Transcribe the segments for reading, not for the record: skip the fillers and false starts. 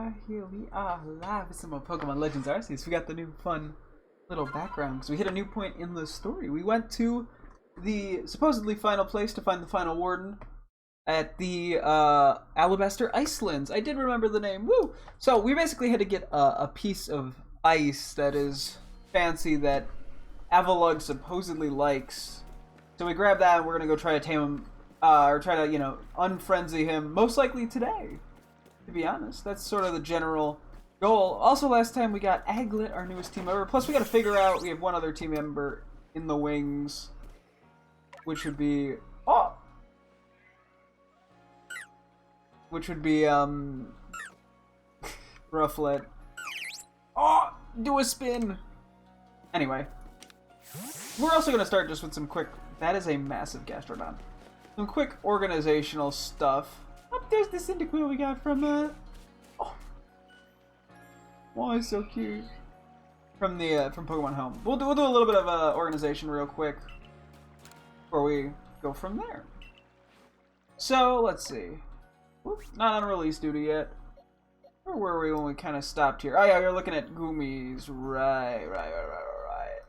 are here. We are live with some more Pokemon Legends Arceus. We got the new fun little background because we hit a new point in the story. We went to the supposedly final place to find the final warden at the Alabaster Icelands. I did remember the name. Woo! So we basically had to get a piece of ice that is fancy that Avalugg supposedly likes. So we grabbed that and we're gonna go try to tame him, or try to, you know, unfrenzy him, most likely today. To be honest, that's sort of the general goal. Also, last time we got Aglet, our newest team member. Plus, we got to figure out we have one other team member in the wings, which would be Rufflet. Oh, do a spin. Anyway, we're also gonna start just with some quick. That is a massive Gastrodon. Some quick organizational stuff. Oh, there's the Cyndaquil we got from oh, he's so cute. From Pokemon Home. We'll do a little bit of organization real quick before we go from there. So let's see. Oops, not on release duty yet. Where were we when we kind of stopped here? Oh yeah, you're looking at Goomies. Right.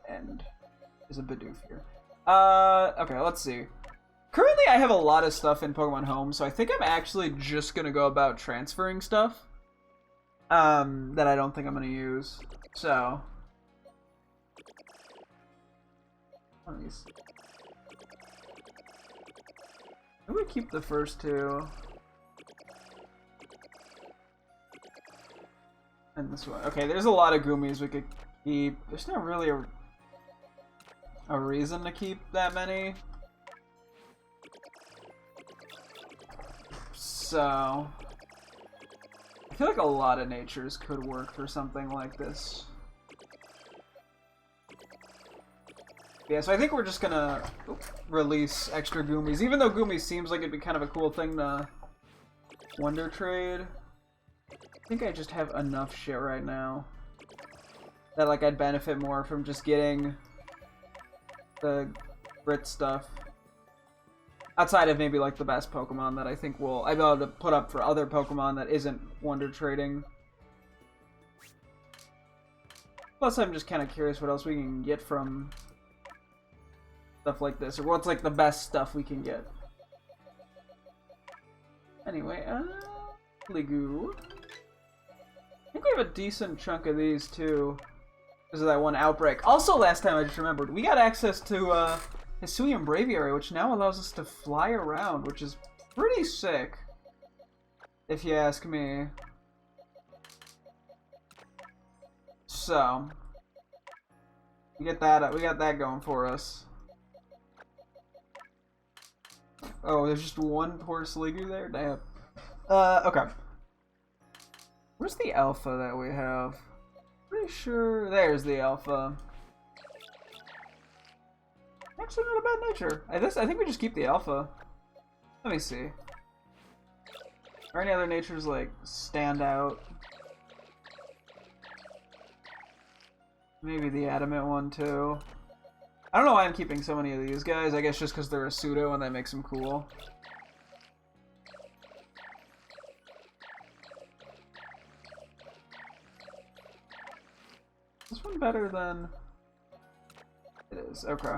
And there's a Bidoof here. Okay, let's see. Currently, I have a lot of stuff in Pokemon Home, so I think I'm actually just gonna go about transferring stuff that I don't think I'm gonna use. So, let me see. I'm gonna keep the first two, and this one. Okay, there's a lot of Goomies we could keep. There's not really a reason to keep that many. So, I feel like a lot of natures could work for something like this. Yeah, so I think we're just gonna release extra Goomies, even though Goomies seems like it'd be kind of a cool thing to Wonder Trade. I think I just have enough shit right now that like I'd benefit more from just getting the Grit stuff. Outside of maybe like the best Pokemon that I think I'll be able to put up for other Pokemon that isn't Wonder Trading. Plus I'm just kind of curious what else we can get from stuff like this, or what's like the best stuff we can get. Anyway, Ligoo. I think we have a decent chunk of these too, because of that one outbreak. Also last time I just remembered, we got access to Hisuian Braviary, which now allows us to fly around, which is pretty sick, if you ask me. So, we got that going for us. Oh, there's just one poor Sliggoo there? Damn. Okay. Where's the alpha that we have? Pretty sure there's the alpha. Actually, not a bad nature. I think we just keep the alpha. Let me see. Are any other natures like stand out? Maybe the adamant one too. I don't know why I'm keeping so many of these guys. I guess just because they're a pseudo and that makes them cool. Is this one better than it is? Okay.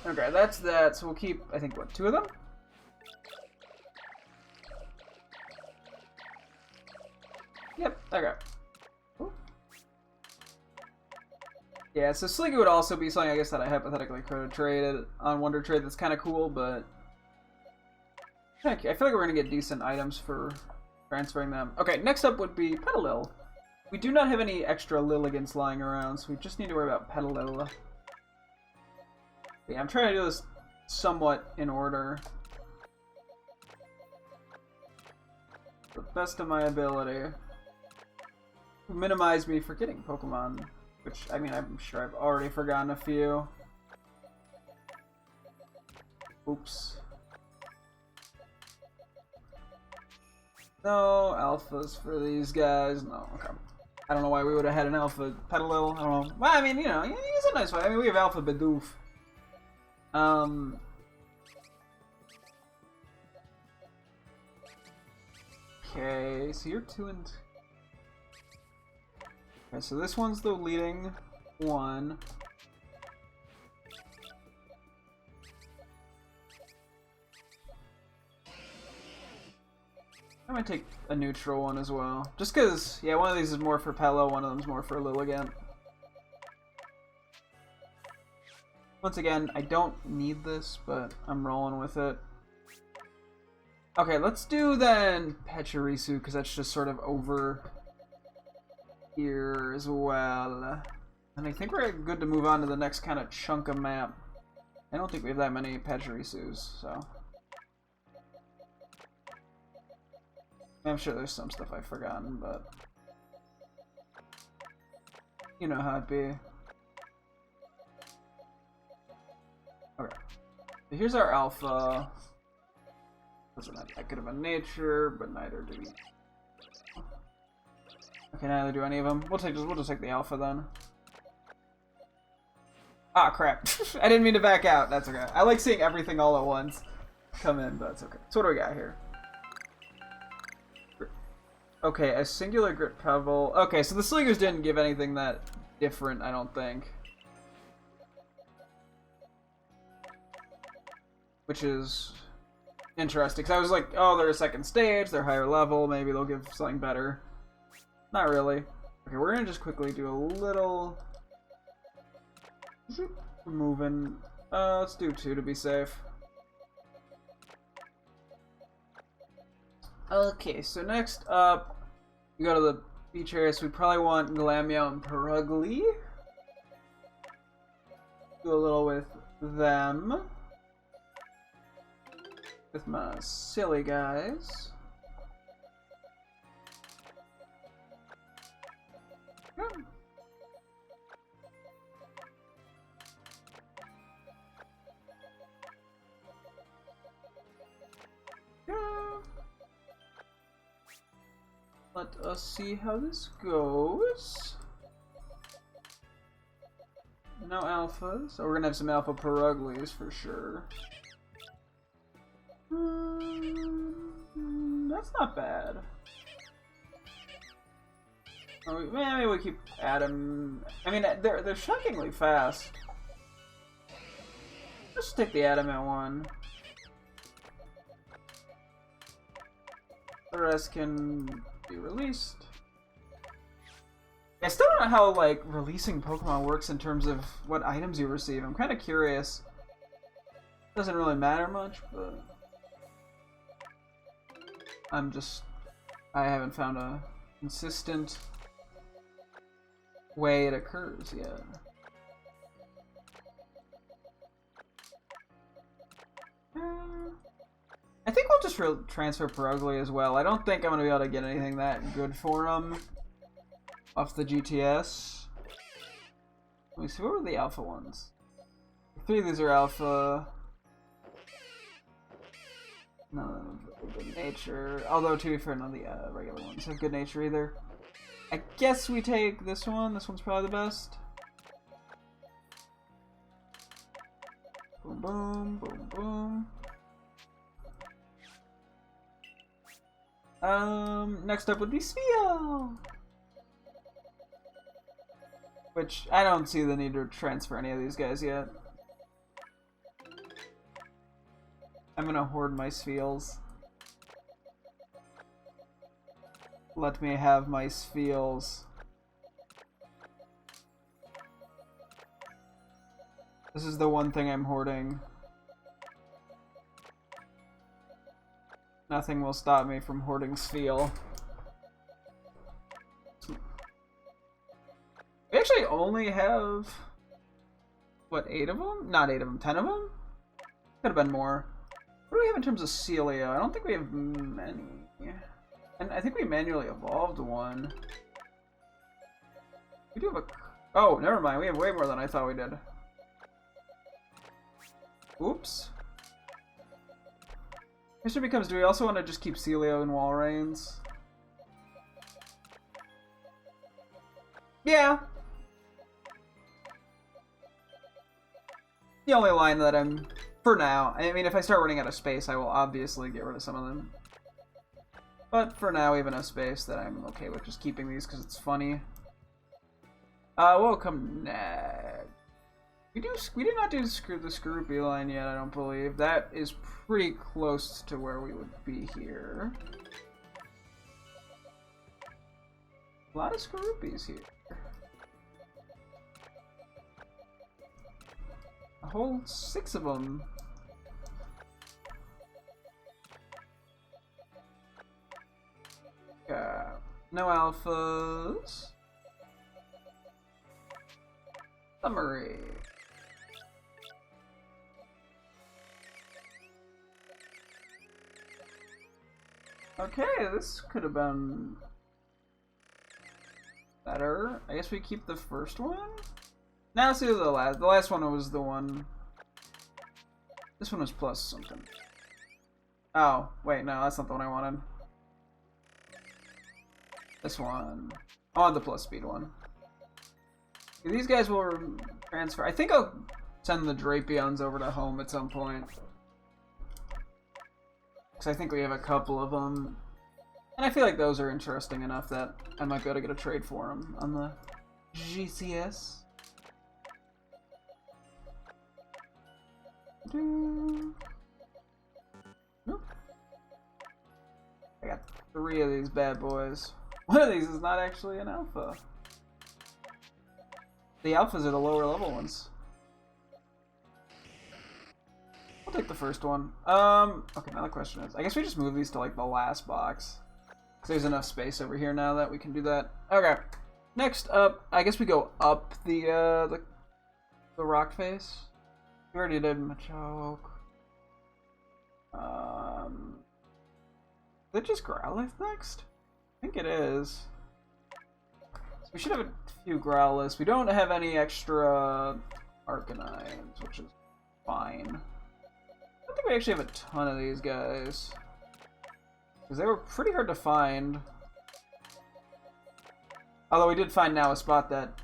Okay, that's that. So we'll keep, I think, what, 2 of them? Yep, okay. Ooh. Yeah, so Sliggoo would also be something, I guess, that I hypothetically could have traded on Wonder Trade that's kind of cool, but I feel like we're going to get decent items for transferring them. Okay, next up would be Petalil. We do not have any extra Lilligans lying around, so we just need to worry about Petalil. Yeah, I'm trying to do this somewhat in order. The best of my ability. Minimize me forgetting Pokemon, which, I mean, I'm sure I've already forgotten a few. Oops. No alphas for these guys. No, okay. I don't know why we would have had an alpha Petalil. I don't know. Well, I mean, you know, he's a nice one. I mean, we have alpha Bidoof. Okay, so you're 2 and... Okay, so this one's the leading one. I'm gonna take a neutral one as well. Just because, yeah, one of these is more for Pello, one of them's more for Lilligant. Once again, I don't need this, but I'm rolling with it. Okay, let's do then Pachirisu, because that's just sort of over here as well. And I think we're good to move on to the next kind of chunk of map. I don't think we have that many Pachirisus, so... I'm sure there's some stuff I've forgotten, but... You know how it be. Okay. So here's our alpha. Those are not that good of a nature, but neither do we. Okay, neither do any of them. We'll just take the alpha then. Ah, crap. I didn't mean to back out. That's okay. I like seeing everything all at once come in, but it's okay. So what do we got here? Okay, a singular grit pebble. Okay, so the slingers didn't give anything that different, I don't think. Which is interesting, because I was like, oh, they're a second stage, they're higher level, maybe they'll give something better. Not really. Okay, we're gonna just quickly do a little... moving. Let's do 2 to be safe. Okay, so next up, we go to the beach area, so we probably want Glameow and Perugly. Do a little with them. With my silly guys. Yeah. Yeah. Let us see how this goes. No alphas. So we're gonna have some alpha Peruglies for sure. That's not bad. Oh, maybe we keep Adam. I mean, they're shockingly fast. Let's take the Adamant one. The rest can be released. I still don't know how like releasing Pokemon works in terms of what items you receive. I'm kind of curious. Doesn't really matter much, but I haven't found a consistent way it occurs yet. I think we'll just transfer Perugly as well. I don't think I'm going to be able to get anything that good for him off the GTS. Let me see, what were the alpha ones? 3 of these are alpha. None of them have good nature. Although, to be fair, none of the regular ones have good nature either. I guess we take this one. This one's probably the best. Boom, boom, boom, boom. Next up would be Spio! Which, I don't see the need to transfer any of these guys yet. I'm gonna hoard my Spheals. Let me have my Spheals. This is the one thing I'm hoarding. Nothing will stop me from hoarding Spheal. We actually only have... what, 8 of them? Not 8 of them, 10 of them? Could have been more. What do we have in terms of Celia? I don't think we have many. And I think we manually evolved one. We do have a... oh, never mind. We have way more than I thought we did. Oops. Question becomes, do we also want to just keep Celio in Walreins? Yeah. The only line that I'm... for now. I mean, if I start running out of space, I will obviously get rid of some of them. But for now, we have enough space that I'm okay with just keeping these because it's funny. We'll come next. We did not do the Scroopy line yet, I don't believe. That is pretty close to where we would be here. A lot of Scroopies here. A whole 6 of them. No alphas. Summary. Okay, this could have been better. I guess we keep the first one? Now let's do the last. The last one was the one. This one was plus something. Oh, wait, no, that's not the one I wanted. This one. I want the plus speed one. These guys will transfer. I think I'll send the Drapions over to home at some point. Because I think we have a couple of them. And I feel like those are interesting enough that I might be able to get a trade for them on the GCS. Nope. I got 3 of these bad boys. One of these is not actually an alpha. The alphas are the lower level ones. I'll take the first one. Okay, now the question is, I guess we just move these to like the last box. Because there's enough space over here now that we can do that. Okay. Next up, I guess we go up the rock face. We already did Machoke. Is it just Growlithe next? I think it is. So we should have a few Growliths. We don't have any extra Arcanines, which is fine. I don't think we actually have a ton of these guys. Because they were pretty hard to find. Although we did find now a spot that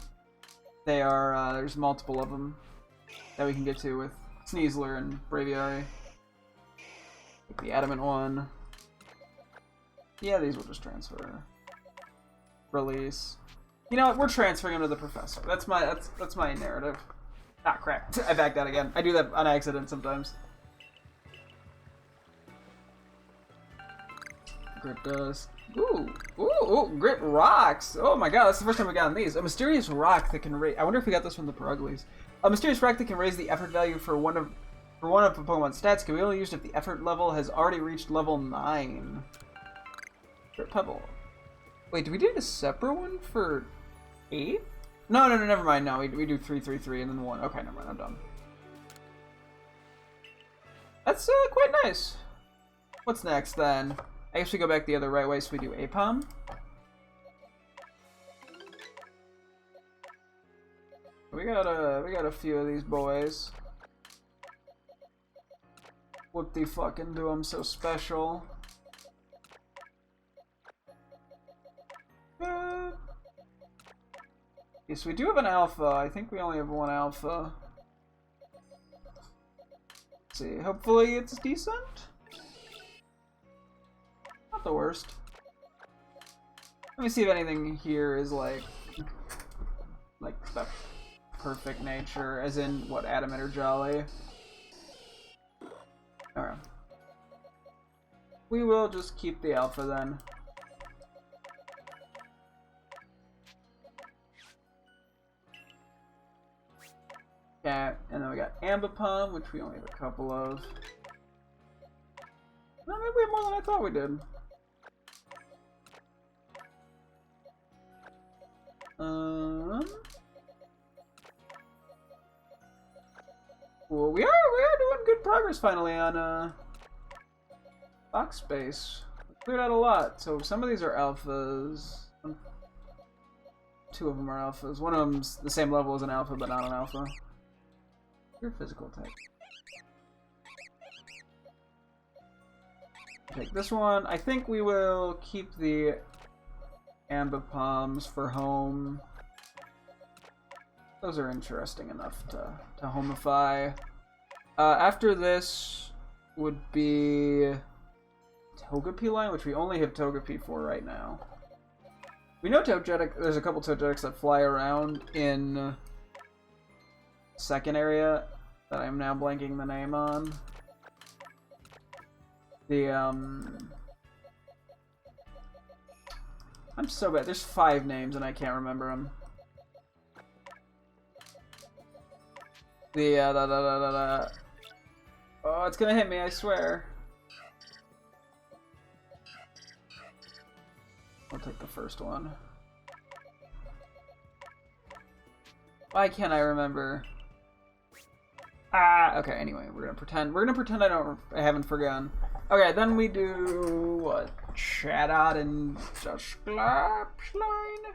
they are, there's multiple of them that we can get to with Sneasler and Braviary. Like the Adamant one. Yeah, these will just transfer. Release. You know what? We're transferring them to the professor. That's my narrative. Ah, crap. I backed out again. I do that on accident sometimes. Grit dust. Ooh, grit rocks. Oh my god, that's the first time we got on these. A mysterious rock that can raise. I wonder if we got this from the Peruglies. A mysterious rock that can raise the effort value for one of Pokemon's stats can be only used if the effort level has already reached level 9. Grit Pebble. Wait, did we do a separate one for 8? No, never mind. No, we do 3, 3, 3, and then 1. Okay, never mind. I'm done. That's quite nice. What's next then? I guess we go back the other right way, so we do Apom. We got a few of these boys. What the fucking do them so special? Yes, we do have an alpha. I think we only have one alpha. Let's see. Hopefully it's decent. Not the worst. Let me see if anything here is like the perfect nature, as in what, Adamant or Jolly. Alright. We will just keep the alpha then. Yeah, and then we got Ambipom, which we only have a couple of. No, maybe we have more than I thought we did. Well, we are doing good progress finally on box space. We cleared out a lot, so some of these are alphas. 2 of them are alphas. One of them's the same level as an alpha, but not an alpha. Your physical type. Take this one. I think we will keep the Ambipoms for home. Those are interesting enough to homify. After this would be Togepi line, which we only have Togepi for right now. We know Togetic. There's a couple Togedics that fly around in second area that I'm now blanking the name on. I'm so bad. There's 5 names and I can't remember them. Oh, it's gonna hit me, I swear. I'll take the first one. Why can't I remember? Ah, okay, anyway, we're gonna pretend I haven't forgotten. Okay, then we do what? Chatot and Dusclops line?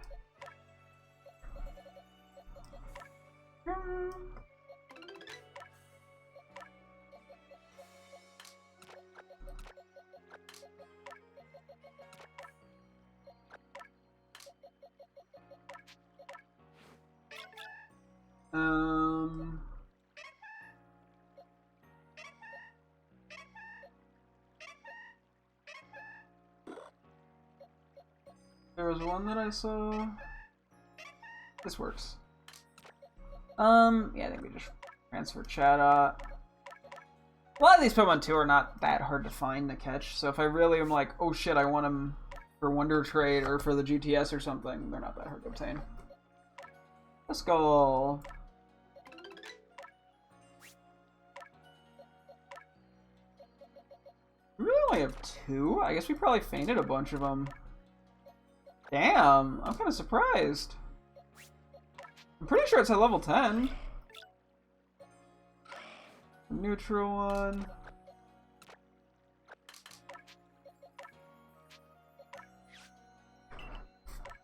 There was one that I saw. This works. Yeah, I think we just transfer Chatot. A lot of these Pokemon too are not that hard to find to catch, so if I really am like, oh shit, I want them for Wonder Trade or for the GTS or something, they're not that hard to obtain. Let's go. We really only have 2? I guess we probably fainted a bunch of them. Damn, I'm kind of surprised. I'm pretty sure it's at level 10. Neutral one.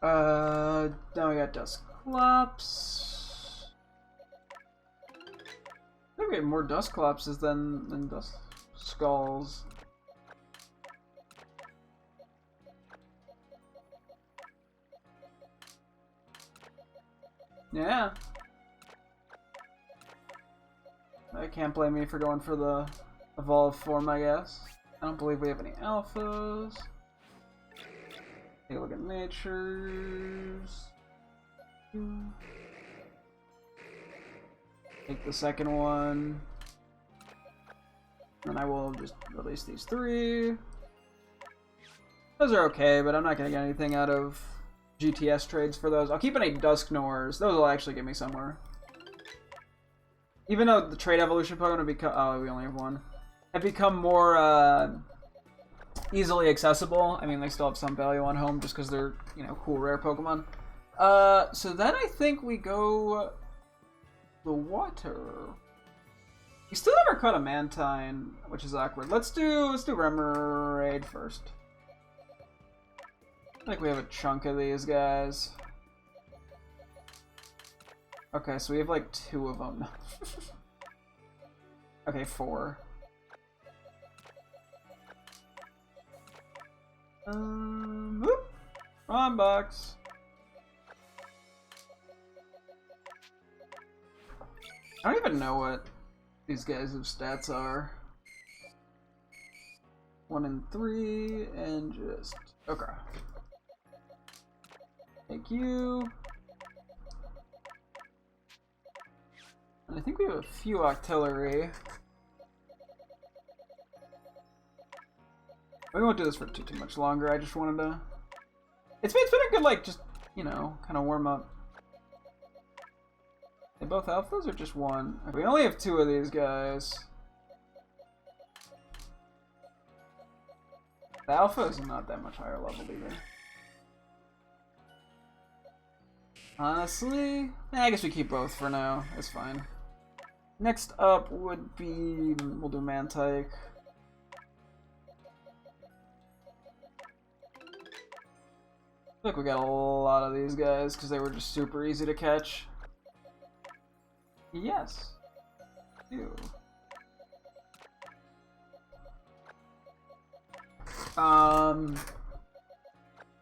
Now we got Dusclops. I think we have more Dusclopses than Duskulls. Yeah. I can't blame me for going for the evolved form, I guess. I don't believe we have any alphas. Take a look at natures. Take the second one. And I will just release these 3. Those are okay, but I'm not going to get anything out of GTS trades for those. I'll keep any Dusknors. Those will actually get me somewhere. Even though the trade evolution Pokemon have become... Oh, we only have 1. Have become more easily accessible. I mean, they still have some value on home just because they're, you know, cool rare Pokemon. So then I think we go the water. We still never caught a Mantine, which is awkward. Let's do Remoraid first. I think we have a chunk of these guys. Okay, so we have like 2 of them. Okay, 4. Whoop. Wrong box. I don't even know what these guys' stats are. 1 and 3, and just... Okay. Thank you. And I think we have a few Octillery. We won't do this for too much longer. I just wanted to... It's been a good, like, just, you know, kind of warm up. They both alphas or just 1? We only have 2 of these guys. The alpha is not that much higher level either. Honestly, I guess we keep both for now. That's fine. Next up would be... We'll do Mantike. Look, we got a lot of these guys because they were just super easy to catch. Yes. Ew.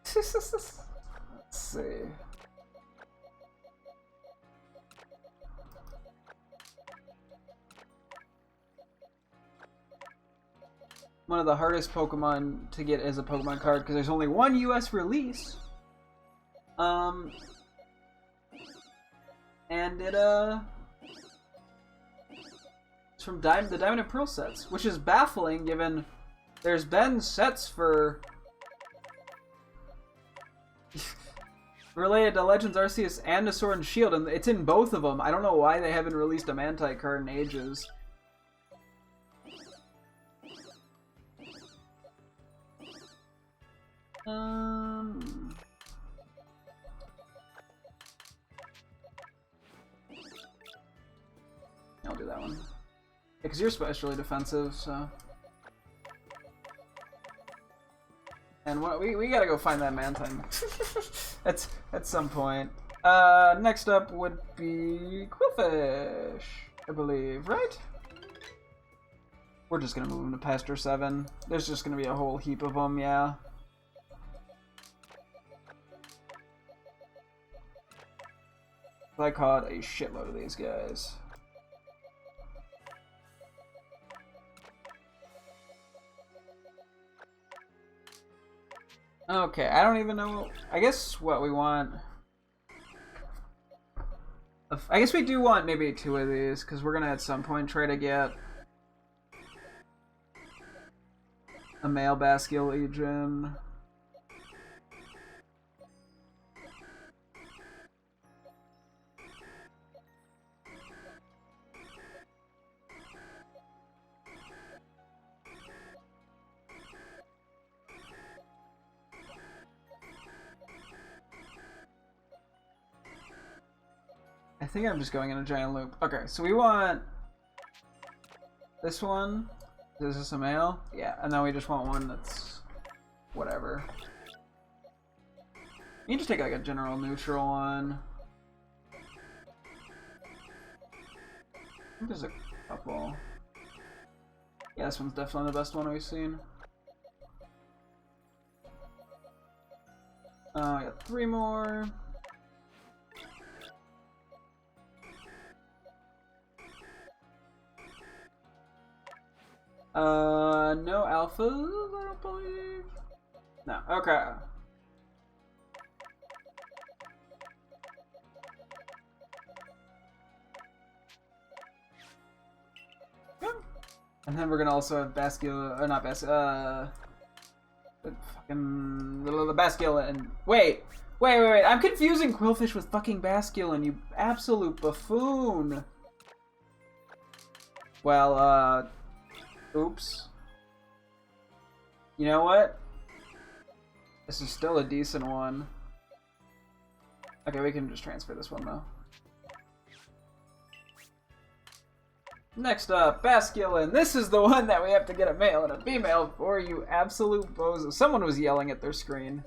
Let's see. one of the hardest Pokemon to get as a Pokemon card because there's only one US release. And it it's from the Diamond and Pearl sets, which is baffling given there's been sets for related to Legends Arceus and a Sword and Shield, and it's in both of them. I don't know why they haven't released a Mantine card in ages. I'll do that one. Because you're especially defensive, so. And what we gotta go find that Mantine. at some point. Next up would be Quillfish, I believe, right? We're just gonna move him to Pasture 7. There's just gonna be a whole heap of them, yeah. I caught a shitload of these guys. Okay, I don't even know. I guess what we want. I guess we do want maybe 2 of these because we're gonna at some point try to get a male Basquiat Legion. I think I'm just going in a giant loop. Okay, so we want this one. Is this a male? Yeah, and then we just want one that's whatever. You can just take like a general neutral one. I think there's a couple. Yeah, this one's definitely the best one we've seen. I got 3 more. No alphas, I don't believe. No, okay. Yeah. And then we're gonna also have Basquiat, or not Basquiat, fucking the Basquiat and wait, I'm confusing Quillfish with fucking Basquiat, you absolute buffoon. Well, oops. You know what? This is still a decent one. Okay, we can just transfer this one though. Next up, Basculin. This is the one that we have to get a male and a female for, you absolute bozo. Someone was yelling at their screen.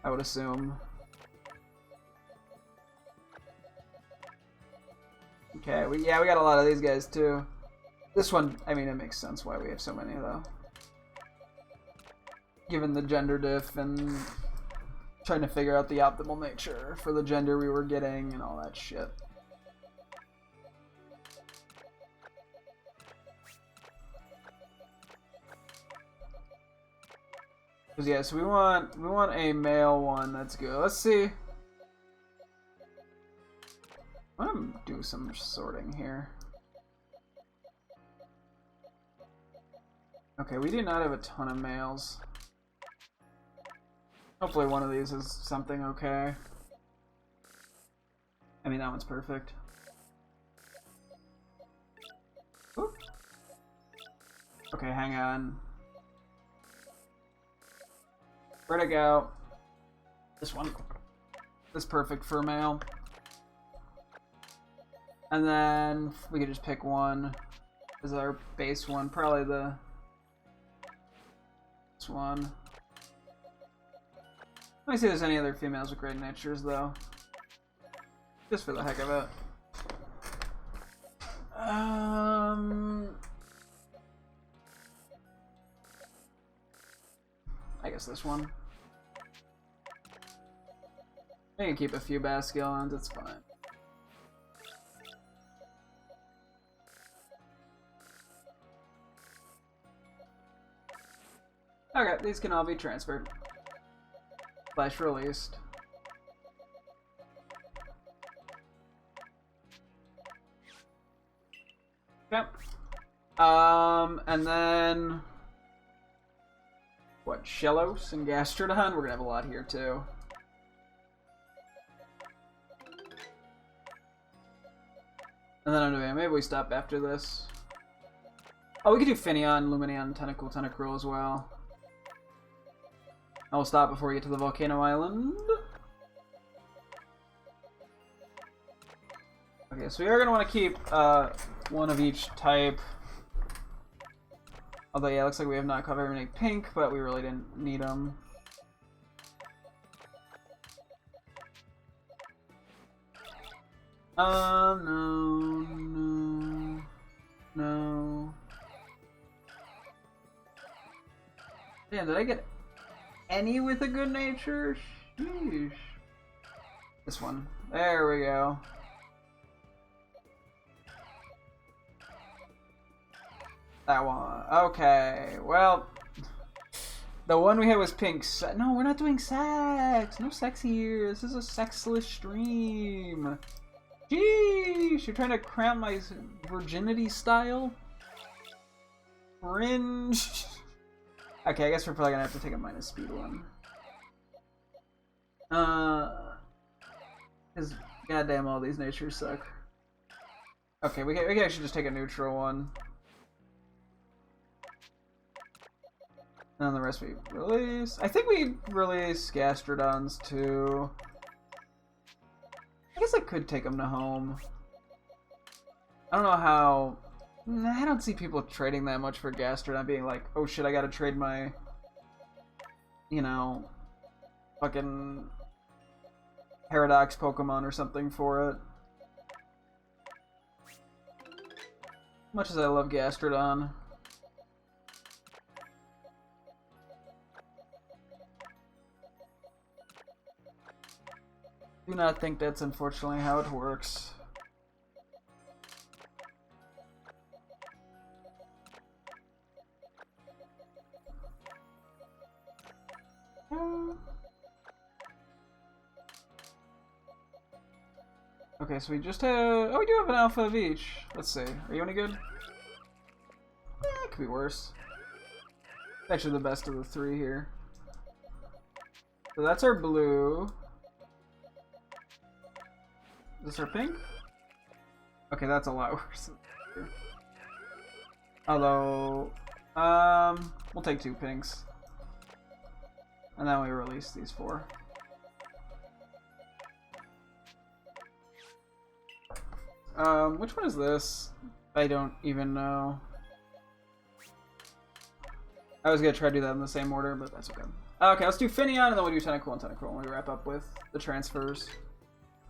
I would assume. Okay, we got a lot of these guys too. This one, I mean, it makes sense why we have so many though. Given the gender diff and trying to figure out the optimal nature for the gender we were getting and all that shit. Cause yeah, so we want a male one. That's good. Let's see. I'm gonna do some sorting here. Okay, we do not have a ton of males. Hopefully one of these is something okay. I mean, that one's perfect. Oop. Okay, hang on. Where'd it go? This one. This is perfect for a male. And then we could just pick one as our base one. Probably this one. Let me see if there's any other females with great natures though. Just for the heck of it. I guess this one. I can keep a few Basculins, it's fine. Okay, these can all be transferred. Slash released. Okay. And then what? Shellos and Gastrodon? We're gonna have a lot here too. And then anyway, maybe we stop after this. Oh, we could do Finneon, Lumineon, Tentacruel as well. I will stop before we get to the Volcano Island. Okay, so we are going to want to keep one of each type. Although, yeah, it looks like we have not caught very many pink, but we really didn't need them. No. Damn, did I get any with a good nature? Sheesh. This one. There we go. That one. Okay, well, the one we had was pink. No, we're not doing sex. No sex here. This is a sexless stream. Jeez, you're trying to cramp my virginity style? Cringe. Okay, I guess we're probably gonna have to take a minus speed one. Cause goddamn, all these natures suck. Okay, we can actually just take a neutral one. And then the rest we release. I think we release Gastrodons too. I guess I could take them to home. I don't know how... I don't see people trading that much for Gastrodon, being like, oh shit, I gotta trade my... You know... fucking... Paradox Pokemon or something for it. Much as I love Gastrodon. Do not think that's unfortunately how it works. Okay, so we just have... Oh, we do have an alpha of each. Let's see. Are you any good? It could be worse. Actually the best of the three here. So that's our blue. Is this our pink? Okay, that's a lot worse. Although, we'll take 2 pinks. And then we release these 4. Which one is this? I don't even know. I was gonna try to do that in the same order, but that's okay. Okay, let's do Finneon, and then we'll do Tentacruel and Tentacruel when we wrap up with the transfers.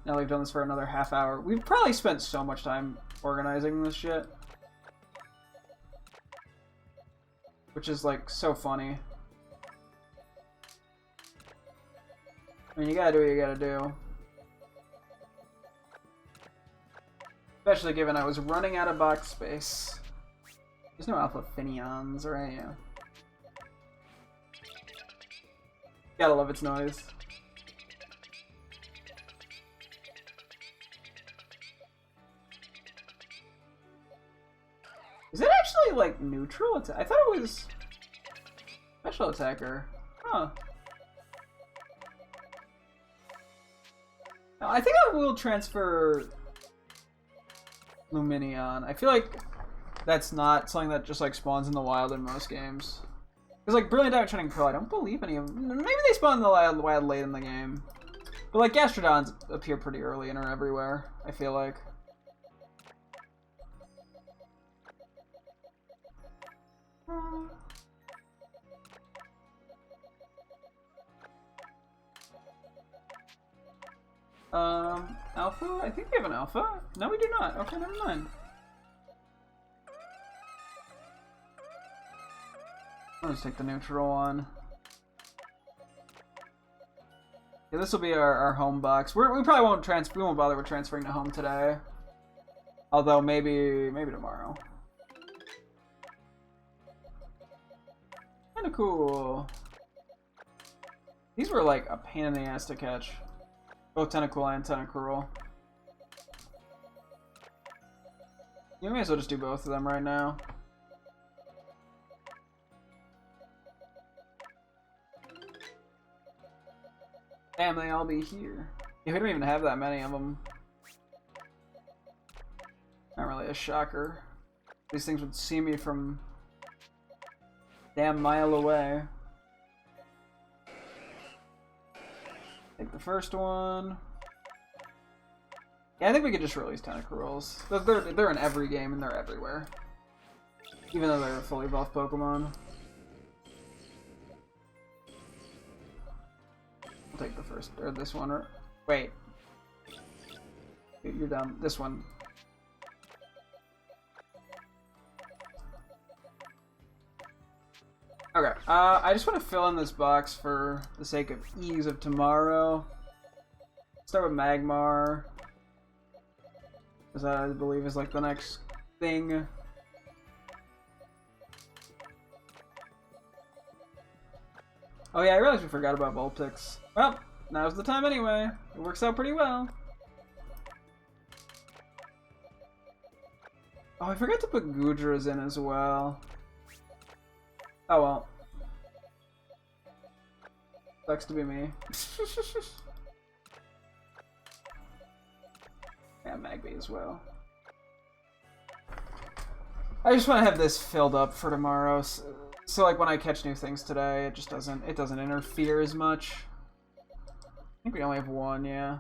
Now we've done this for another half hour. We've probably spent so much time organizing this shit. Which is, like, so funny. I mean, you gotta do what you gotta do. Especially given I was running out of box space. There's no Alpha Finneons, right? Yeah. Gotta love its noise. Is it actually, like, neutral? I thought it was special attacker. Huh. No, I think I will transfer Lumineon. I feel like that's not something that just, like, spawns in the wild in most games. Because, like, Brilliant Diamond Shining Pearl, I don't believe any of them. Maybe they spawn in the wild late in the game. But, like, Gastrodons appear pretty early and are everywhere, I feel like. Alpha? I think we have an alpha. No, we do not. Okay, never mind. Let's take the neutral one. Yeah, this will be our home box. We probably won't we won't bother with transferring to home today. Although maybe tomorrow. Tentacool. These were like a pain in the ass to catch. Both Tentacool and Tentacruel. You may as well just do both of them right now. Damn, they all be here. Yeah, we don't even have that many of them. Not really a shocker. These things would see me from damn mile away. Take the first one. Yeah, I think we could just release Tentacruels. They're in every game and they're everywhere. Even though they're fully buffed Pokemon. I'll take the first, or this one, or wait. You're down. This one. Okay, I just want to fill in this box for the sake of ease of tomorrow. Start with Magmar. Because I believe is like the next thing. Oh yeah, I realized we forgot about Vulpix. Well, now's the time anyway. It works out pretty well. Oh, I forgot to put Goodras in as well. Oh well. Sucks to be me. Yeah, Magby as well. I just want to have this filled up for tomorrow, so like when I catch new things today, it just doesn't interfere as much. I think we only have one, yeah,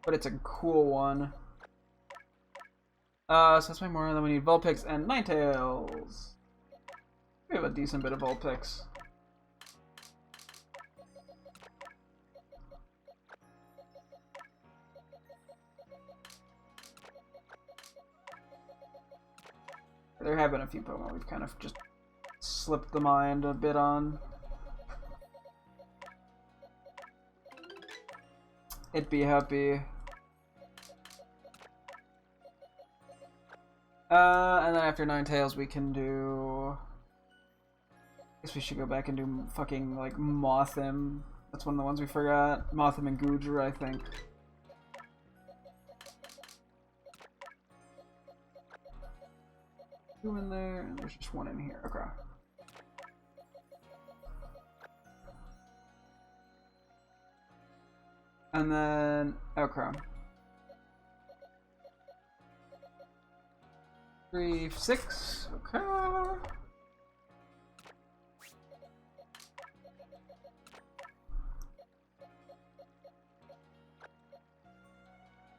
but it's a cool one. So that's way more than we need. Vulpix and Ninetales. We have a decent bit of Vulpix. There have been a few Pokemon we've kind of just slipped the mind a bit on. It'd be happy. And then after Ninetales we can do... I guess we should go back and do fucking, like, Mothim. That's one of the ones we forgot. Mothim and Goodra, I think. Two in there, and there's just one in here. Okay. And then, okay. 3, 6, okay.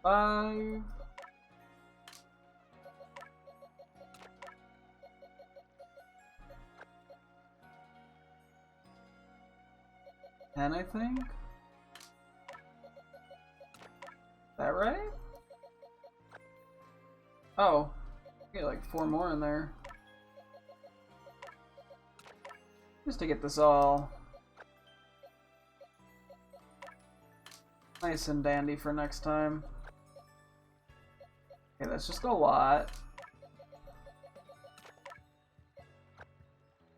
Five. And I think. Is that right? Oh, get like 4 more in there. Just to get this all nice and dandy for next time. Okay, that's just a lot.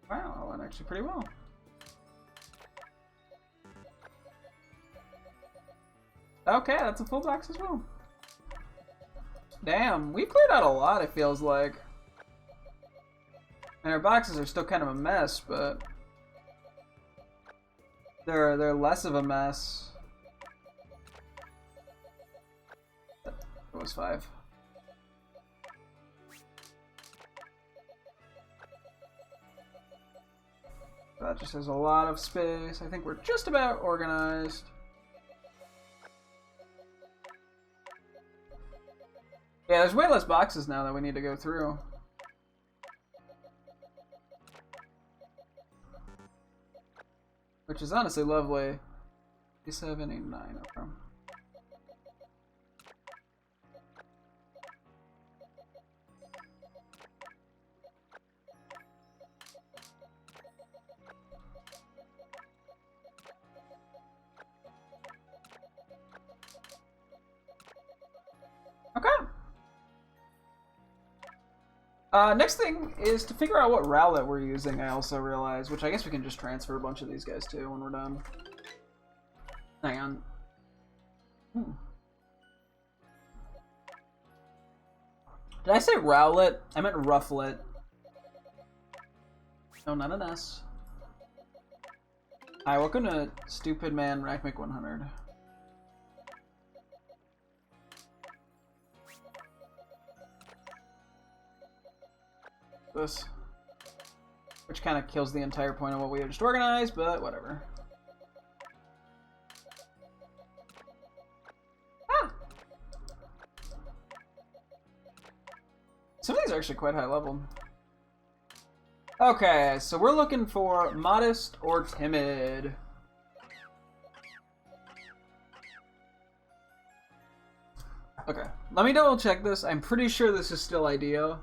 Wow, that went actually pretty well. Okay, that's a full box as well. Damn, we cleared out a lot, it feels like. And our boxes are still kind of a mess, but they're less of a mess. It was 5. That just has a lot of space. I think we're just about organized. Yeah, there's way less boxes now that we need to go through. Which is honestly lovely. 87, 89, okay. Okay. Next thing is to figure out what Rowlet we're using, I also realize, which I guess we can just transfer a bunch of these guys too when we're done. Hang on. Did I say Rowlet? I meant Rufflet. No, not an S. Hi, welcome to Stupid Man Rackmick 100. This. Which kind of kills the entire point of what we have just organized, but whatever. Ah! Some of these are actually quite high level. Okay, so we're looking for modest or timid. Okay, let me double check this. I'm pretty sure this is still IDEO.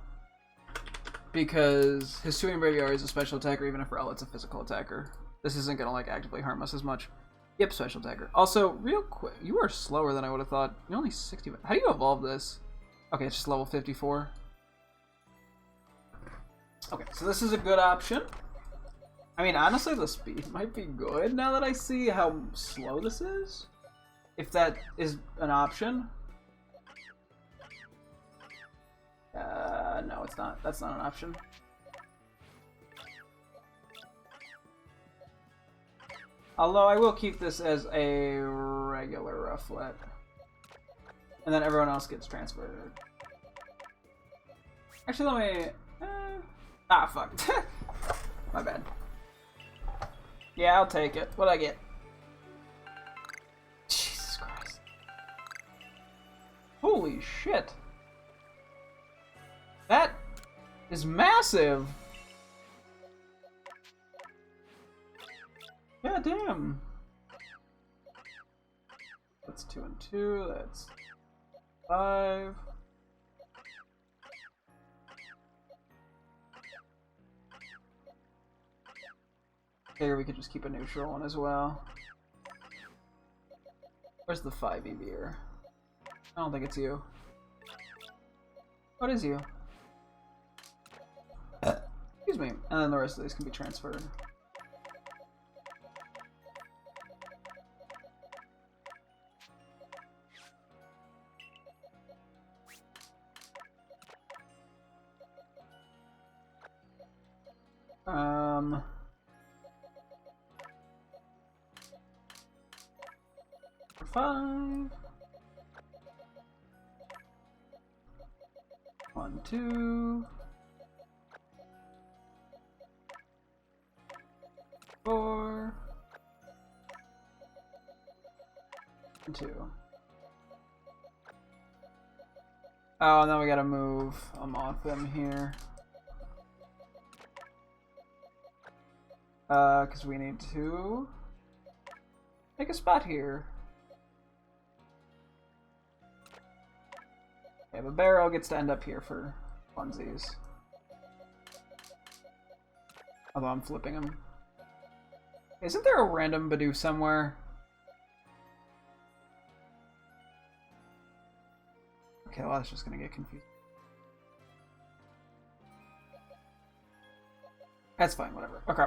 Because Hisuian Braviary is a special attacker even if Rowlet's a physical attacker. This isn't gonna like actively harm us as much. Yep, special attacker. Also, real quick, you are slower than I would have thought. You're only 60. How do you evolve this? Okay, it's just level 54. Okay, so this is a good option. I mean, honestly, the speed might be good now that I see how slow this is. If that is an option. No, it's not. That's not an option. Although I will keep this as a regular Rufflet. And then everyone else gets transferred. Actually, let me... Ah, fuck. My bad. Yeah, I'll take it. What'd I get? Jesus Christ. Holy shit. That is massive. Yeah, damn. That's 2 and 2. That's 5. Here we could just keep a neutral one as well. Where's the 5 EVer? I don't think it's you. What is you? Excuse me. And then the rest of these can be transferred. For 5. 1, 2. 4. And 2. Oh, and then we gotta move off them here. Because we need to make a spot here. Okay, but Barrow gets to end up here for funsies. Although I'm flipping him. Isn't there a random Badoo somewhere? Okay, well that's just gonna get confused. That's fine, whatever. Okay.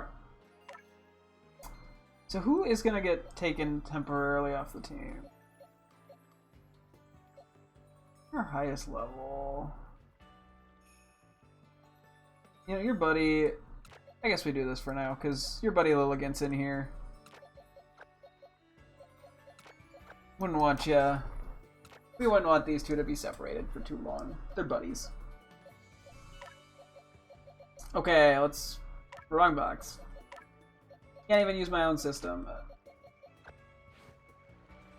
So who is gonna get taken temporarily off the team? Our highest level. You know, your buddy... I guess we do this for now, because your buddy Lilligant's in here. Wouldn't want ya... We wouldn't want these two to be separated for too long. They're buddies. Okay, let's... Wrong box. Can't even use my own system.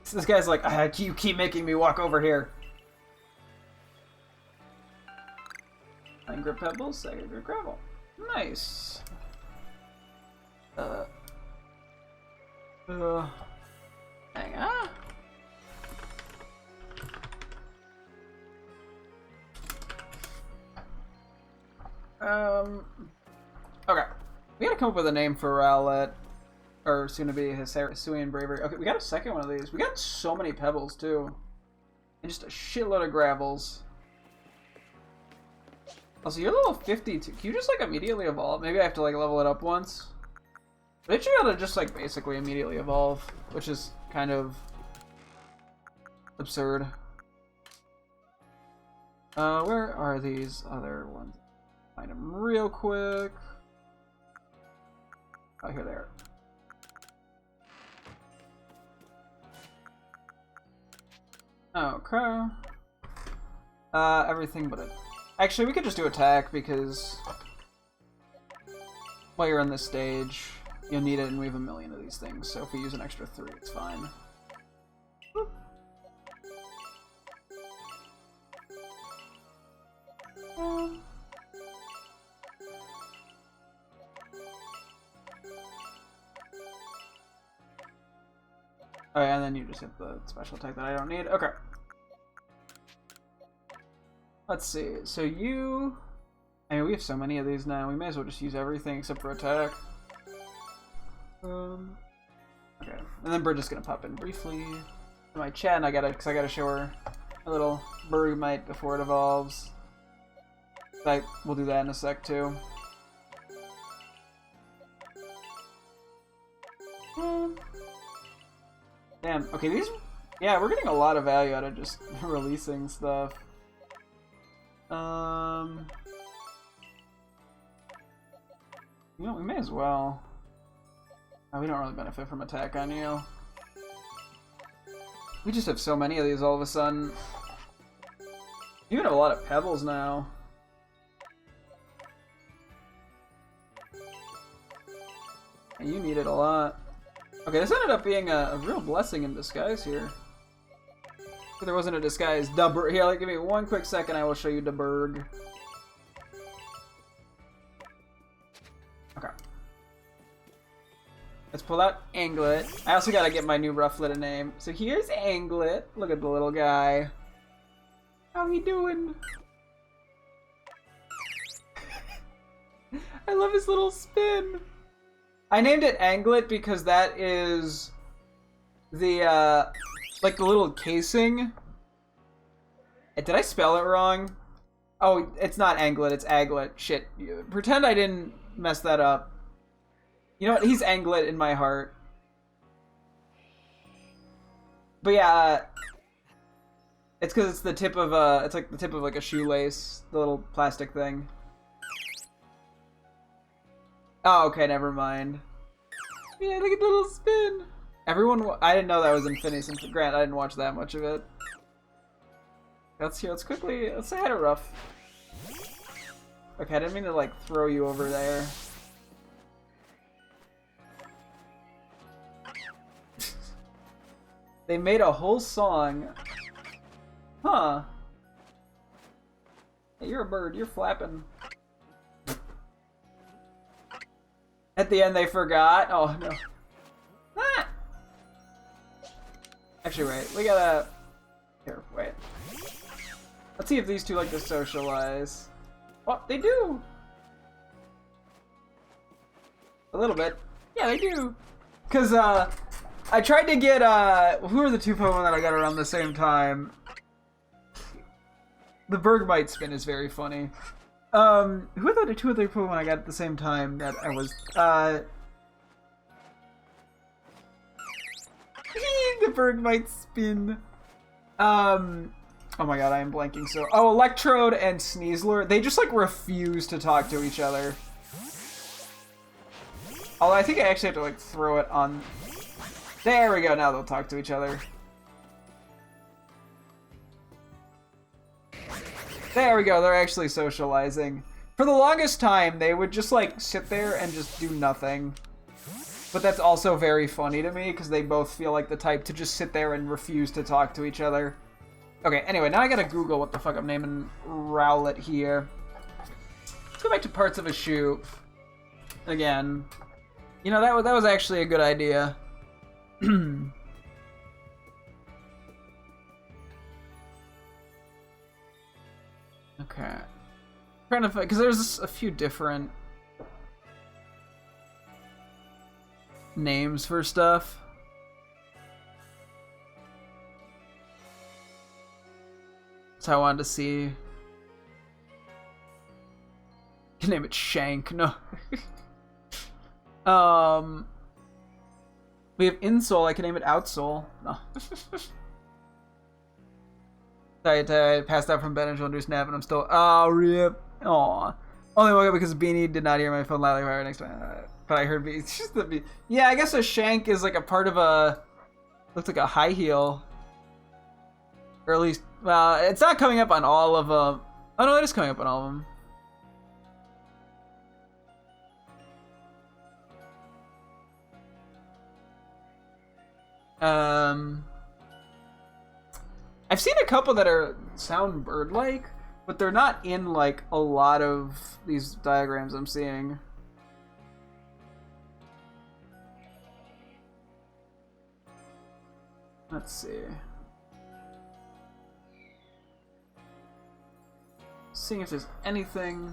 So this guy's like, you keep making me walk over here. Nine grip pebbles, second grip gravel. Nice. Hang on. Okay. We gotta come up with a name for Rowlet. Or soon to be Hisuian Braviary. Okay, we got a second one of these. We got so many pebbles too. And just a shitload of gravels. Also, you're level 52. Can you just like immediately evolve? Maybe I have to like level it up once. But it should be able to just like basically immediately evolve, which is kind of absurd. Where are these other ones? Find them real quick. Oh, here they are. Okay. Everything but it. Actually, we could just do attack because while you're on this stage, you'll need it, and we have a million of these things. So if we use an extra 3, it's fine. Boop. Oh yeah, and then you just hit the special attack that I don't need. Okay. Let's see. So you... I mean, we have so many of these now. We may as well just use everything except for attack. Okay. And then Bridget's gonna pop in briefly in my chat, and I gotta show her a little Bergmite before it evolves. We'll do that in a sec too. Damn. Okay, these... Yeah, we're getting a lot of value out of just releasing stuff. You know, we may as well. Oh, we don't really benefit from attack on you. We just have so many of these all of a sudden. You even have a lot of pebbles now. And you need it a lot. Okay, this ended up being a real blessing in disguise here. If there wasn't a disguise, Dubberg. Here, give me one quick second, I will show you Dubberg. Okay. Let's pull out Anglet. I also gotta get my new Rufflet a name. So here's Anglet. Look at the little guy. How he doing? I love his little spin. I named it Anglet because that is the, like the little casing. Did I spell it wrong? Oh, it's not Anglet, it's Aglet. Shit. Pretend I didn't mess that up. You know what? He's Anglet in my heart. But yeah, it's because it's the tip of it's like the tip of like a shoelace, the little plastic thing. Oh, okay, never mind. Yeah, look at the little spin. Everyone, I didn't know that was in Phineas and Grant. I didn't watch that much of it. Let's quickly, let's say hi to Ruff. Okay, I didn't mean to like throw you over there. They made a whole song. Huh. Hey, you're a bird, you're flapping. At the end they forgot. Oh no. Ah! Actually wait, we gotta... Here, wait. Let's see if these two like to socialize. Oh, they do! A little bit. Yeah, they do! Cause, I tried to get, who are the two Pokemon that I got around the same time? The Bergmite spin is very funny. Who are the two other Pokemon I got at the same time that I was, the Bergmite spin. Oh my god, I am blanking so... Oh, Electrode and Sneasler, they just, like, refuse to talk to each other. Although I think I actually have to, like, throw it on... There we go, now they'll talk to each other. There we go, they're actually socializing. For the longest time, they would just, like, sit there and just do nothing. But that's also very funny to me, because they both feel like the type to just sit there and refuse to talk to each other. Okay, anyway, now I gotta Google what the fuck I'm naming Rowlet here. Let's go back to parts of a shoe. Again. You know, that was actually a good idea. Okay. Trying to find, because there's a few different names for stuff. So I wanted to see. can name it Shank. No. We have Insole. I can name it Outsole. No. I passed out from bed and shoulders nap, and I'm still. Oh, rip. Aw. Only woke up because Beanie did not hear my phone loudly right next to me. But I heard Beanie. Yeah, I guess a shank is like a part of a. Looks like a high heel. Or at least. Well, it's not coming up on all of them. Oh no, it is coming up on all of them. I've seen a couple that sound bird-like, but they're not in like a lot of these diagrams I'm seeing. Let's see. Seeing if there's anything.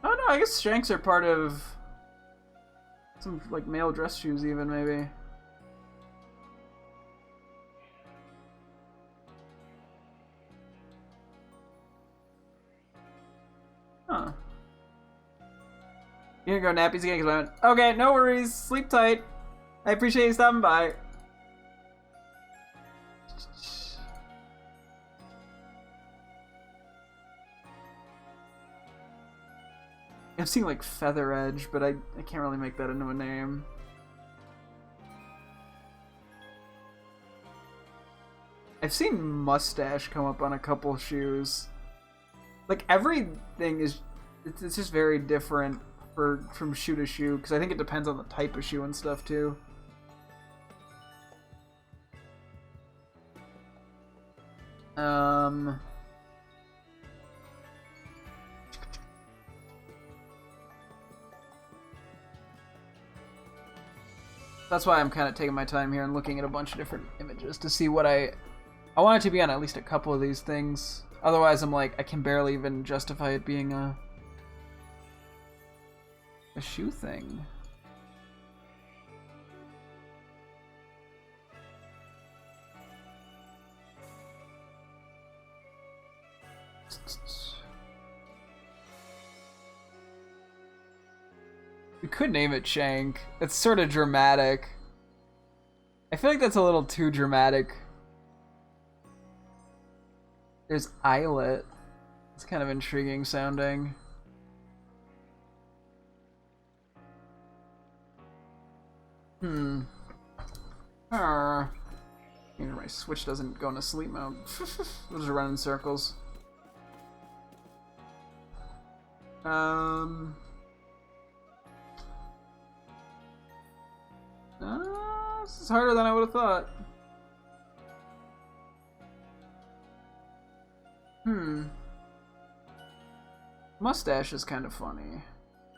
Oh no, I guess shanks are part of some like male dress shoes even maybe. Huh. You gonna go nappies again? Cause I went, okay, no worries. Sleep tight. I appreciate you stopping by. I'm seeing like Feather Edge, but I can't really make that into a name. I've seen Mustache come up on a couple shoes. Like everything is, it's just very different from shoe to shoe because I think it depends on the type of shoe and stuff too. That's why I'm kind of taking my time here and looking at a bunch of different images to see what I want it to be on at least a couple of these things. Otherwise, I'm like, I can barely even justify it being a shoe thing. We could name it Shank. It's sort of dramatic. I feel like that's a little too dramatic. There's Eyelet. It's kind of intriguing sounding. Maybe my Switch doesn't go into sleep mode. Those are running in circles. This is harder than I would have thought. Mustache is kind of funny.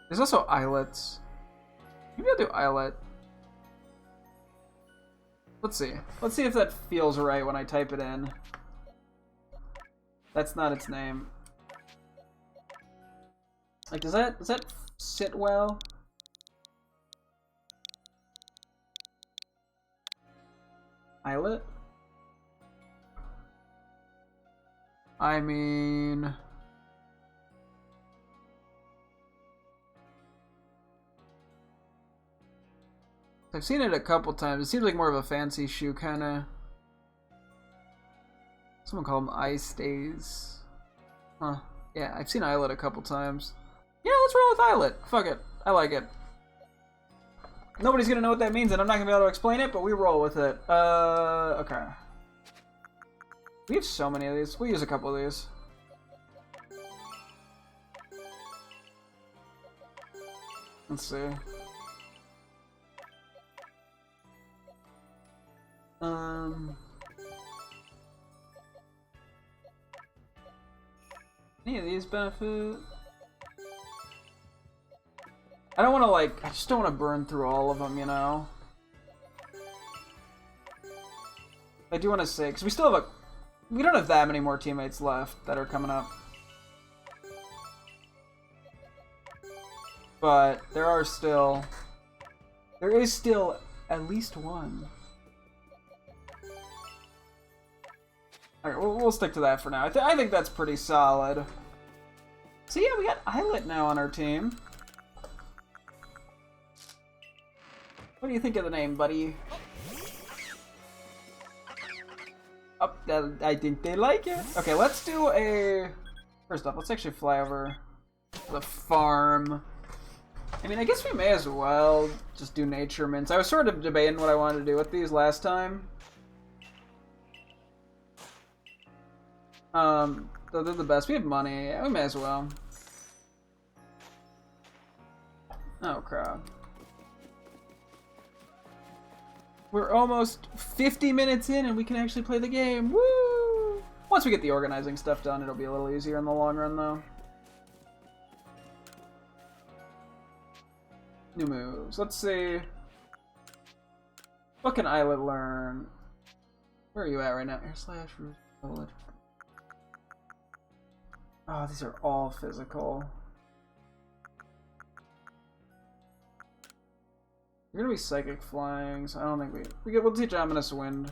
There's also eyelets. Maybe I'll do eyelet. Let's see. Let's see if that feels right when I type it in. That's not its name. Like, does that sit well? Eyelet? I mean... I've seen it a couple times. It seems like more of a fancy shoe, kind of. Someone called them eye stays. Huh. Yeah, I've seen Eyelet a couple times. Yeah, let's roll with Eyelet. Fuck it. I like it. Nobody's gonna know what that means, and I'm not gonna be able to explain it, but we roll with it. Okay. We have so many of these. We'll use a couple of these. Let's see. Any of these benefit? I don't want to I just don't want to burn through all of them, you know? I do want to say, because we still have we don't have that many more teammates left that are coming up. But there is still at least one. Alright, we'll stick to that for now. I think that's pretty solid. So yeah, we got Islet now on our team. What do you think of the name, buddy? Oh, I think they like it. Okay, let's do a... First off, let's actually fly over the farm. I mean, I guess we may as well just do nature mints. I was sort of debating what I wanted to do with these last time. They're the best. We have money. Yeah, we may as well. Oh, crap. We're almost 50 minutes in and we can actually play the game. Woo! Once we get the organizing stuff done, it'll be a little easier in the long run, though. New moves. Let's see. What can Islet learn? Where are you at right now? Air slash, bullet. Oh, these are all physical. You're gonna be psychic flying, so I don't think we'll teach ominous wind.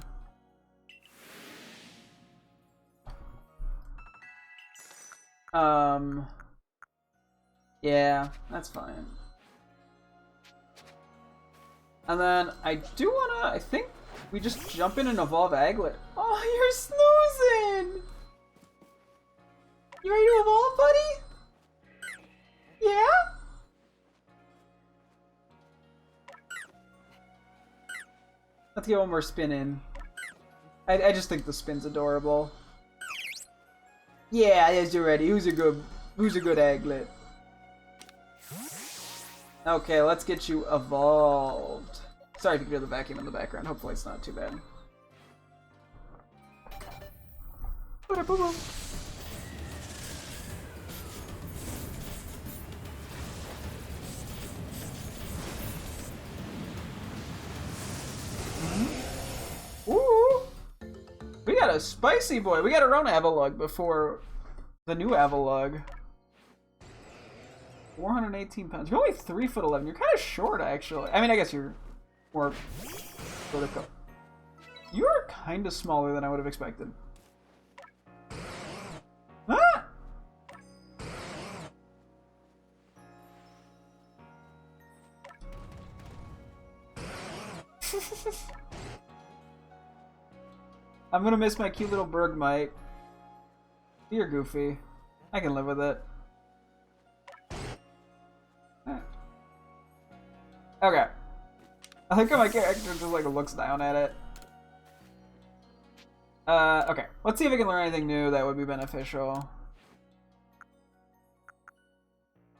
Yeah, that's fine. And then I do wanna, I think we just jump in and evolve Aglet. Oh, you're snoozing! You ready to evolve, buddy? Yeah? Let's get one more spin in. I just think the spin's adorable. Yeah, yes, you're ready. Who's a good Aglet? Okay, let's get you evolved. Sorry if you can hear the vacuum in the background. Hopefully it's not too bad. Ooh! We got a spicy boy. We got our own Avalug before the new Avalug. 418 pounds. You're only 3'11". You're kind of short, actually. I mean, I guess you're more vertical. You are kind of smaller than I would have expected. Ah! I'm gonna miss my cute little Bergmite. You're goofy. I can live with it. Okay. I think my character just like looks down at it. Okay. Let's see if I can learn anything new that would be beneficial.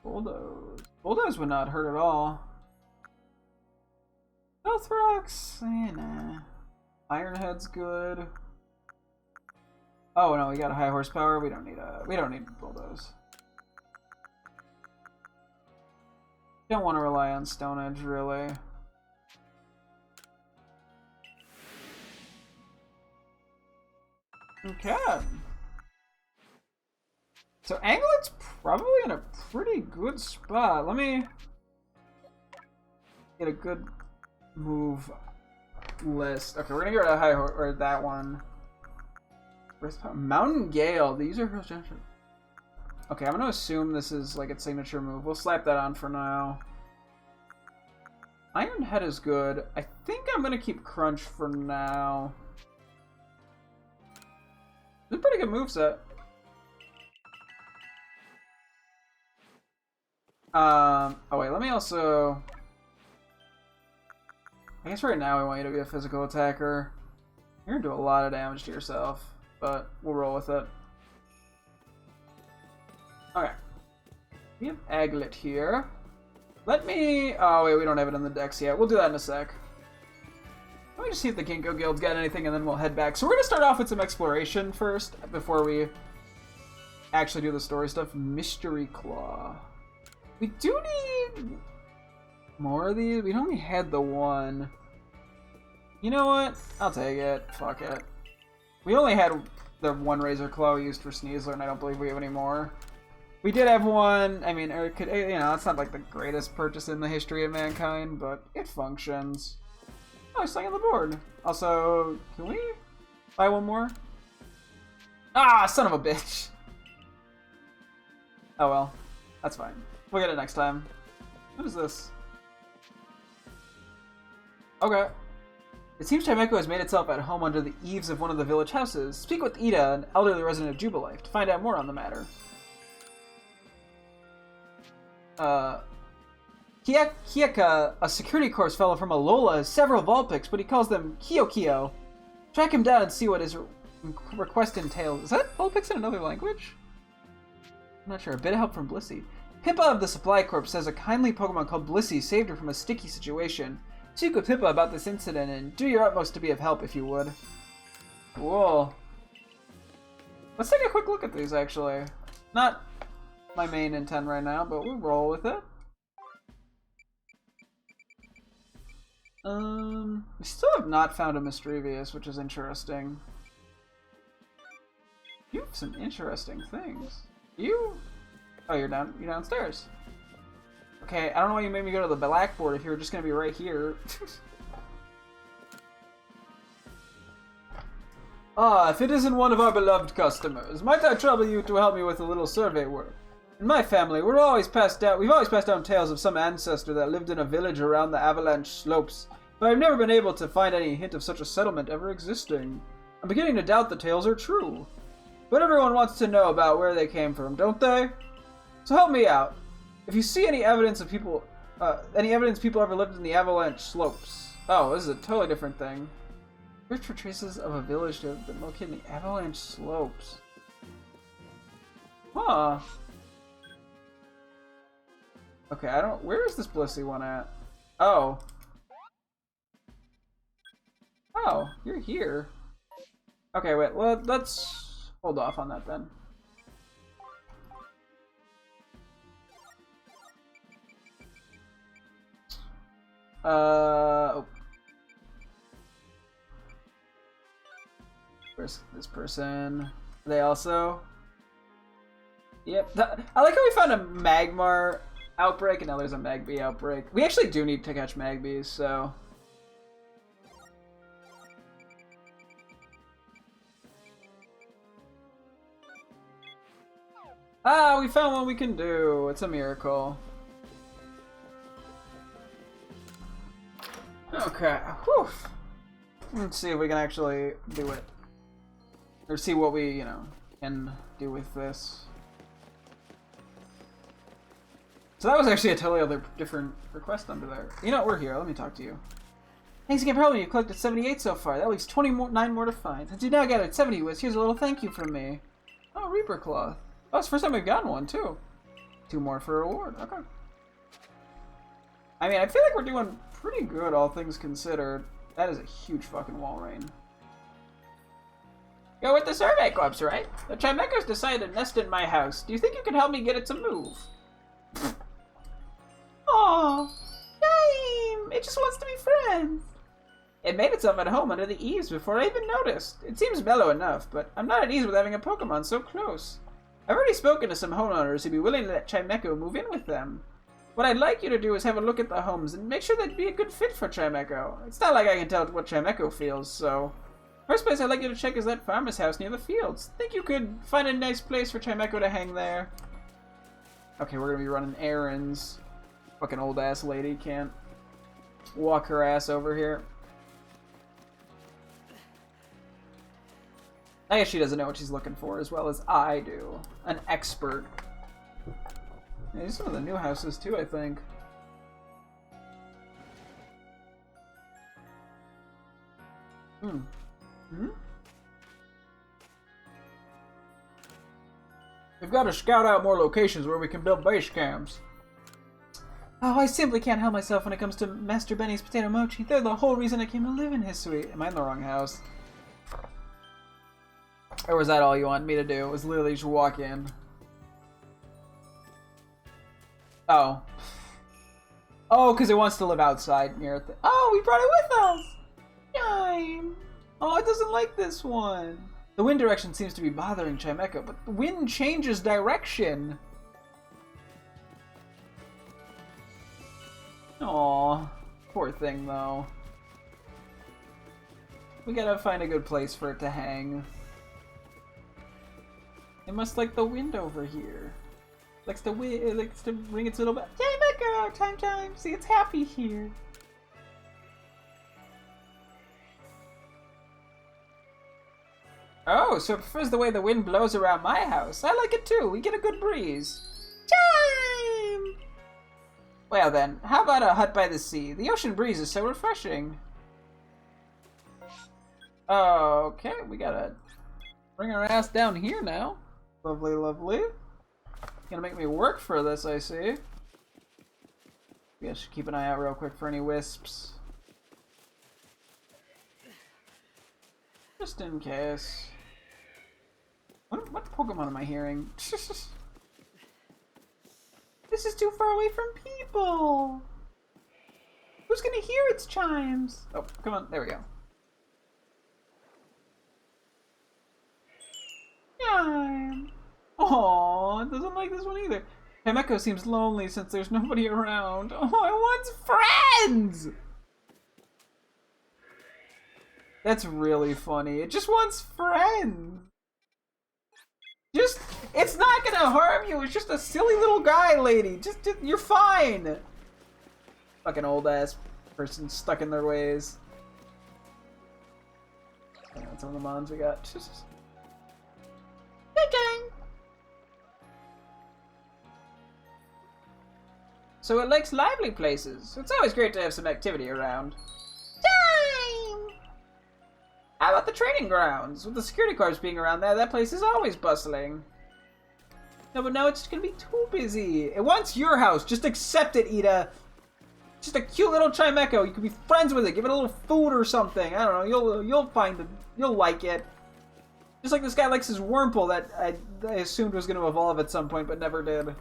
Bulldoze. Bulldoze would not hurt at all. Stealth rocks? Nah. Ironhead's good. Oh no, we got a high horsepower. We don't need bulldoze. Don't want to rely on Stone Edge, really. Okay. So Anglet's probably in a pretty good spot. Let me get a good move list. Okay, we're gonna go to high or that one. Mountain Gale. These are okay. I'm gonna assume this is like its signature move. We'll slap that on for now. Iron Head is good. I think I'm gonna keep Crunch for now. It's a pretty good moveset. Oh wait, let me also... I guess right now we want you to be a physical attacker. You're gonna do a lot of damage to yourself, but we'll roll with it. Okay. We have Aglet here. Let me... Oh wait, we don't have it in the decks yet. We'll do that in a sec. Let me just see if the Ginkgo Guild's got anything, and then we'll head back. So we're gonna start off with some exploration first, before we actually do the story stuff. Mystery Claw. We do need more of these. We only had the one. You know what? I'll take it. Fuck it. We only had the one Razor Claw we used for Sneasler, and I don't believe we have any more. We did have one. I mean, or it could, you know, it's not like the greatest purchase in the history of mankind, but it functions. Oh, he's staying on the board. Also, can we buy one more? Ah, son of a bitch. Oh well, that's fine. We'll get it next time. What is this? Okay. It seems Chimeco has made itself at home under the eaves of one of the village houses. Speak with Ida, an elderly resident of Jubilife, to find out more on the matter. Kieka, a security corps fellow from Alola, has several Vulpix, but he calls them Kio. Track him down and see what his request entails. Is that Vulpix in another language? I'm not sure. A bit of help from Blissey. Pippa of the Supply Corps says a kindly Pokemon called Blissey saved her from a sticky situation. Speak with Pippa about this incident and do your utmost to be of help if you would. Cool. Let's take a quick look at these, actually. Not my main intent right now, but we'll roll with it. We still have not found a Mischievous, which is interesting. You have some interesting things. Oh, you're downstairs. Okay, I don't know why you made me go to the blackboard if you were just gonna be right here. Ah, if it isn't one of our beloved customers, might I trouble you to help me with a little survey work? In my family, we've always passed down tales of some ancestor that lived in a village around the Avalanche slopes, but I've never been able to find any hint of such a settlement ever existing. I'm beginning to doubt the tales are true. But everyone wants to know about where they came from, don't they? So help me out. If you see any evidence people ever lived in the Avalanche slopes. Oh, this is a totally different thing. Search for traces of a village that have been located in the Avalanche slopes. Huh. Okay, where is this Blissey one at? Oh. Oh, you're here. Okay, wait, let's hold off on that then. Oh. Where's this person? They also... Yep. I like how we found a Magmar outbreak and now there's a Magby outbreak. We actually do need to catch Magbies, so... Ah, we found what we can do. It's a miracle. Okay. Whew. Let's see if we can actually do it. Or see what we, can do with this. So that was actually a totally other different request under there. You know what, we're here. Let me talk to you. Thanks again for helping me. You've collected 78 so far. That leaves 29 more to find. Since you now gathered 70 Wiz, here's a little thank you from me. Oh, Reaper Cloth. Oh, it's the first time we've gotten one, too. 2 more for a reward. Okay. I mean, I feel like we're doing pretty good, all things considered. That is a huge fucking wall rain. Go with the survey corpse, right? The Chimeco's decided to nest in my house. Do you think you could help me get it to move? Aww. Shame. It just wants to be friends. It made itself at home under the eaves before I even noticed. It seems mellow enough, but I'm not at ease with having a Pokemon so close. I've already spoken to some homeowners who'd be willing to let Chimeco move in with them. What I'd like you to do is have a look at the homes and make sure they'd be a good fit for Chimeco. It's not like I can tell what Chimeco feels, so... First place I'd like you to check is that farmer's house near the fields. Think you could find a nice place for Chimeco to hang there? Okay, we're gonna be running errands. Fucking old ass lady can't walk her ass over here. I guess she doesn't know what she's looking for as well as I do. An expert. Yeah, these are some of the new houses too, I think. We've got to scout out more locations where we can build base camps. Oh, I simply can't help myself when it comes to Master Benny's potato mochi. They're the whole reason I came to live in his suite. Am I in the wrong house? Or was that all you wanted me to do? It was literally just walk in. Oh. Oh, because it wants to live outside near it. Oh, we brought it with us! Yime! Oh, it doesn't like this one. The wind direction seems to be bothering Chimeco, but the wind changes direction. Aw, poor thing though. We gotta find a good place for it to hang. It must like the wind over here. Likes to it likes to ring its little bell. Chime, chime, chime. See, it's happy here. Oh, so it prefers the way the wind blows around my house. I like it too. We get a good breeze. Chime! Well then, how about a hut by the sea? The ocean breeze is so refreshing. Okay, we gotta bring our ass down here now. Lovely, lovely. Gonna make me work for this, I see. I should keep an eye out real quick for any wisps. Just in case. What Pokemon am I hearing? This is too far away from people! Who's gonna hear its chimes? Oh, come on, there we go. Chime! Aww, it doesn't like this one either. Himeko seems lonely since there's nobody around. Oh, it wants friends! That's really funny. It just wants friends. It's not gonna harm you. It's just a silly little guy, lady. Just you're fine. Fucking old ass person stuck in their ways. Yeah, that's some of the mons we got. So it likes lively places. It's always great to have some activity around. Time! How about the training grounds? With the security guards being around there, that place is always bustling. No, but now it's gonna be too busy. It wants your house. Just accept it, Ida. Just a cute little Chimecho. You can be friends with it. Give it a little food or something. I don't know. You'll find it. You'll like it. Just like this guy likes his Wurmple that I assumed was gonna evolve at some point, but never did.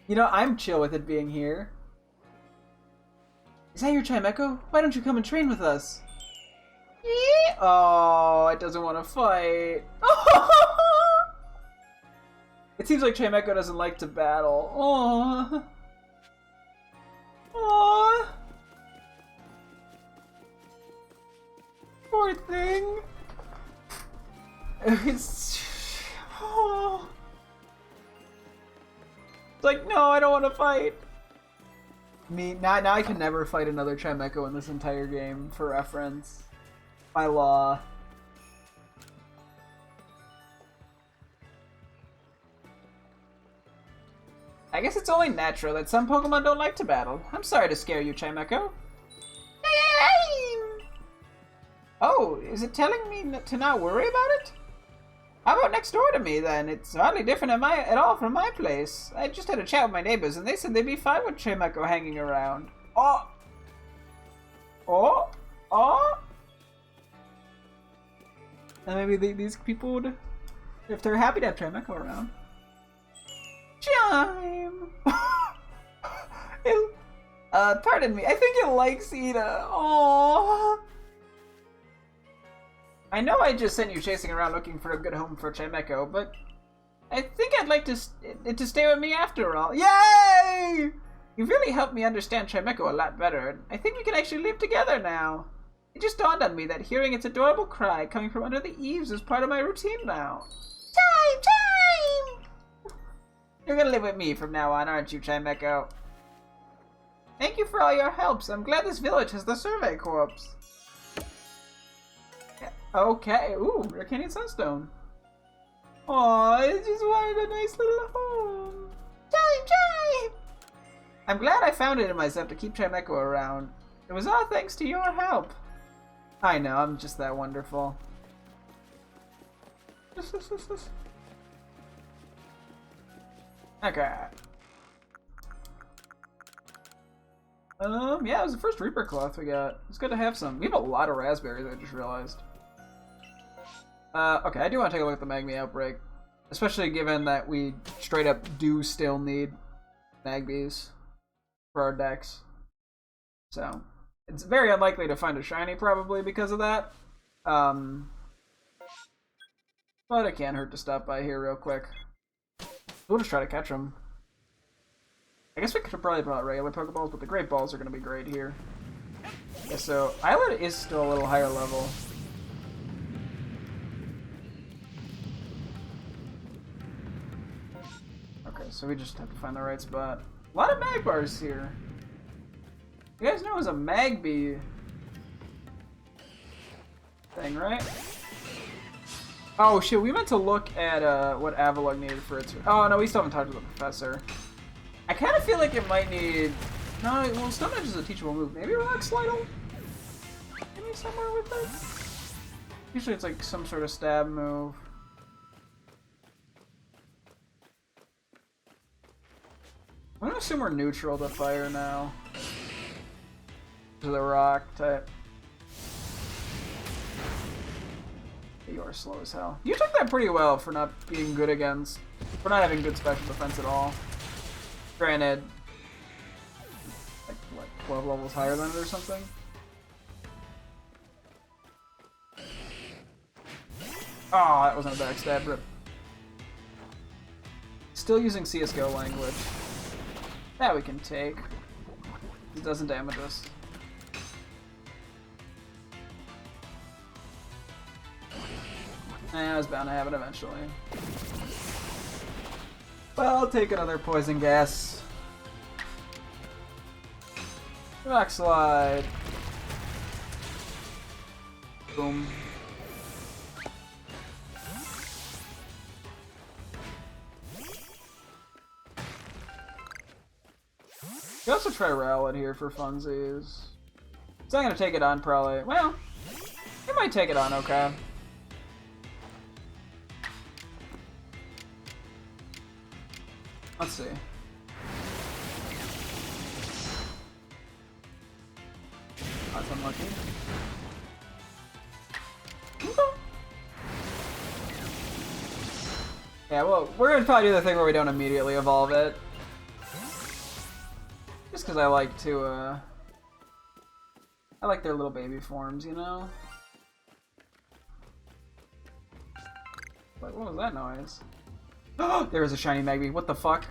You know, I'm chill with it being here. Is that your Chimecho? Why don't you come and train with us? Oh, it doesn't want to fight. It seems like Chimecho doesn't like to battle. Oh. Oh. Poor thing. It's... Oh. Like, no, I don't want to fight. Now I can never fight another Chimecho in this entire game, for reference. By law. I guess it's only natural that some Pokemon don't like to battle. I'm sorry to scare you, Chimecho. Oh, is it telling me to not worry about it? How about next door to me, then? It's hardly different at all from my place. I just had a chat with my neighbors, and they said they'd be fine with Chimecho hanging around. Oh! Oh! Oh! And maybe these people would, if they're happy to have Chimecho around. Chime! Pardon me, I think it likes Ida. Oh. I know I just sent you chasing around looking for a good home for Chimecho, but I think I'd like it to stay with me after all. Yay! You've really helped me understand Chimecho a lot better. I think we can actually live together now. It just dawned on me that hearing its adorable cry coming from under the eaves is part of my routine now. Chime! You're gonna live with me from now on, aren't you, Chimecho? Thank you for all your helps. I'm glad this village has the Survey Corps. Okay, ooh, Rare Canyon Sunstone. Aw, I just wanted a nice little home. Chime! I'm glad I found it in myself to keep Chimecho around. It was all thanks to your help. I know, I'm just that wonderful. Okay. Yeah, it was the first Reaper Cloth we got. It's good to have some. We have a lot of raspberries, I just realized. Okay, I do want to take a look at the Magmy outbreak. Especially given that we straight up do still need Magbies for our decks. So, it's very unlikely to find a shiny probably because of that. But it can't hurt to stop by here real quick. We'll just try to catch them. I guess we could have probably brought regular Pokeballs, but the Great Balls are going to be great here. Yeah, so Islet is still a little higher level. Okay, so we just have to find the right spot. A lot of Magbars here. You guys know it was a Magby thing, right? Oh shit, we meant to look at what Avalugg needed for its... Oh no, we still haven't talked to the professor. I kind of feel like it might need... No, well, Stone Edge is a teachable move. Maybe Rock Slide will get me somewhere with it? Usually it's like some sort of stab move. I'm gonna assume we're neutral to fire now. To the rock type. You are slow as hell. You took that pretty well for not being good against... For not having good special defense at all. Granted, like, what, 12 levels higher than it or something? Oh, that wasn't a backstab rip. Still using CSGO language. That we can take. It doesn't damage us. I was bound to have it eventually. Well, I'll take another poison gas. Rock slide. Boom. You can also try Rowlet here for funsies. It's not gonna take it on probably. Well, it might take it on, okay. Let's see. That's unlucky. Yeah, well, we're gonna probably do the thing where we don't immediately evolve it. Just because I like to, I like their little baby forms, you know? Like, what was that noise? Oh, there is a shiny Magby. What the fuck?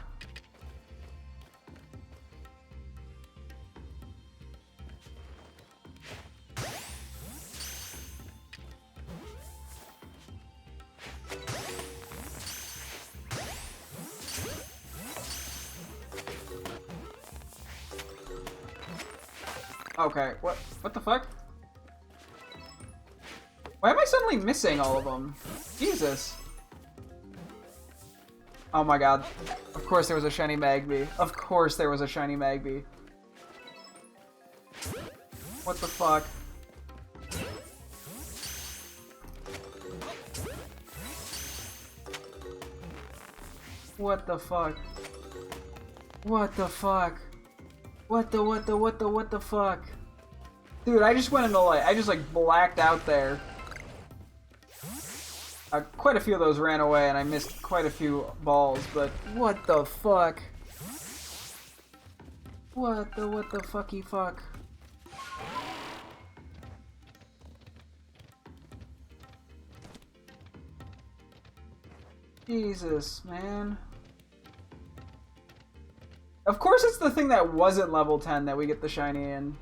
Okay, what the fuck? Why am I suddenly missing all of them? Jesus. Oh my god. Of course there was a shiny Magby. Of course there was a shiny Magby. What the fuck? What the fuck? What the fuck? What the fuck? Dude, I just went into like, I just like blacked out there. Quite a few of those ran away and I missed quite a few balls, but what the fuck? What the fucky fuck? Jesus, man. Of course it's the thing that wasn't level 10 that we get the shiny in.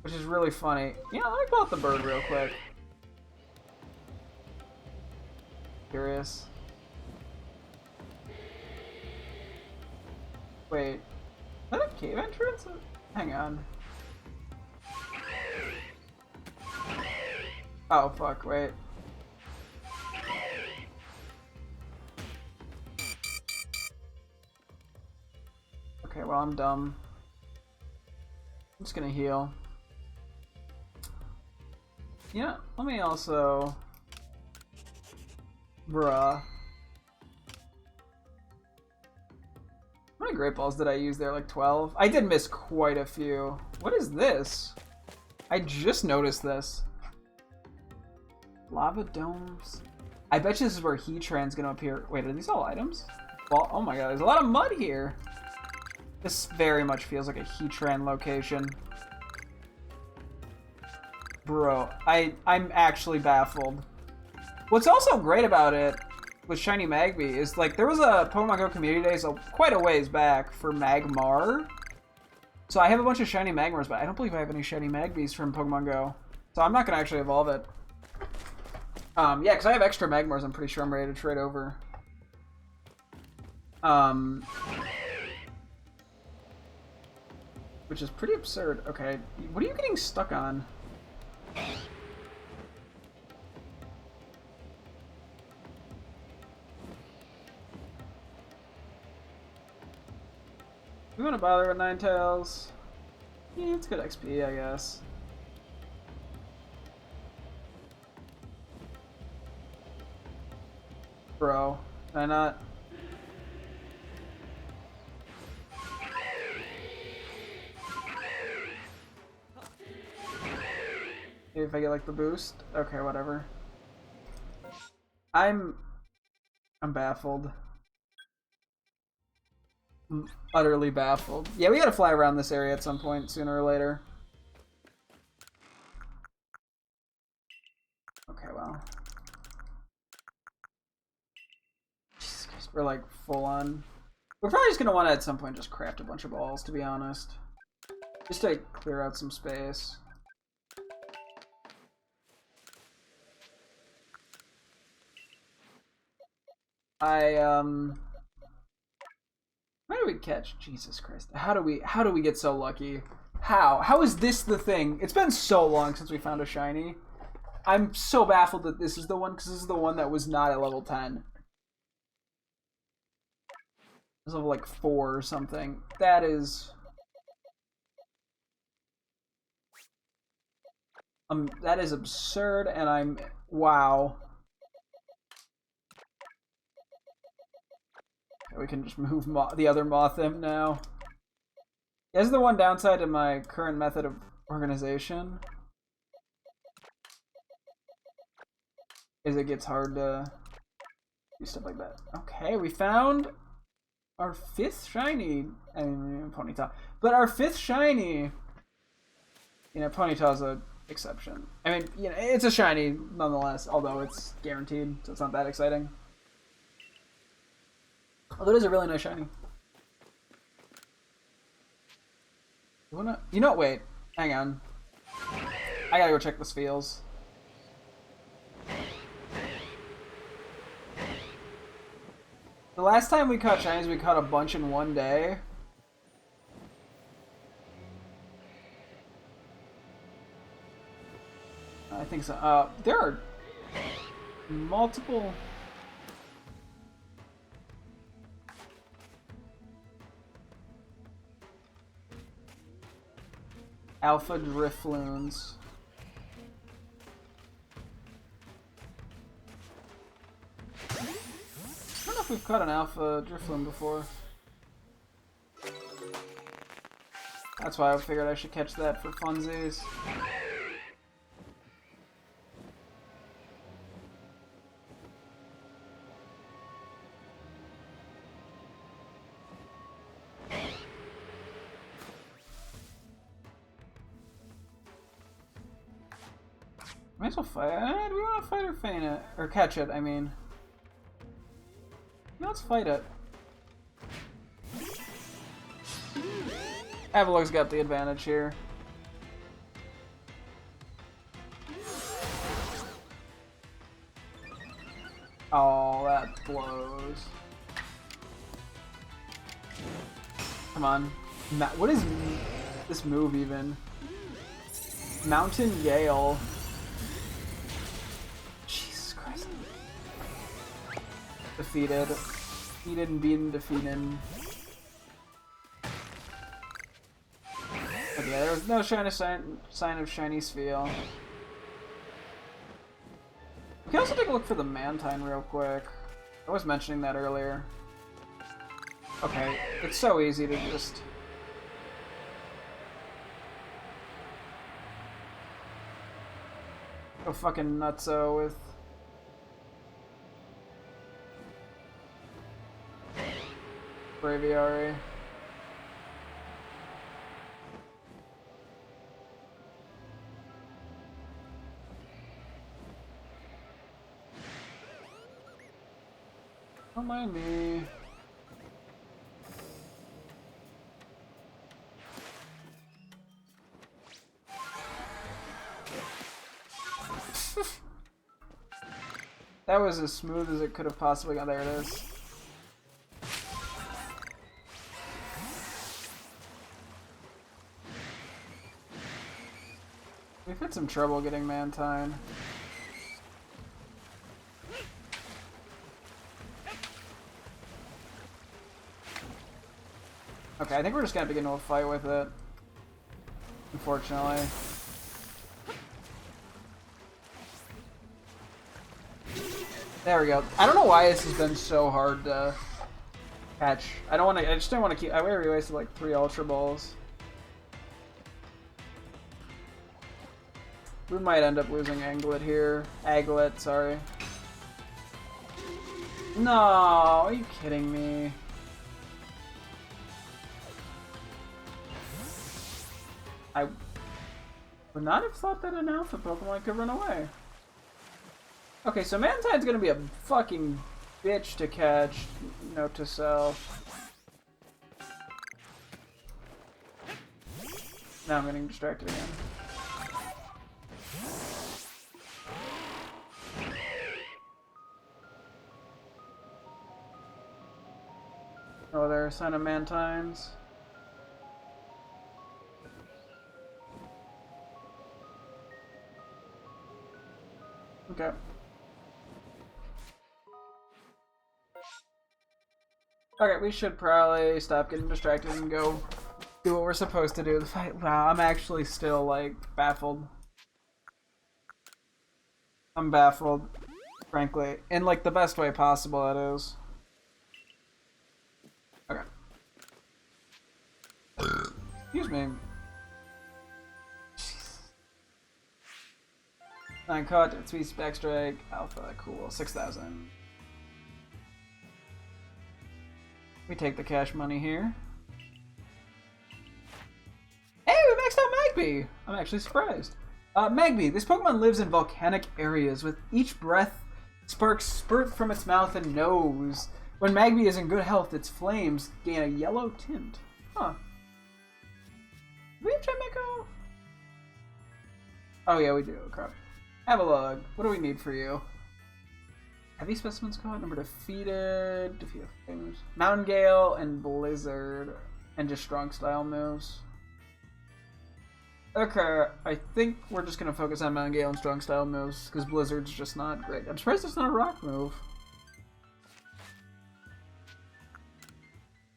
Which is really funny. Yeah, let me pull out the bird real quick. Curious. Wait. Is that a cave entrance? Hang on. Oh, fuck, wait. Okay, well, I'm dumb. I'm just gonna heal. Yeah, let me also... Bruh. How many Great Balls did I use there? Like 12? I did miss quite a few. What is this? I just noticed this. Lava domes. I bet you this is where Heatran's gonna appear. Wait, are these all items? Well, oh my god, there's a lot of mud here. This very much feels like a Heatran location. Bro, I'm actually baffled. What's also great about it with Shiny Magby is, like, there was a Pokemon Go Community Days quite a ways back for Magmar. So I have a bunch of Shiny Magmars, but I don't believe I have any Shiny Magbys from Pokemon Go. So I'm not going to actually evolve it. Yeah, because I have extra Magmars I'm pretty sure I'm ready to trade over. Which is pretty absurd. Okay, what are you getting stuck on? You want to bother with Ninetales? Yeah, it's good XP, I guess. Bro, can I not? Maybe if I get like the boost? Okay, whatever. I'm baffled. I'm utterly baffled. Yeah, we gotta fly around this area at some point, sooner or later. Okay, well. Jesus Christ, we're like full on. We're probably just gonna want to at some point just craft a bunch of balls, to be honest. Just to clear out some space. How do we catch? Jesus Christ. How do we get so lucky? How is this the thing? It's been so long since we found a shiny. I'm so baffled that this is the one, because this is the one that was not at level 10. It was level like 4 or something. That is absurd, and wow. We can just move the other Mothim now. This is the one downside to my current method of organization. Is it gets hard to do stuff like that. Okay, we found our 5th shiny. I mean, Ponyta. But our 5th shiny. You know, Ponyta's an exception. I mean, you know, it's a shiny nonetheless, although it's guaranteed, so it's not that exciting. Although it is a really nice shiny. You know, wait. Hang on. I gotta go check the feels. The last time we caught shinies, we caught a bunch in one day. I think so. There are multiple... Alpha Drifloons. I don't know if we've caught an Alpha Drifloon before. That's why I figured I should catch that for funsies. Might as well fight. Do we want to fight or feign it? Or catch it, I mean. Yeah, let's fight it. Avalug's got the advantage here. Oh, that blows. Come on. What is this move even? Mountain Gale. Jesus Christ. Defeated. Defeated and beaten, defeated. Okay, there was no sign of shiny Spheal. We can also take a look for the Mantine real quick. I was mentioning that earlier. Okay, it's so easy to just... go fucking nutso with... Braviary. Don't mind me. That was as smooth as it could have possibly gone. There it is. We've had some trouble getting Mantine. Okay, I think we're just gonna begin a fight with it. Unfortunately. There we go. I don't know why this has been so hard to catch. I just don't want to keep. I already wasted like 3 Ultra Balls. We might end up losing Anglet here. Aglet, sorry. No, are you kidding me? I would not have thought that an Alpha Pokemon could run away. Okay, so Mantine's gonna be a fucking bitch to catch. Note to self. Now I'm getting distracted again. Oh, there's a sign of Mantines. Okay. Okay, we should probably stop getting distracted and go do what we're supposed to do. The fight. Wow, I'm actually still like baffled. I'm baffled, frankly, in like the best way possible. That is. Okay. Excuse me. Jeez. 9 cut, 3 spec strike, alpha, cool, 6,000. We take the cash money here. Hey, we maxed out Magby! I'm actually surprised. Magby, this Pokemon lives in volcanic areas. With each breath, sparks spurt from its mouth and nose. When Magby is in good health, its flames gain a yellow tint. Huh. Do we have Chimecho? Oh yeah, we do. Crap. Have a log. What do we need for you? Heavy specimens caught, number defeated, defeat things. Mountain Gale and Blizzard, and just strong style moves. Okay, I think we're just gonna focus on Mountain Gale and strong style moves, because Blizzard's just not great. I'm surprised it's not a rock move.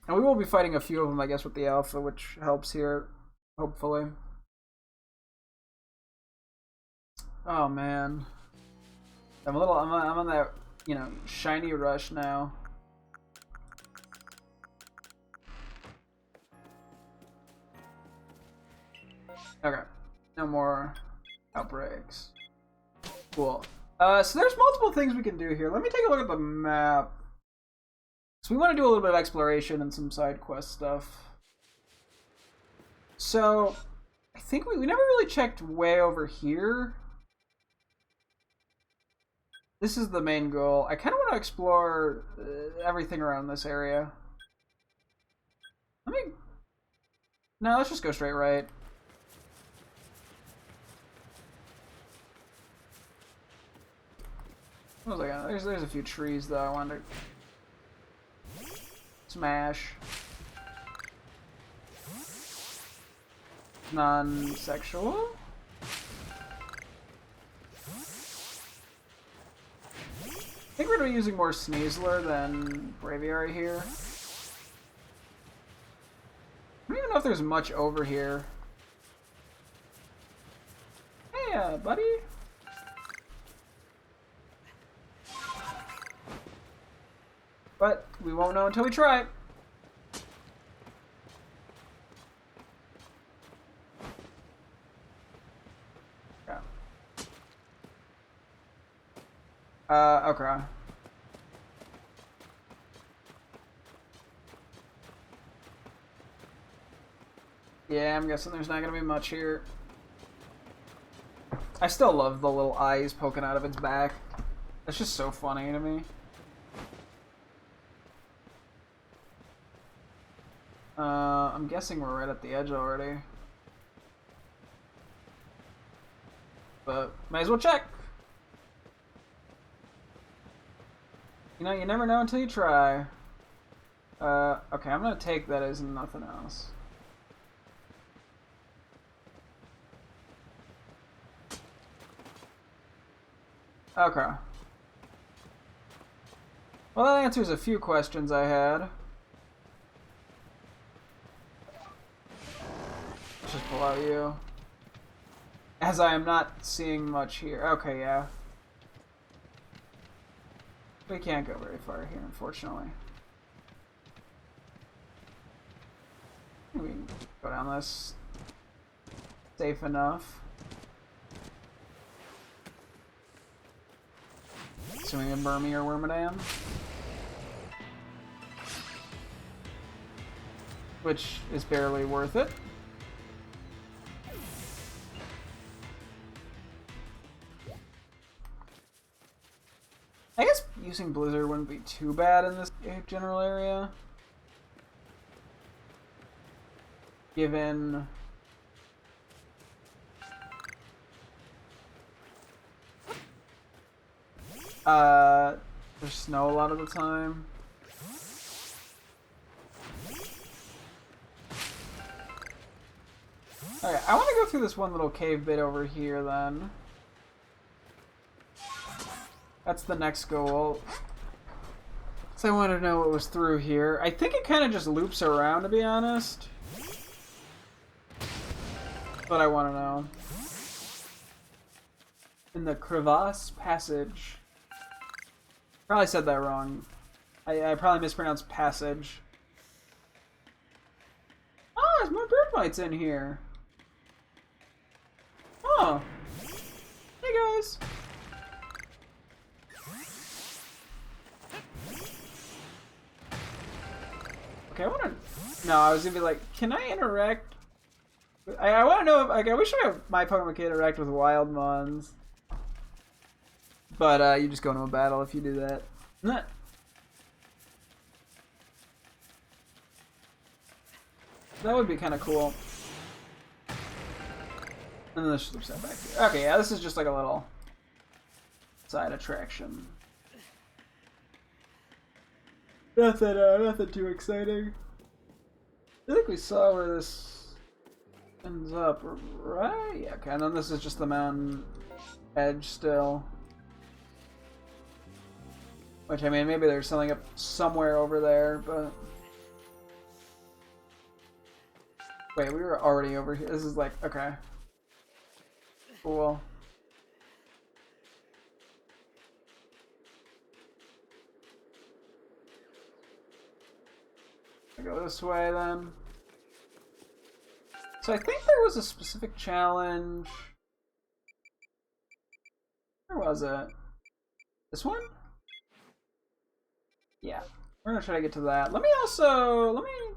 And we will be fighting a few of them, I guess, with the Alpha, which helps here, hopefully. Oh man, I'm on that, you know, shiny rush now. Okay, no more outbreaks. Cool. So there's multiple things we can do here. Let me take a look at the map. So we want to do a little bit of exploration and some side quest stuff. So I think we never really checked way over here. This is the main goal. I kind of want to explore everything around this area. No, let's just go straight right. What was I gonna... There's a few trees though I wanted to smash. Non-sexual? I think we're going to be using more Sneasler than Braviary here. I don't even know if there's much over here. Hey, buddy. But we won't know until we try. Okay. Yeah, I'm guessing there's not gonna be much here. I still love the little eyes poking out of its back. That's just so funny to me. I'm guessing we're right at the edge already. But might as well check. You know, you never know until you try. Okay, I'm gonna take that as nothing else. Okay. Well, that answers a few questions I had. Let's just pull out you. As I am not seeing much here. Okay, yeah. We can't go very far here, unfortunately. We can go down this. Safe enough. Assuming a Burmy or Wormadam. Which is barely worth it. I guess using Blizzard wouldn't be too bad in this general area. Given... there's snow a lot of the time. Okay, I want to go through this one little cave bit over here then. That's the next goal. So I want to know what was through here. I think it kind of just loops around, to be honest. But I want to know. In the crevasse passage. Probably said that wrong. I probably mispronounced passage. Oh, there's more bird bites in here. Oh. Hey guys. Okay, I want to... No, I was going to be like, can I interact... I want to know if... Like, I wish my Pokemon could interact with wild mons. But you just go into a battle if you do that. Nah. That would be kind of cool. And then let's just set back here. Okay, yeah, this is just like a little side attraction. Nothing too exciting. I think we saw where this ends up, right? Yeah, okay, and then this is just the mountain edge still. Which, I mean, maybe there's something up somewhere over there, but... Wait, we were already over here. This is like, okay. Cool. I go this way then. So I think there was a specific challenge. Where was it? This one? Yeah. We're gonna try to get to that. Let me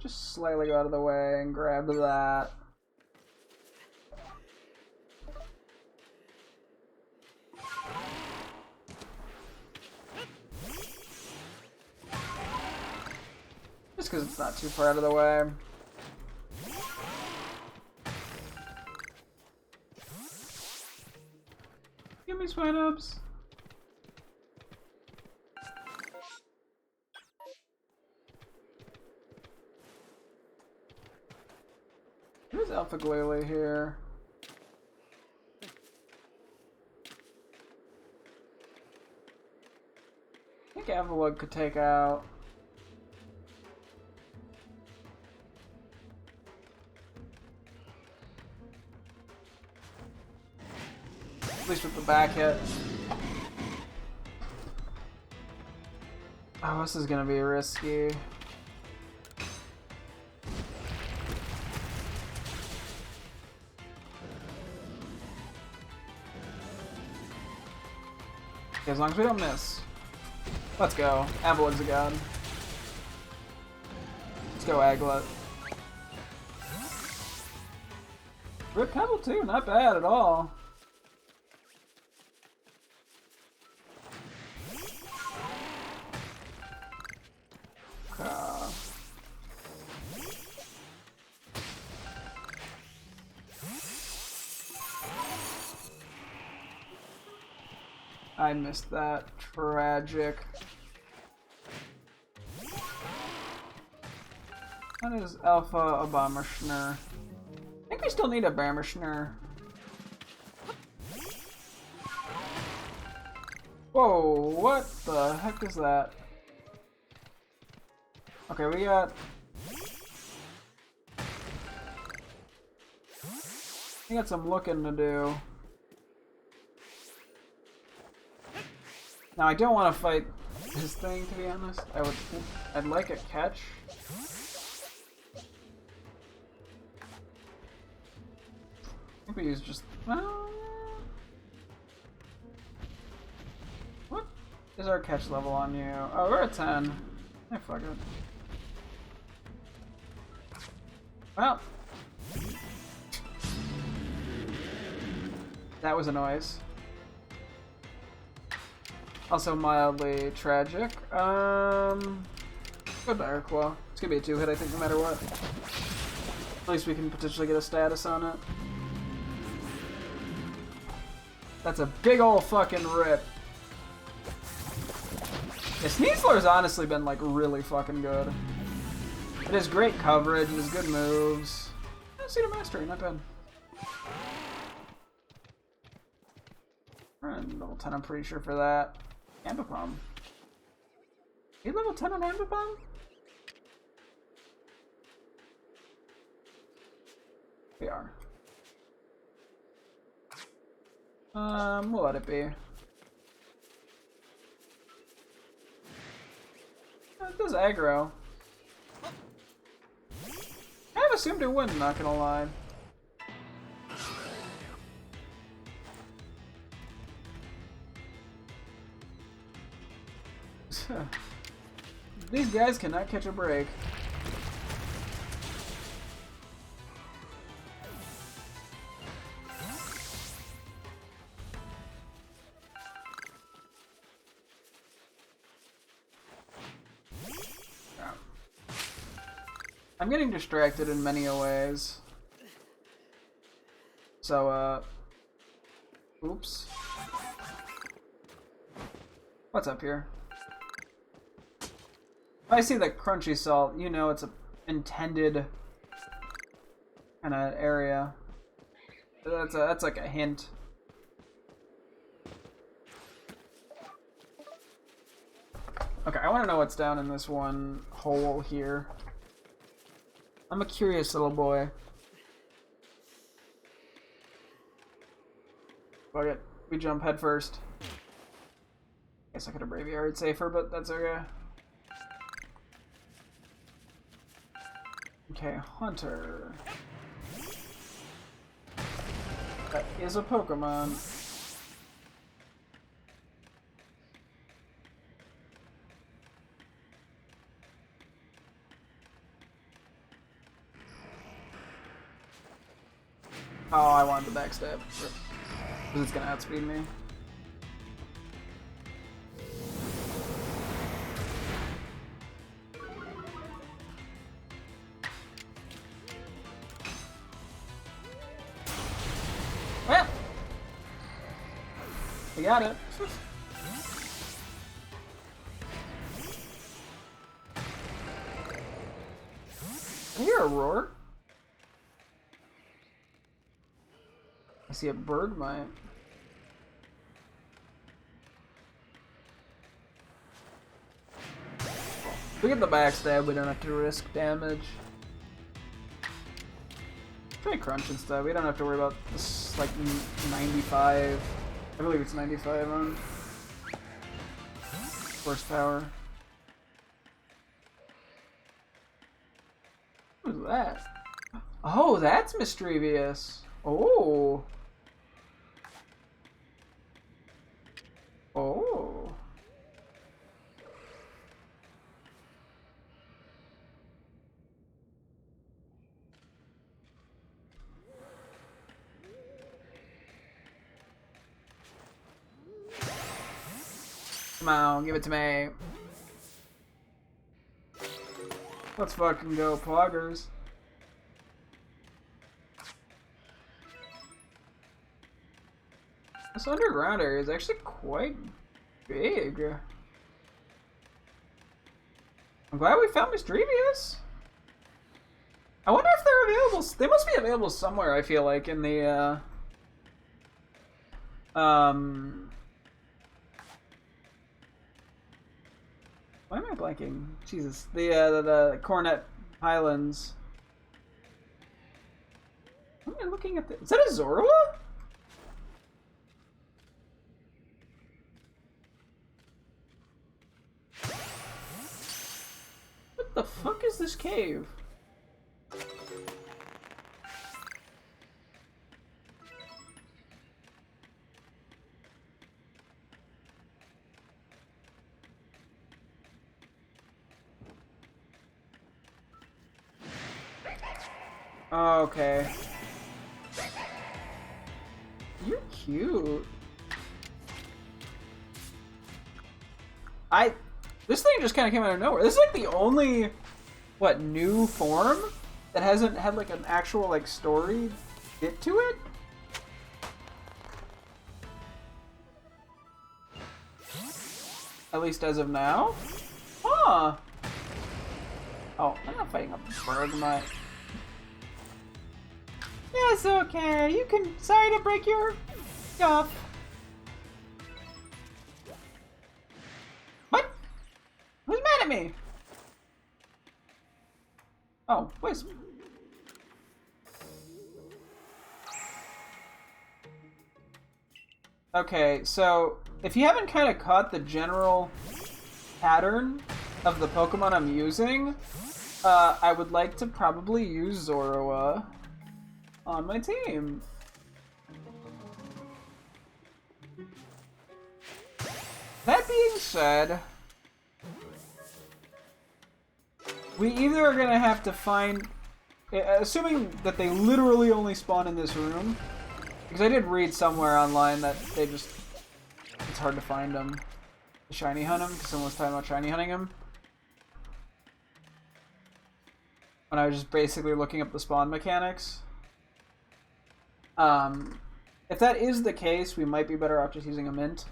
just slightly go out of the way and grab that. Just because it's not too far out of the way. Give me Swinubs. Who's Alpha Glalie here? I think Avalugg could take out. At least with the back hit. Oh, this is gonna be risky. Okay, as long as we don't miss. Let's go. Avalugg's a god. Let's go, Aglet. Rip Pebble too, not bad at all. I missed that. Tragic. What is Alpha Abomerschner? I think we still need a Abomerschner. Whoa, what the heck is that? Okay, we got... some looking to do. Now, I don't want to fight his thing, to be honest. I'd like a catch. Maybe he's just... what is our catch level on you? Oh, we're at 10. Eh, fuck it. Well. That was a noise. Also mildly tragic. Go Dire Claw. It's gonna be a 2-hit, I think, no matter what. At least we can potentially get a status on it. That's a big ol' fucking rip. Yeah, Sneasler's honestly been, like, really fucking good. It has great coverage, it has good moves. Cedar Mastery, not bad. We're at level 10, I'm pretty sure, for that. Ambipom. Are you level 10 on Ambipom? We are. We'll let it be. It does aggro. I have assumed it wouldn't, not gonna lie. These guys cannot catch a break. I'm getting distracted in many ways. So, oops. What's up here? If I see the crunchy salt, you know it's a intended kind of area. That's like a hint. Okay, I want to know what's down in this one hole here. I'm a curious little boy. Fuck it. We jump head first. Guess I could have Braviard safer, but that's okay. Okay, Hunter. That is a Pokemon. Oh, I wanted the backstab. Because it's gonna outspeed me. Well, we got it. I hear a roar. I see a bird mite. If we get the backstab, we don't have to risk damage. Try crunch instead. We don't have to worry about this, like, 95. I believe it's 95 on horsepower. Who's that? Oh, that's mischievous. Oh. Oh. Come on, give it to me. Let's fucking go, Poggers. This underground area is actually quite big. I'm glad we found Misdrevious. I wonder if they're available. They must be available somewhere, I feel like, in the, why am I blanking? Jesus. The Cornet Highlands. What am I looking at? Is that a Zorua? What the fuck is this cave? Okay. You're cute. This thing just kind of came out of nowhere. This is like the only, what, new form that hasn't had like an actual like story bit to it? At least as of now? Huh. Oh, I'm not fighting a Bergmite. It's okay. You can. Sorry to break your stuff. What? Who's mad at me? Oh, wait. Okay, so if you haven't kind of caught the general pattern of the Pokemon I'm using, I would like to probably use Zorua on my team. That being said, we either are gonna have to find, assuming that they literally only spawn in this room, because I did read somewhere online that they just, it's hard to find them, shiny hunt them, because someone was talking about shiny hunting them. When I was just basically looking up the spawn mechanics. If that is the case, we might be better off just using a mint.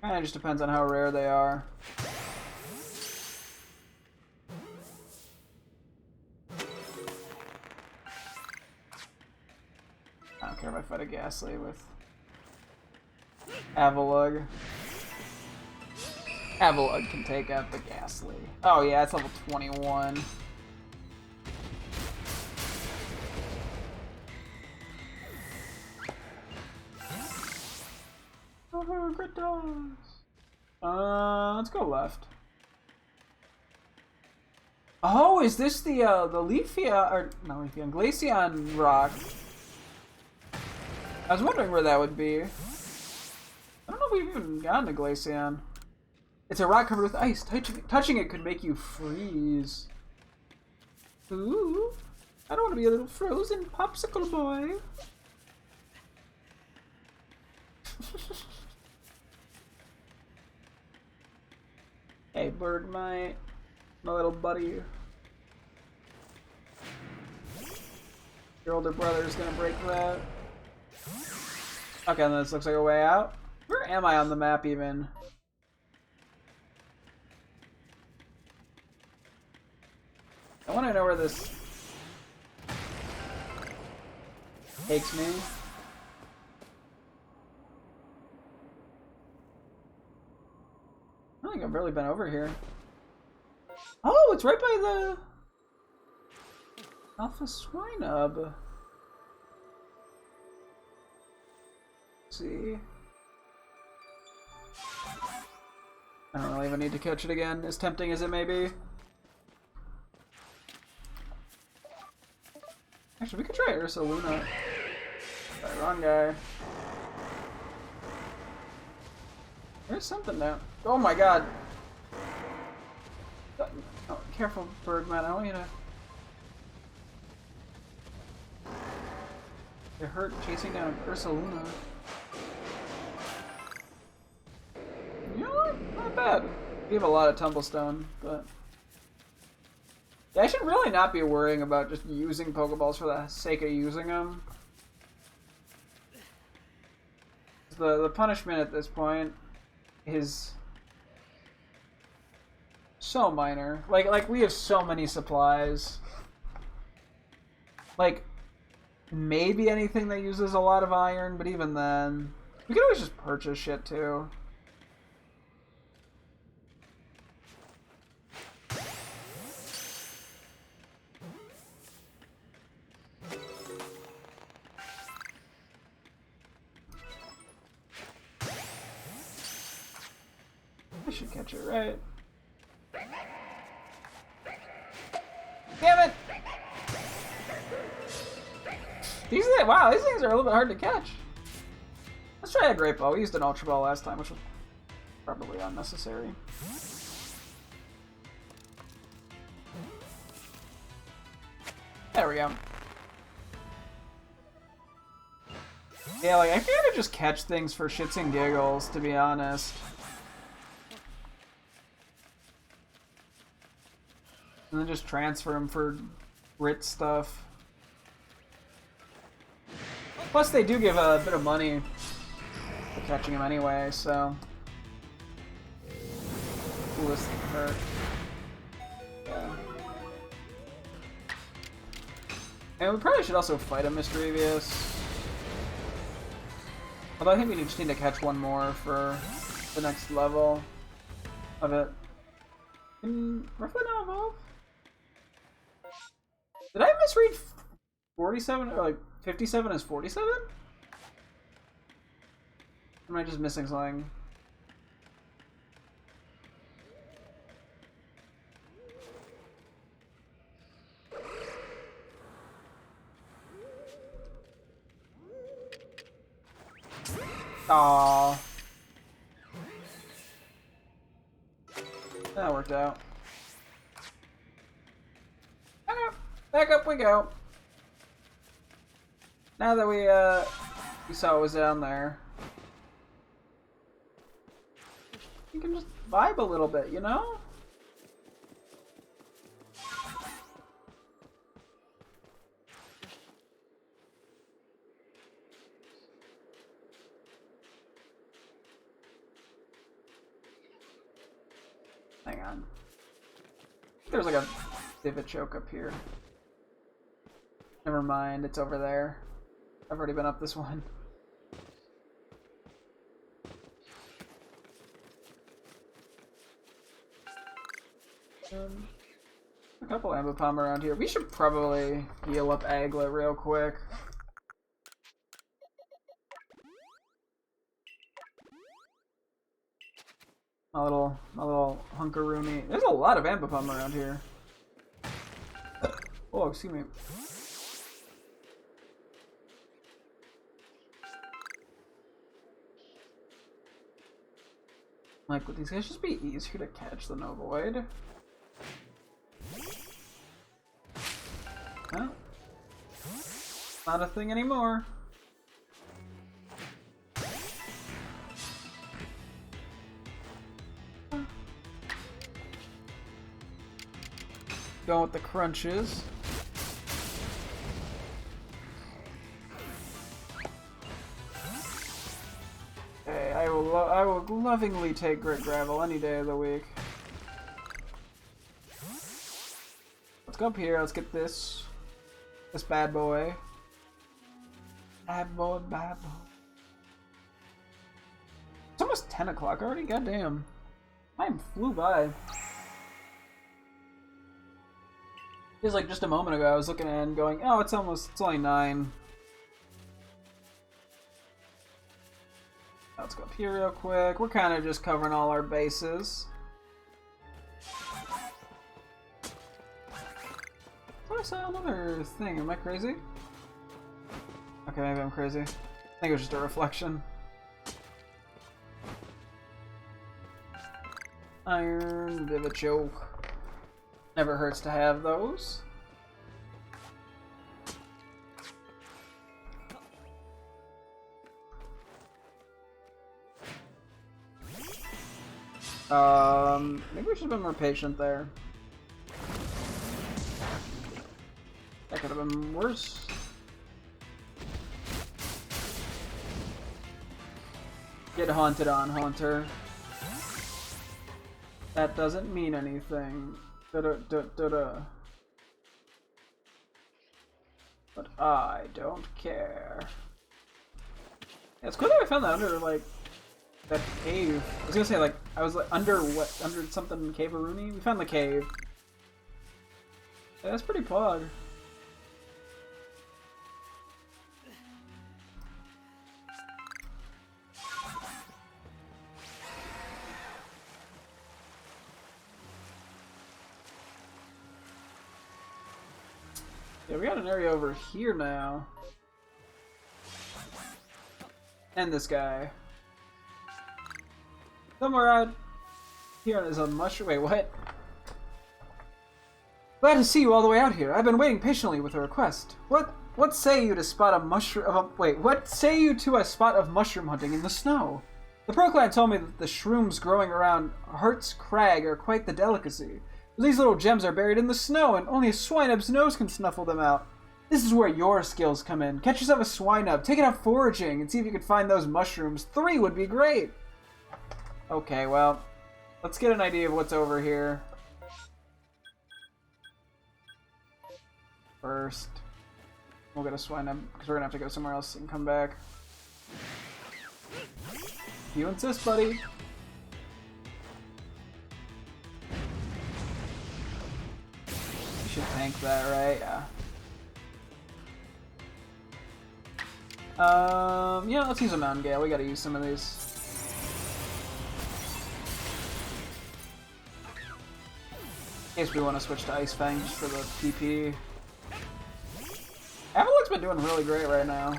Kinda just depends on how rare they are. I don't care if I fight a Ghastly with Avalugg. Avalugg can take out the Ghastly. Oh yeah, it's level 21. Oh, good dogs. Let's go left. Oh, is this the Leafeon, or not Leafeon, Glaceon rock? I was wondering where that would be. I don't know if we've even gotten to Glaceon. It's a rock covered with ice. Touching it could make you freeze. Ooh, I don't want to be a little frozen popsicle boy. Hey, Bergmite, my little buddy. Your older brother's gonna break that. Okay, this looks like a way out. Where am I on the map even? I want to know where this takes me. I don't think I've really been over here. Oh, it's right by the Alpha Swinub. See? I don't really even need to catch it again, as tempting as it may be. Actually, we could try Ursaluna. Sorry, wrong guy. There's something down. Oh my god! Oh, careful, Bergman. I don't want you to get hurt chasing down Ursaluna. You know what? Not bad. We have a lot of tumblestone, but yeah, I should really not be worrying about just using Pokeballs for the sake of using them. The punishment at this point is so minor. Like we have so many supplies. Like maybe anything that uses a lot of iron, but even then, we can always just purchase shit too. I should catch it right. Damn it! Wow, these things are a little bit hard to catch. Let's try a Great Ball. We used an Ultra Ball last time, which was probably unnecessary. There we go. Yeah, like, I think I could just catch things for shits and giggles, to be honest. And then just transfer them for grit stuff. Plus, they do give a bit of money for catching them anyway, so. Ooh, this thing hurt. Yeah. And we probably should also fight a Mischievous. Although I think we just need to catch one more for the next level of it. Can roughly now evolve? Did I misread 47 or like 57 as 47? Am I just missing something? Aww. That worked out. Back up we go. Now that we saw what was down there, you can just vibe a little bit, you know? Hang on. There's like a divot choke up here. Never mind, it's over there. I've already been up this one. A couple Ambipom around here. We should probably heal up Aglet real quick. My little hunkaroonie. There's a lot of Ambipom around here. Oh, excuse me. Like, would these guys just be easier to catch than avoid? No. Not a thing anymore. Going with the crunches. Hey, I will lovingly take Grit Gravel any day of the week. Let's go up here. Let's get this bad boy. Bad boy, bad boy. It's almost 10 o'clock already. Goddamn, time flew by. Feels like just a moment ago I was looking at it and going, oh, it's only 9. Let's go up here real quick. We're kind of just covering all our bases. Oh, I saw another thing. Am I crazy? Okay, maybe I'm crazy. I think it was just a reflection. Iron, Vivid Choke. Never hurts to have those. Maybe we should have been more patient there. That could have been worse. Get haunted on, Haunter. That doesn't mean anything. Da-da-da-da-da. But I don't care. Yeah, it's cool that I found that under, like, that cave. I was gonna say, like, I was, like, under what? Under something cave-a-rooney? We found the cave. Yeah, that's pretty pog. Yeah, we got an area over here now. And this guy. Somewhere out here is a mushroom. Wait, what? Glad to see you all the way out here. I've been waiting patiently with a request. What say you to spot a mushroom? Wait, what say you to a spot of mushroom hunting in the snow? The Pro Clan told me that the shrooms growing around Hertz Crag are quite the delicacy. These little gems are buried in the snow, and only a swinub's nose can snuffle them out. This is where your skills come in. Catch yourself a swinub, take it out foraging, and see if you can find those mushrooms. 3 would be great. Okay, well, let's get an idea of what's over here. First, we'll get a swinub, because we're going to have to go somewhere else and come back. You insist, buddy. Should tank that, right? Yeah. Yeah, let's use a Mountain Gale. We gotta use some of these. In case we want to switch to Ice Fang just for the PP. Avalok's been doing really great right now.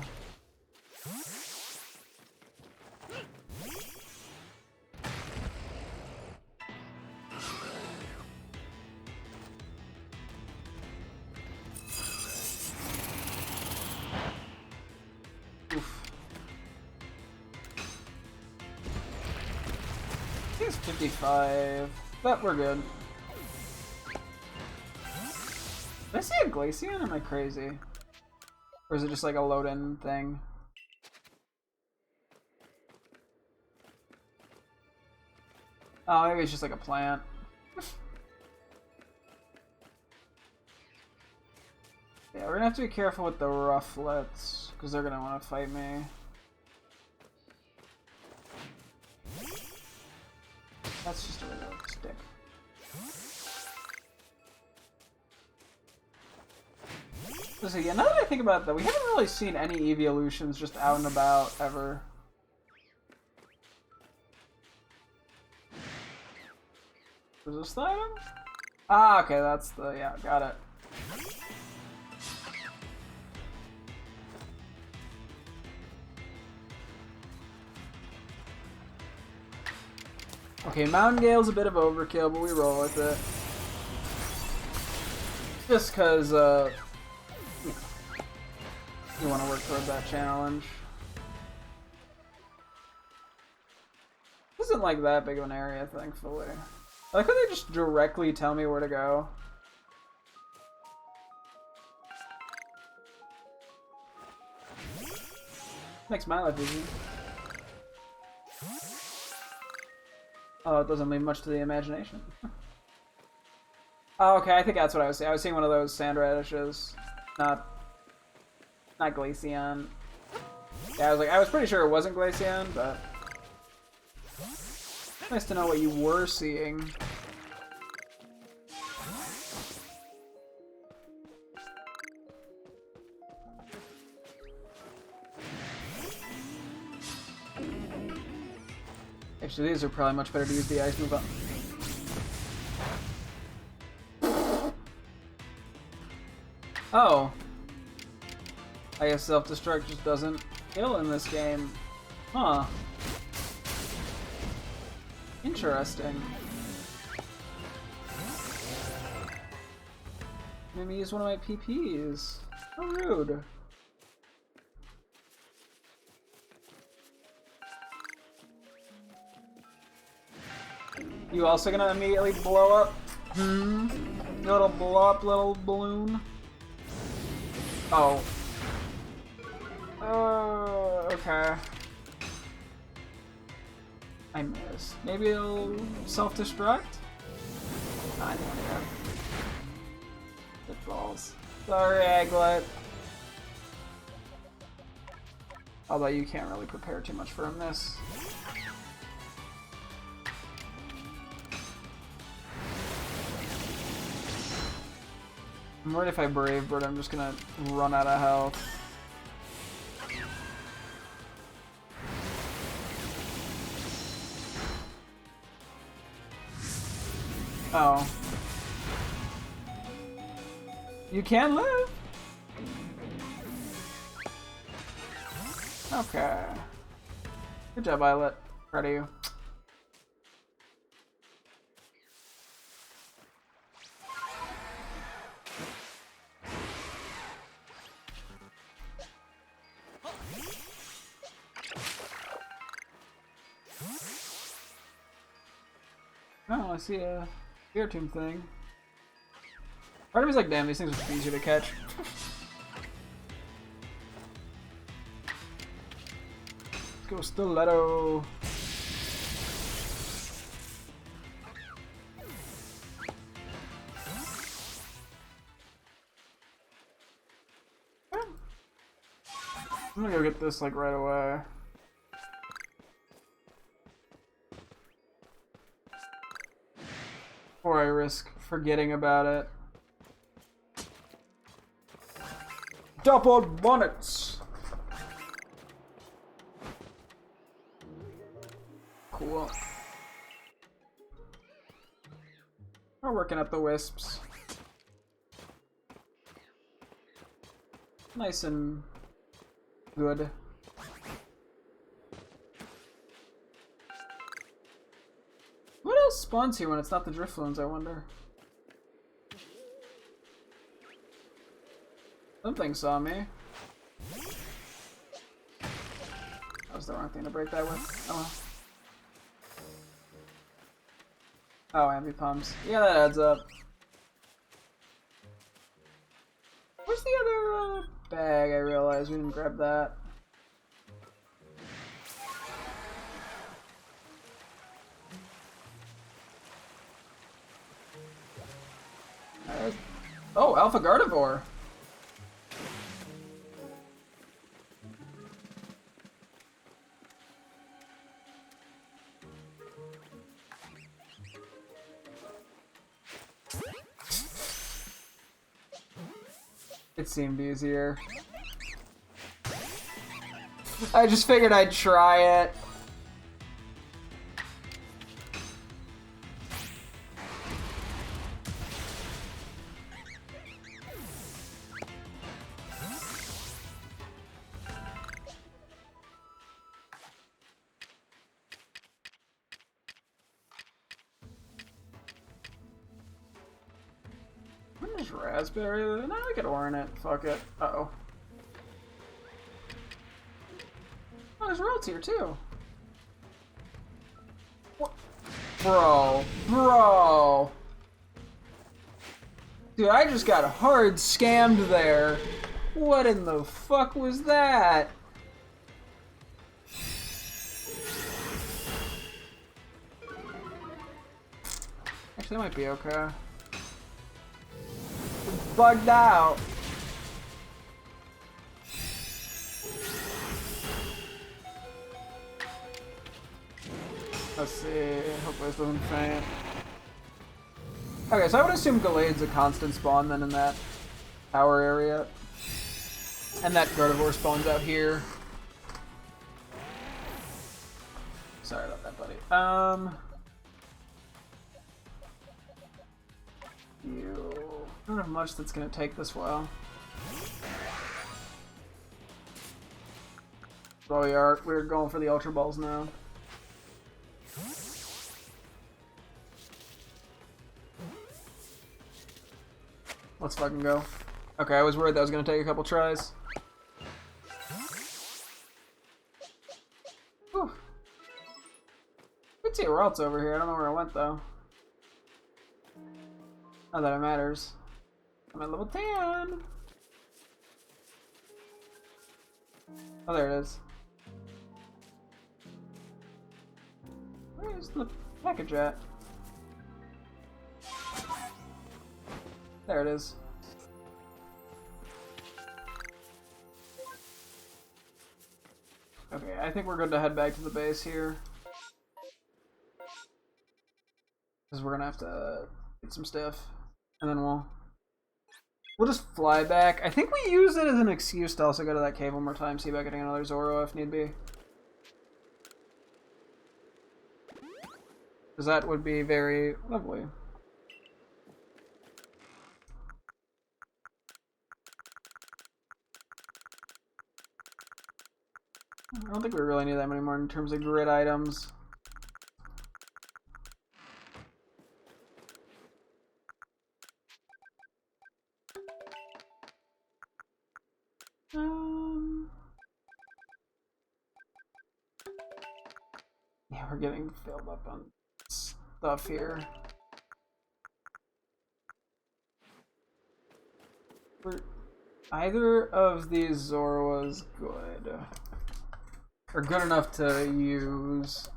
I think it's 55, but we're good. Did I see a Glaceon? Am I crazy? Or is it just like a load-in thing? Oh, maybe it's just like a plant. Yeah, we're gonna have to be careful with the Rufflets, because they're gonna want to fight me. That's just a regular stick. So yeah, now that I think about that, we haven't really seen any evolutions just out and about ever. Was this the item? Ah, okay, that's the, yeah, got it. Okay, Mountain Gale's a bit of overkill, but we roll with it. Just because, you know, you want to work toward that challenge. This isn't like that big of an area, thankfully. I like how they just directly tell me where to go. Makes my life easy. Oh, it doesn't leave much to the imagination. Oh, okay, I think that's what I was seeing. I was seeing one of those sand radishes. Not Glaceon. Yeah, I was pretty sure it wasn't Glaceon, but nice to know what you were seeing. Actually, these are probably much better to use the ice move up. Oh. I guess self-destruct just doesn't kill in this game. Huh. Interesting. Made me use one of my PPs. How rude. You also gonna immediately blow up? Hmm? You little blow up little balloon? Oh. Okay. I missed. Maybe it'll self-destruct? I don't know. It falls. Sorry, Aglet. Although you can't really prepare too much from this. I'm worried if I Brave Bird, I'm just gonna run out of health. Oh. You can live? Okay. Good job, Violet. Proud of you. Oh, I see a Fear Tomb thing. Part of me's like, damn, these things are easier to catch. Let's go Stiletto. I'm gonna go get this like right away. Before I risk forgetting about it. Double bonnets! Cool. We're working at the wisps. Nice and good. What else spawns here when it's not the Drifloons, I wonder? Something saw me. That was the wrong thing to break that with. Oh. Oh, Ambi Pumps. Yeah, that adds up. Where's the other bag? I realized we didn't grab that. Oh, Alpha Gardevoir. It seemed easier. I just figured I'd try it. Raspberry? No, I could orin it. Fuck it. Uh-oh. Oh, there's roads here, too. What? Bro. Bro. Dude, I just got hard scammed there. What in the fuck was that? Actually, that might be okay. Bugged out. Let's see. Hopefully this doesn't faint. Okay, so I would assume Gallade's a constant spawn then in that tower area. And that Gardevoir spawns out here. Sorry about that, buddy. I don't have much that's gonna take this while. Oh, we're going for the Ultra Balls now. Let's fucking go. Okay, I was worried that was gonna take a couple tries. Whew. Good see a Ralts over here. I don't know where I went though. Not that it matters. I'm at level 10. Oh, there it is. Where's the package at? There it is. Okay, I think we're good to head back to the base here. Because we're gonna have to get some stuff. And then we'll just fly back. I think we use it as an excuse to also go to that cave one more time, see about getting another Zoro if need be. Because that would be very lovely. I don't think we really need that many more in terms of grid items. Yeah, we're getting filled up on stuff here. Either of these Zoroas good. Or good enough to use.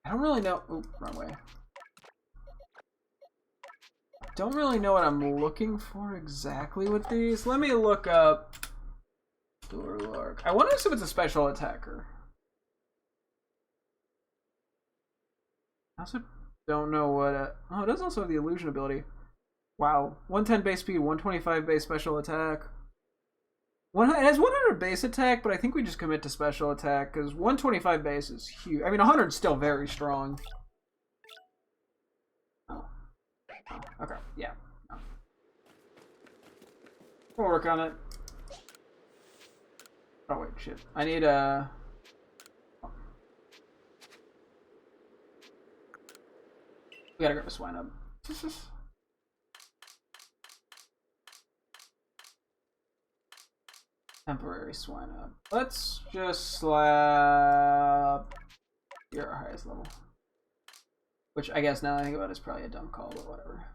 I don't really know. Oop, wrong way. Don't really know what I'm looking for exactly with these. Let me look up Durlark. I wonder if it's a special attacker. I also don't know what. Oh, it does also have the illusion ability. Wow, 110 base speed, 125 base special attack. It has 100 base attack, but I think we just commit to special attack because 125 base is huge. I mean, 100 is still very strong. Oh, okay, yeah. Oh. We'll work on it. Oh wait, shit. I need a. We gotta grab a swine up. Temporary swine up. Let's just slap your highest level. Which I guess now that I think about it is probably a dumb call, but whatever.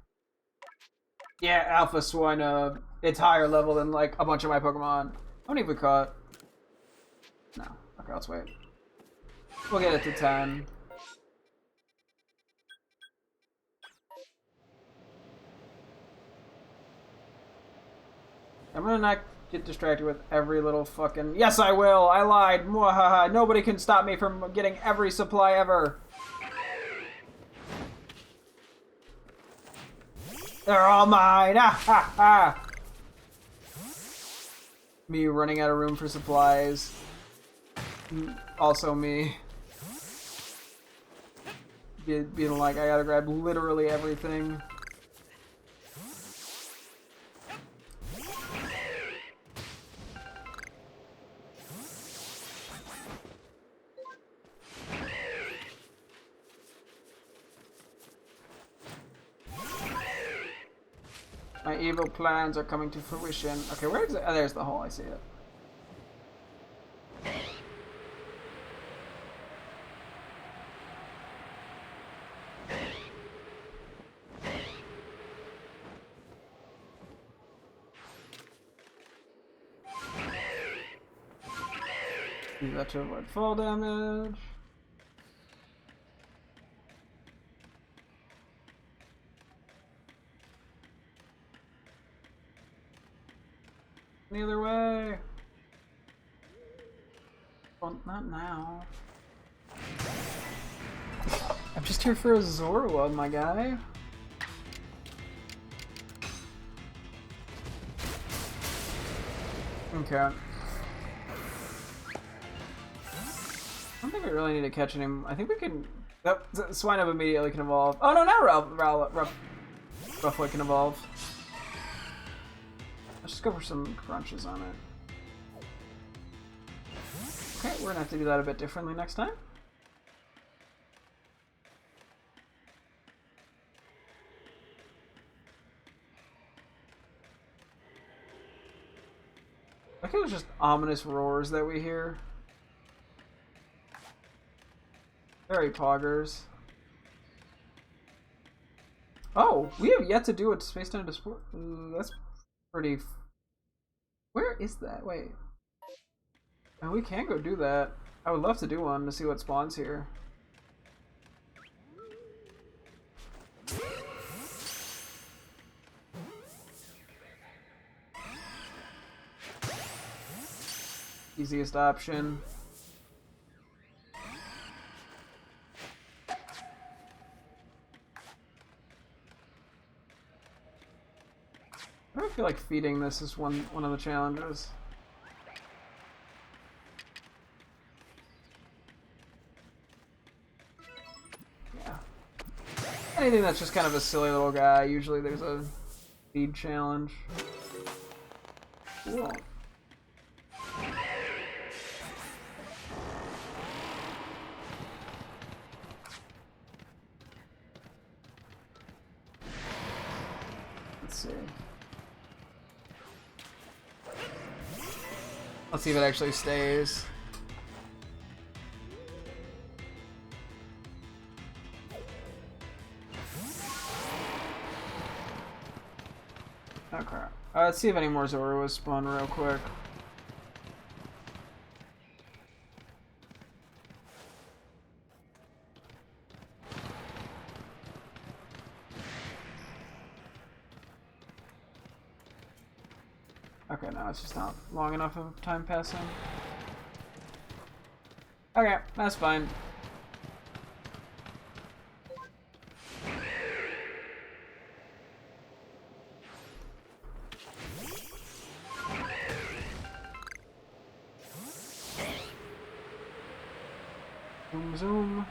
Yeah, Alpha Swine up. It's higher level than like a bunch of my Pokemon. How many have we caught? No. Okay, let's wait. We'll get it to 10. I'm gonna not get distracted with every little fucking... Yes, I will! I lied! Mwahaha! Nobody can stop me from getting every supply ever! They're all mine! Ah ha ha! Me running out of room for supplies. Also me. Being like, I gotta grab literally everything. My evil plans are coming to fruition. Okay, where is it? Oh, there's the hole. I see it. Use that to avoid fall damage. Either way. Well, not now. I'm just here for a Zorua, my guy. Okay. I don't think we really need to catch him. I think we can... Oh, Swine Up immediately can evolve. Oh no, now Roughly can evolve. Let's just go for some crunches on it. Okay, we're gonna have to do that a bit differently next time. I think it was just ominous roars that we hear. Very poggers. Oh, we have yet to do a Space Time to Sport. That's pretty. Where is that? Wait. Oh, we can go do that. I would love to do one to see what spawns here. Easiest option. I feel like feeding this is one of the challenges. Yeah. Anything that's just kind of a silly little guy, usually there's a feed challenge. Cool. Let's see. Let's see if it actually stays. Okay. Let's see if any more Zoruas spawn real quick. Okay, no, it's just not long enough of time passing. Okay, that's fine. Zoom, zoom.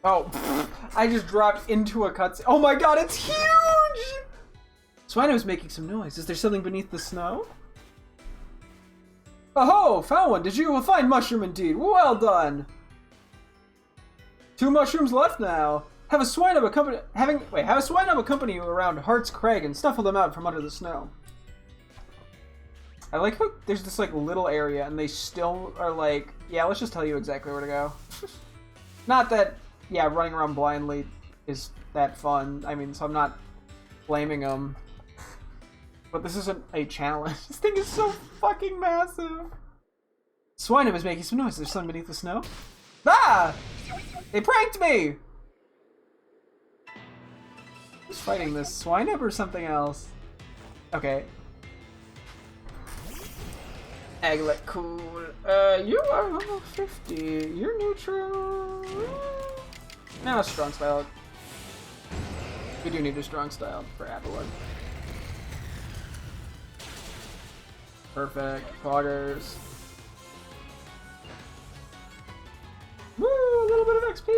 Oh, I just dropped into a cutscene. Oh my god, it's huge! Swino is making some noise. Is there something beneath the snow? Oh, found one. Did you? A fine mushroom indeed. Well done. 2 mushrooms left now. Have a swine accompany you around Heart's Crag and snuffle them out from under the snow. I like how there's this like little area and they still are like, yeah, let's just tell you exactly where to go. Not that, yeah, running around blindly is that fun. I mean, so I'm not blaming them. But this isn't a challenge. This thing is so fucking massive. Swineham is making some noise. There's something beneath the snow. Ah! They pranked me! Who's fighting this? Swineham or something else? Okay. Aglet, cool. You are level 50. You're neutral. Now strong style. We do need a strong style for Avalon. Perfect. Poggers. Woo! A little bit of XP!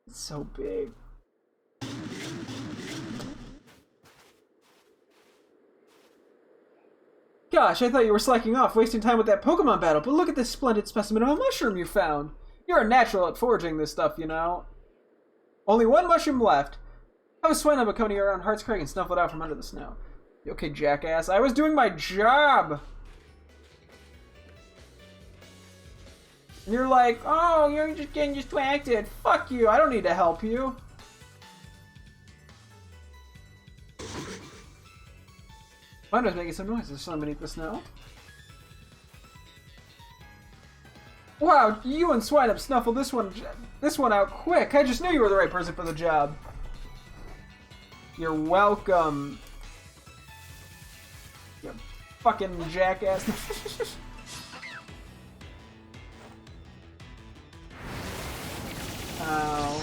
It's so big. Gosh, I thought you were slacking off, wasting time with that Pokemon battle, but look at this splendid specimen of a mushroom you found. You're a natural at foraging this stuff, you know. Only 1 mushroom left. Have a swine accompany you around Heart's Crag and snuffle it out from under the snow. Okay, jackass. I was doing my job! And you're like, oh, you're just getting distracted. Fuck you, I don't need to help you. Mine was making some noise. There's something beneath the snow. Wow, you and Swineup snuffled this one out quick. I just knew you were the right person for the job. You're welcome. You fucking jackass. Ow.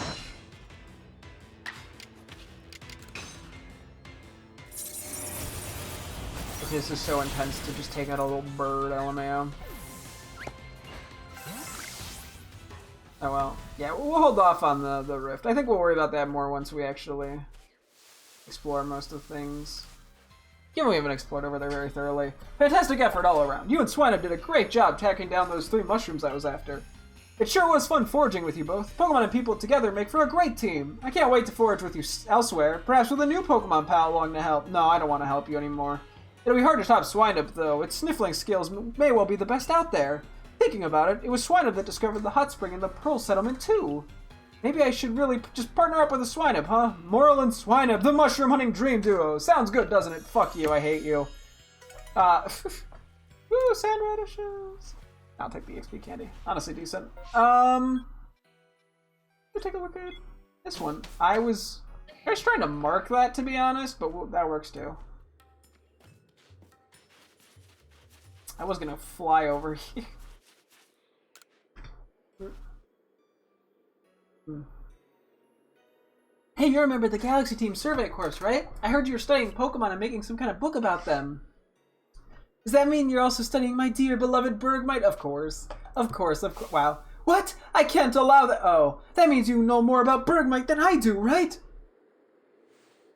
This is so intense to just take out a little bird, LMAO. Oh well. Yeah, we'll hold off on the rift. I think we'll worry about that more once we actually explore most of things. Given we haven't explored over there very thoroughly. Fantastic effort all around. You and Swinub did a great job tracking down those 3 mushrooms I was after. It sure was fun foraging with you both. Pokemon and people together make for a great team. I can't wait to forage with you elsewhere, perhaps with a new Pokemon pal along to help. No, I don't want to help you anymore. It'll be hard to top Swinub, though. Its sniffling skills may well be the best out there. Thinking about it, it was Swinub that discovered the hot spring in the Pearl Settlement, too. Maybe I should really just partner up with a Swinub, huh? Moral and Swinub, the mushroom hunting dream duo. Sounds good, doesn't it? Fuck you, I hate you. Ooh, sand radishes. I'll take the XP candy. Honestly decent. We'll take a look at this one. I was trying to mark that, to be honest, but that works too. I was gonna fly over here. Hey, you remember the Galaxy Team survey course, right? I heard you were studying Pokemon and making some kind of book about them. Does that mean you're also studying my dear beloved Bergmite? Of course. Of course. Wow. What? I can't allow that. Oh, that means you know more about Bergmite than I do, right?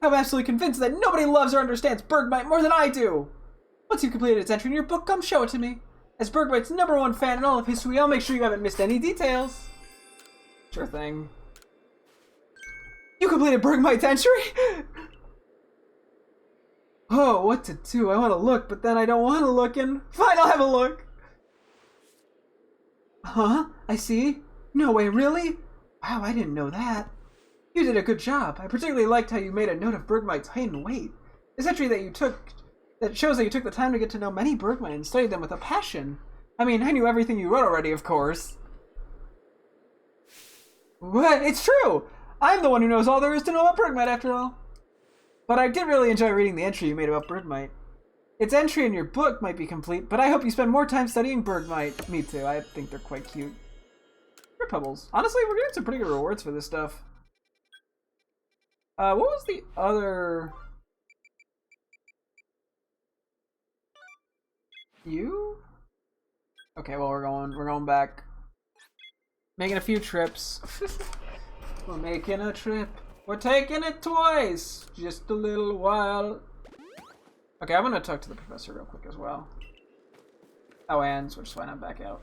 I'm absolutely convinced that nobody loves or understands Bergmite more than I do. Once you've completed its entry in your book, come show it to me. As Bergmite's #1 fan in all of history, I'll make sure you haven't missed any details. Sure thing. You completed Bergmite's entry? Oh, what to do? I want to look, but then I don't want to look, and fine, I'll have a look. Huh? I see. No way, really? Wow, I didn't know that. You did a good job. I particularly liked how you made a note of Bergmite's height and weight. This entry that shows that you took the time to get to know many Bergmite and studied them with a passion. I mean, I knew everything you wrote already, of course. What? It's true! I'm the one who knows all there is to know about Bergmite, after all. But I did really enjoy reading the entry you made about Bergmite. Its entry in your book might be complete, but I hope you spend more time studying Bergmite. Me too, I think they're quite cute. Rip Pebbles. Honestly, we're getting some pretty good rewards for this stuff. What was the other... You? Okay, well, we're going back. Making a few trips. We're making a trip. We're taking it twice. Just a little while. Okay, I'm gonna talk to the professor real quick as well. Oh, and switch Swinub back out.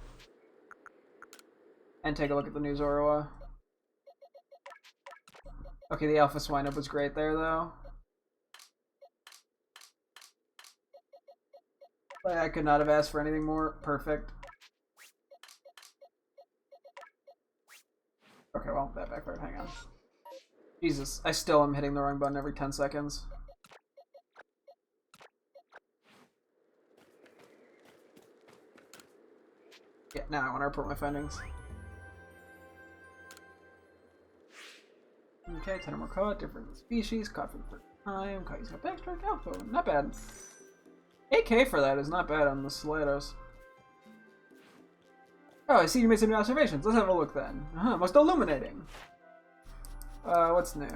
And take a look at the new Zorua. Okay, the Alpha Swinub was great there, though. I could not have asked for anything more perfect. Okay, well, that backfired. Hang on. Jesus, I still am hitting the wrong button every 10 seconds. Yeah, now I want to report my findings. Okay, 10 or more caught, different species, caught for the first time, caught using a backstrike, alpha. Not bad. 8K for that is not bad on the Slidos. Oh, I see you made some new observations. Let's have a look then. Most illuminating. What's new?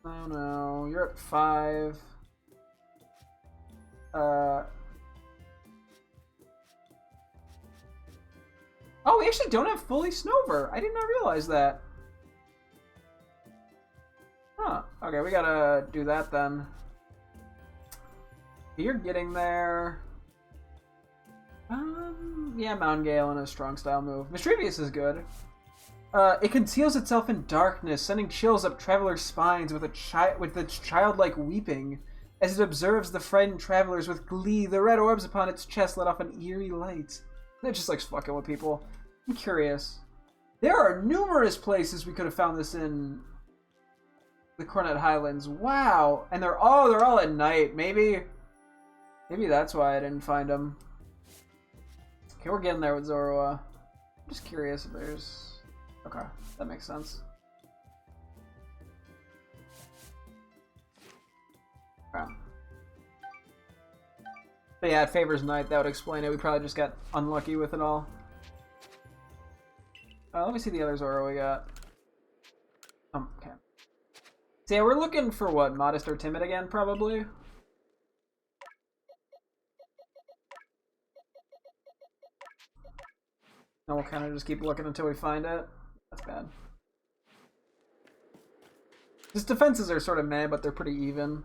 Oh no, you're at 5. Oh, we actually don't have fully Snover. I did not realize that. Huh. Okay, we gotta do that then. You're getting there. Yeah, Mountain Gale and a strong style move. Mischievous is good. It conceals itself in darkness, sending chills up travelers' spines with its childlike weeping. As it observes the frightened travelers with glee, the red orbs upon its chest let off an eerie light. It just likes fucking with people. I'm curious. There are numerous places we could have found this in the Cornet Highlands. Wow, and they're all at night. Maybe that's why I didn't find them. Okay, we're getting there with Zorua. I'm just curious if there's... Okay, that makes sense. Wow. But yeah, it favors night. That would explain it. We probably just got unlucky with it all. Let me see the other Zorua we got. Okay. So yeah, we're looking for what? Modest or Timid again, probably? And we'll kind of just keep looking until we find it. That's bad. His defenses are sort of meh, but they're pretty even.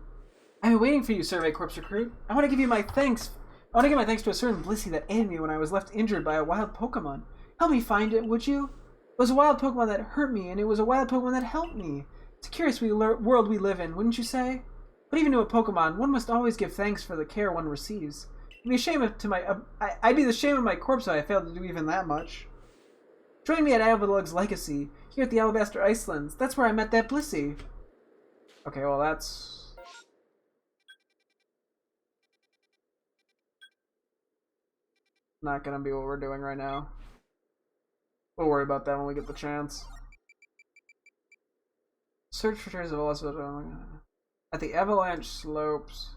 I've been waiting for you, Survey Corpse Recruit. I want to give you my thanks. I want to give my thanks to a certain Blissey that aided me when I was left injured by a wild Pokemon. Help me find it, would you? It was a wild Pokemon that hurt me, and it was a wild Pokemon that helped me. It's a curious world we live in, wouldn't you say? But even to a Pokemon, one must always give thanks for the care one receives. I'd be the shame of my corpse if I failed to do even that much. Join me at Avalug's Legacy, here at the Alabaster Icelands. That's where I met that Blissey. Okay, well that's... not gonna be what we're doing right now. We'll worry about that when we get the chance. Search for traces of Alabaster at the Avalanche Slopes.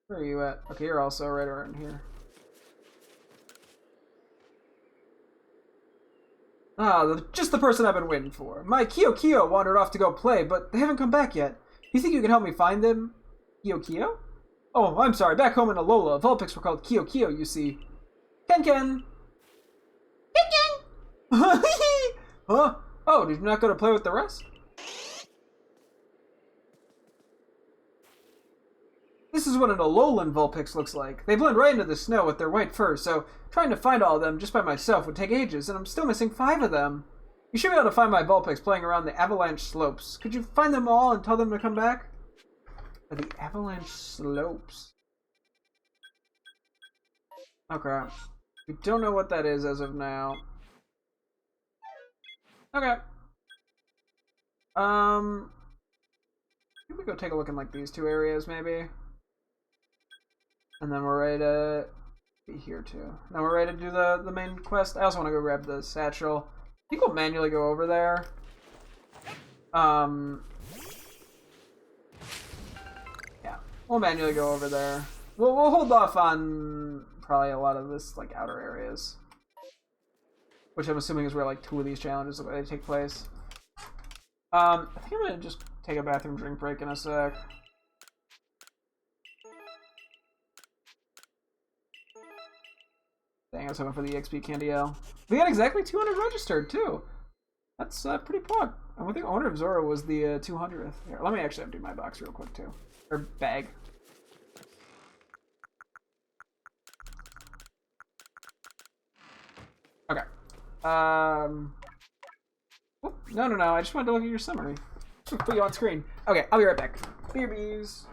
Where are you at? Okay, you're also right around here. Ah, just the person I've been waiting for. My Kyo wandered off to go play, but they haven't come back yet. You think you can help me find them? Kyo? Oh, I'm sorry. Back home in Alola, Vulpix were called Kyo, you see. Ken! Ken! Huh? Oh, did you not go to play with the rest? This is what an Alolan Vulpix looks like. They blend right into the snow with their white fur, so trying to find all of them just by myself would take ages, and I'm still missing 5 of them. You should be able to find my Vulpix playing around the Avalanche Slopes. Could you find them all and tell them to come back? The Avalanche Slopes. Okay. We don't know what that is as of now. Okay. Can we go take a look in like these 2 areas maybe? And then we're ready to be here too. Now we're ready to do the main quest. I also want to go grab the satchel. I think we'll manually go over there. Yeah, we'll manually go over there. We'll hold off on probably a lot of this like outer areas, which I'm assuming is where like 2 of these challenges are going to take place. I think I'm gonna just take a bathroom drink break in a sec. Dang, I was hoping for the EXP Candy L. We got exactly 200 registered, too. That's pretty pog. I think Owner of Zora was the 200th. Here, let me actually empty my box real quick, too. Or bag. Okay. Oh, no. I just wanted to look at your summary. Just put you on screen. Okay, I'll be right back. BRBs.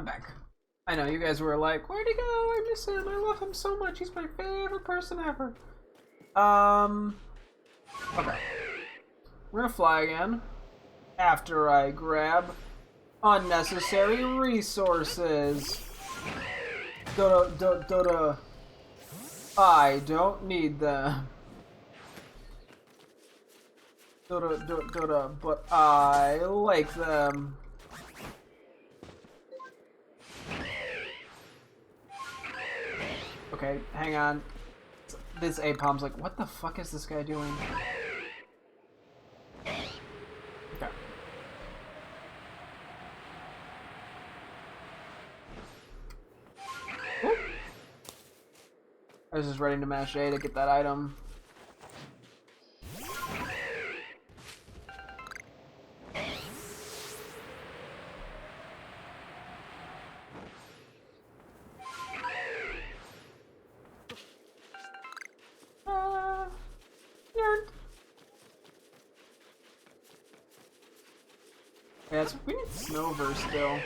I'm back. I know, you guys were like, where'd he go? I miss him. I love him so much. He's my favorite person ever. Okay. We're gonna fly again. After I grab unnecessary resources. I don't need them. But I like them. Okay, hang on. This Apom's like, what the fuck is this guy doing? Okay. Whoop. I was just ready to mash A to get that item. Yeah, we need Snover still.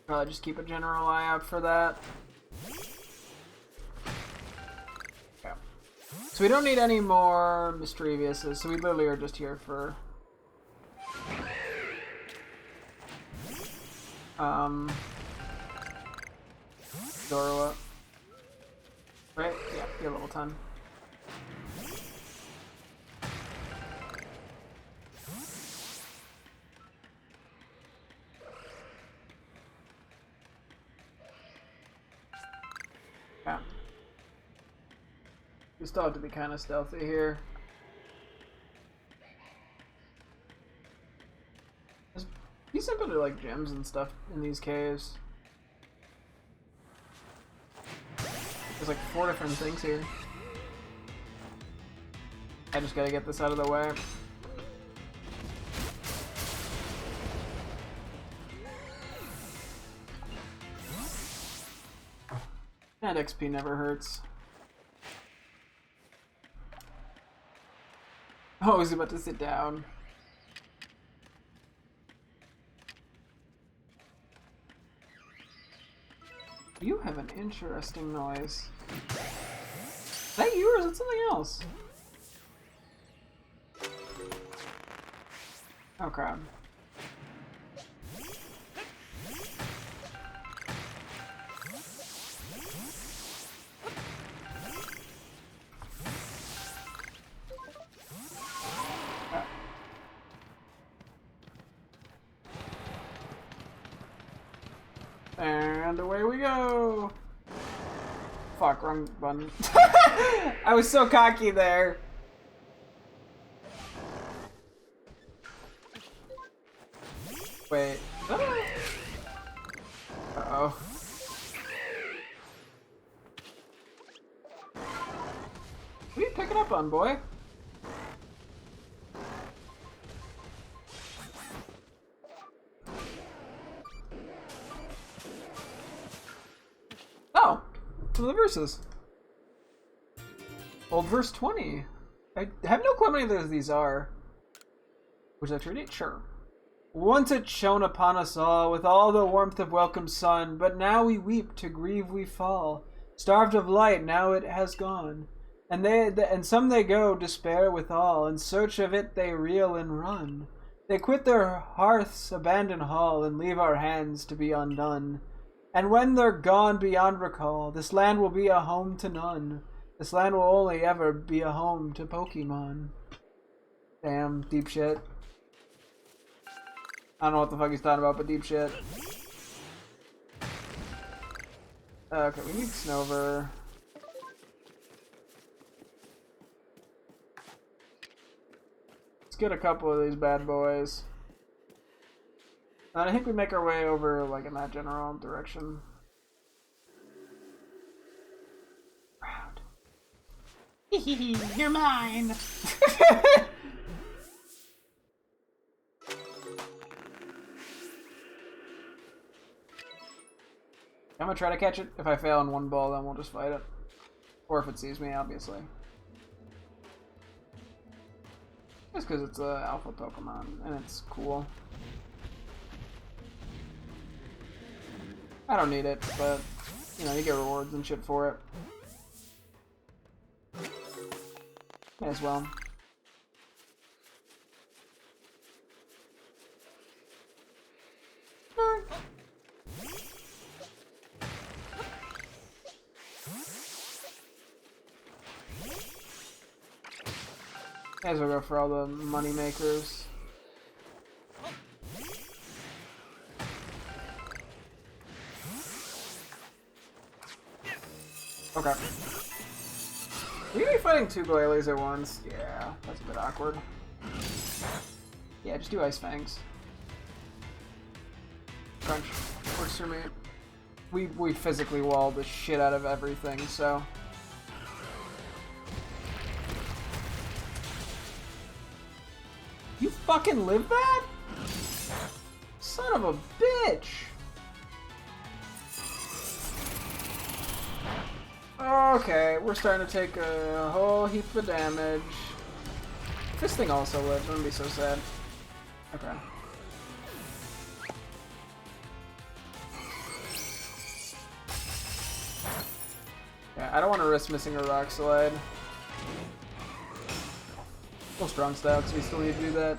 Probably just keep a general eye out for that. Okay. So we don't need any more Mischievouses, so we literally are just here for Zorua. Right? Yeah, you're level 10. Yeah. We still have to be kind of stealthy here. There's decent bit of like gems and stuff in these caves. There's like 4 different things here. I just gotta get this out of the way. That XP never hurts. Oh, he's about to sit down. You have an interesting noise. Is that you or is it something else? Oh crap. And away we go! Fuck, wrong button. I was so cocky there. Wait. Uh-oh. What are you picking up on, boy? Oh, to the verses. Old verse 20. I have no clue how many of these are. Was that true? Sure. Once it shone upon us all with all the warmth of welcome sun, but now we weep, to grieve we fall. Starved of light, now it has gone. And some they go, despair withal, in search of it they reel and run. They quit their hearths, abandon hall, and leave our hands to be undone. And when they're gone beyond recall, this land will be a home to none. This land will only ever be a home to Pokemon. Damn, deep shit. I don't know what the fuck he's talking about, but deep shit. Okay, we need Snover. Let's get a couple of these bad boys. And I think we make our way over, like, in that general direction. Round. Hee you're mine! I'm gonna try to catch it. If I fail in one ball, then we'll just fight it. Or if it sees me, obviously. Just because it's a alpha Pokemon and it's cool. I don't need it, but you know, you get rewards and shit for it. May as well. May as well go for all the money makers. Okay. Are you gonna be fighting two Glalie at once? Yeah, that's a bit awkward. Yeah, just do Ice Fangs. Crunch. Works for me. We physically walled the shit out of everything, so. You fucking live that? Son of a bitch! Okay, we're starting to take a whole heap of damage. This thing also lives, I'm gonna be so sad. Okay. Yeah, I don't want to risk missing a Rock Slide. Still strong style, so we still need to do that.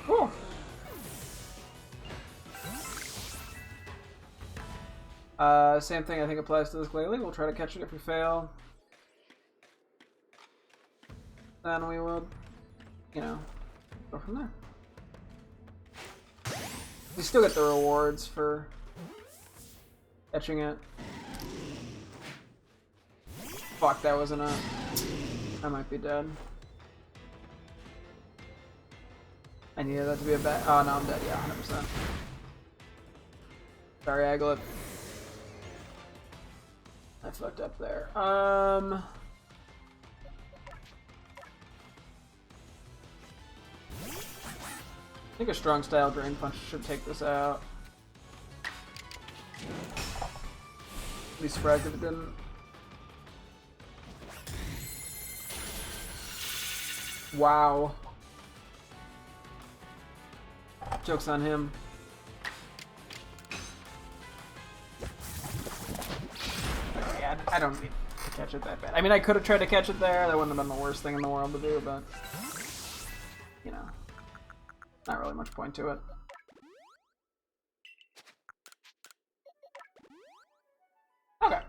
Cool. Same thing I think applies to this Glalie. We'll try to catch it if we fail. Then we will, you know, go from there. We still get the rewards for catching it. Fuck, that wasn't a... I might be dead. I needed that to be a bad... Oh, no, I'm dead. Yeah, 100%. Sorry, Aglet. I fucked up there. I think a strong style Drain Punch should take this out. Be surprised if it didn't. Wow. Joke's on him. Yeah, I don't need to catch it that bad. I mean, I could have tried to catch it there. That wouldn't have been the worst thing in the world to do, but you know, not really much point to it. Okay.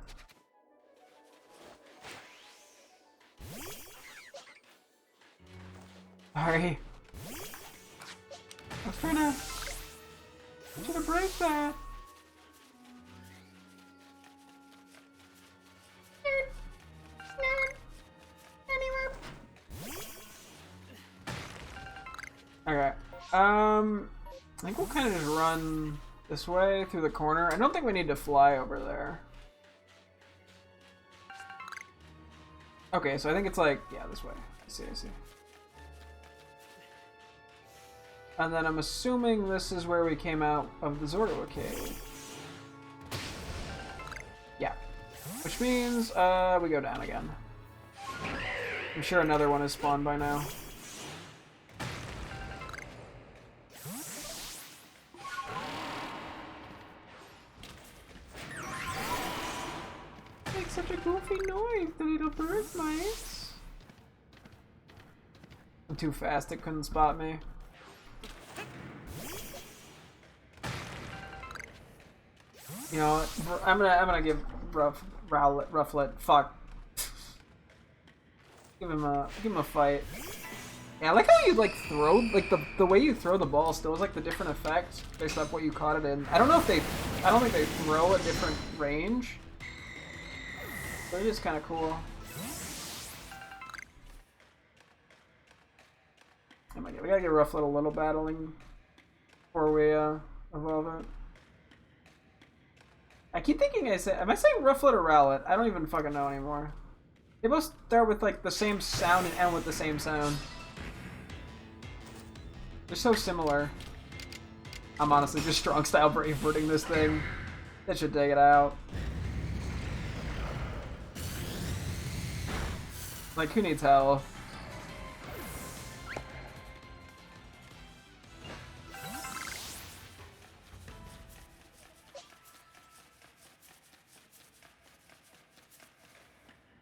Sorry. I was trying to break that. Okay. I think we'll kind of just run this way through the corner. I don't think we need to fly over there. Okay, so I think it's like, yeah, this way. I see. And then I'm assuming this is where we came out of the Zorua cave. Yeah. Which means, we go down again. I'm sure another one has spawned by now. Makes such a goofy noise, the little bird mice. I'm too fast, it couldn't spot me. You know, I'm gonna give Rufflet. Fuck. give him a fight. Yeah, I like how you like throw the way you throw the ball still is like the different effect based off what you caught it in. I don't think they throw at different range. But it is kind of cool. Oh my god, we gotta get Rufflet a little battling before we evolve it. I keep thinking am I saying Rufflet or Rowlet? I don't even fucking know anymore. They both start with like the same sound and end with the same sound. They're so similar. I'm honestly just strong style brave birding this thing. That should take it out. Like, who needs health?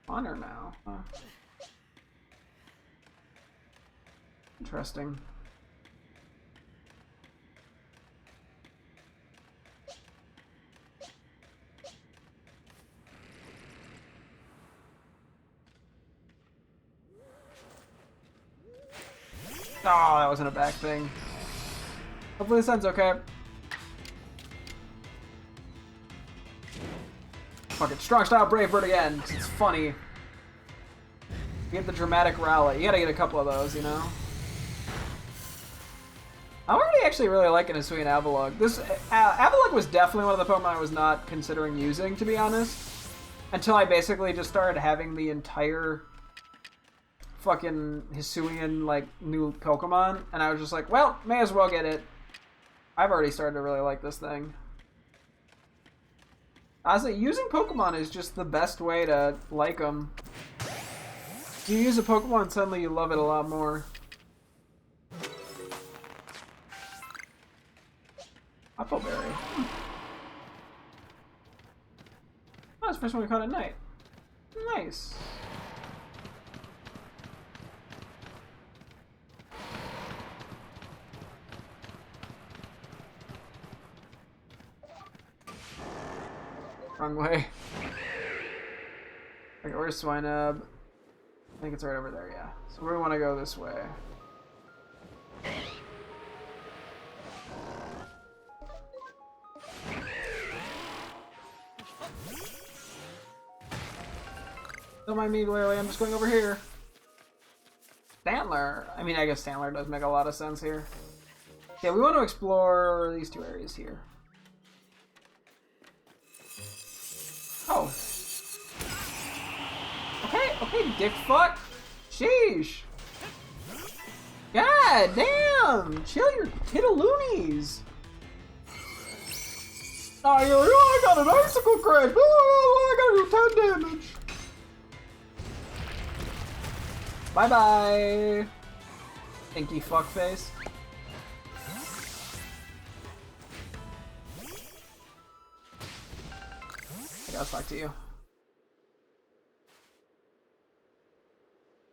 Honor now. Huh. Interesting. Oh, that wasn't a back thing. Hopefully this ends okay. Fuck it. Strong style brave bird again. It's funny. You get the dramatic rally. You gotta get a couple of those, you know? I'm already actually really liking Hisui and Avalugg. This Avalugg was definitely one of the Pokemon I was not considering using, to be honest. Until I basically just started having the entire fucking Hisuian, like, new Pokemon. And I was just like, well, may as well get it. I've already started to really like this thing. Honestly, using Pokemon is just the best way to like them. You use a Pokemon and suddenly you love it a lot more. Appleberry. Oh, it's the first one we caught at night. Nice. Wrong way. Okay, where's Swinub? I think it's right over there, yeah. So we want to go this way. Don't mind me, Lily, I'm just going over here. Stantler. I mean, I guess Stantler does make a lot of sense here. Yeah, we want to explore these two areas here. Oh. Okay, dick fuck. Sheesh. God damn. Chill your titaloonies. Oh, I got an icicle crash. Oh, I gotta do 10 damage. Bye-bye. Stinky fuckface. I gotta talk to you.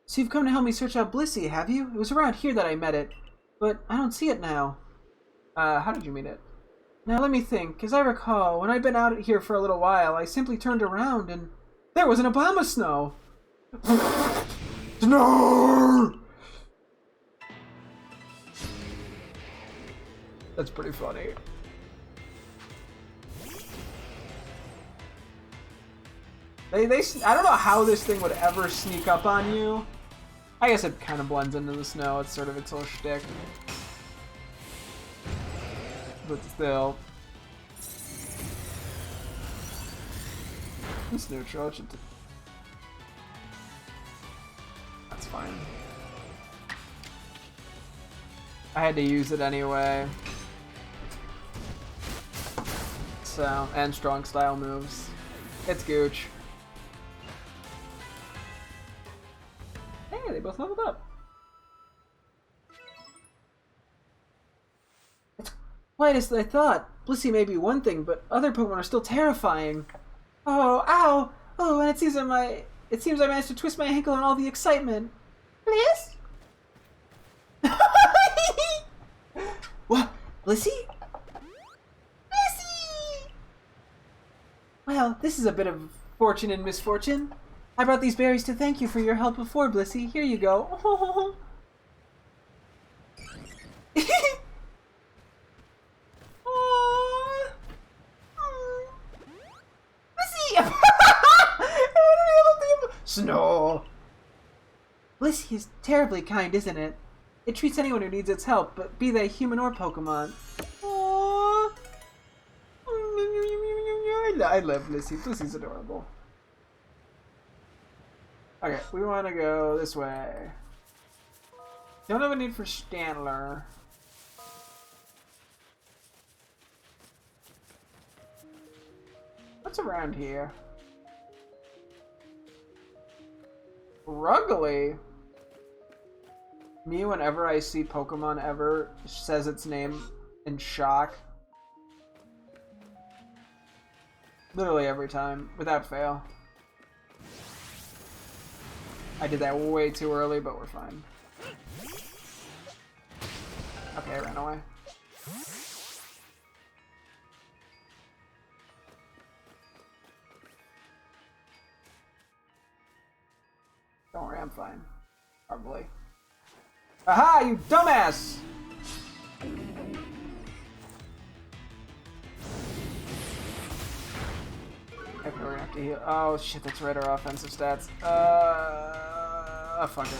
So you've come to help me search out Blissey, have you? It was around here that I met it, but I don't see it now. How did you meet it? Now let me think. As I recall, when I'd been out here for a little while, I simply turned around and there was an Abomasnow! No! That's pretty funny. I don't know how this thing would ever sneak up on you. I guess it kind of blends into the snow. It's sort of its whole shtick. But still. It's neutral. That's fine. I had to use it anyway. So, and strong style moves. It's gooch. Hey, they both leveled up. It's quite as I thought. Blissey may be one thing, but other Pokemon are still terrifying. Oh, ow! Oh, and it seems I managed to twist my ankle in all the excitement. Please? What? Blissey? Blissey! Well, this is a bit of fortune and misfortune. I brought these berries to thank you for your help before, Blissey. Here you go. Oh. Blissey! Snow! Blissey is terribly kind, isn't it? It treats anyone who needs its help, but be they human or Pokemon. Aww. I love Blissey. Blissey's adorable. Okay, we want to go this way. Don't have a need for Stantler. What's around here? Ruggly. Me, whenever I see Pokemon ever says its name in shock. Literally every time, without fail. I did that way too early, but we're fine. Okay, I ran away. Don't worry, I'm fine. Probably. Aha, you dumbass! Okay, we're gonna have to heal. Oh shit, that's right, our offensive stats. Fuck it.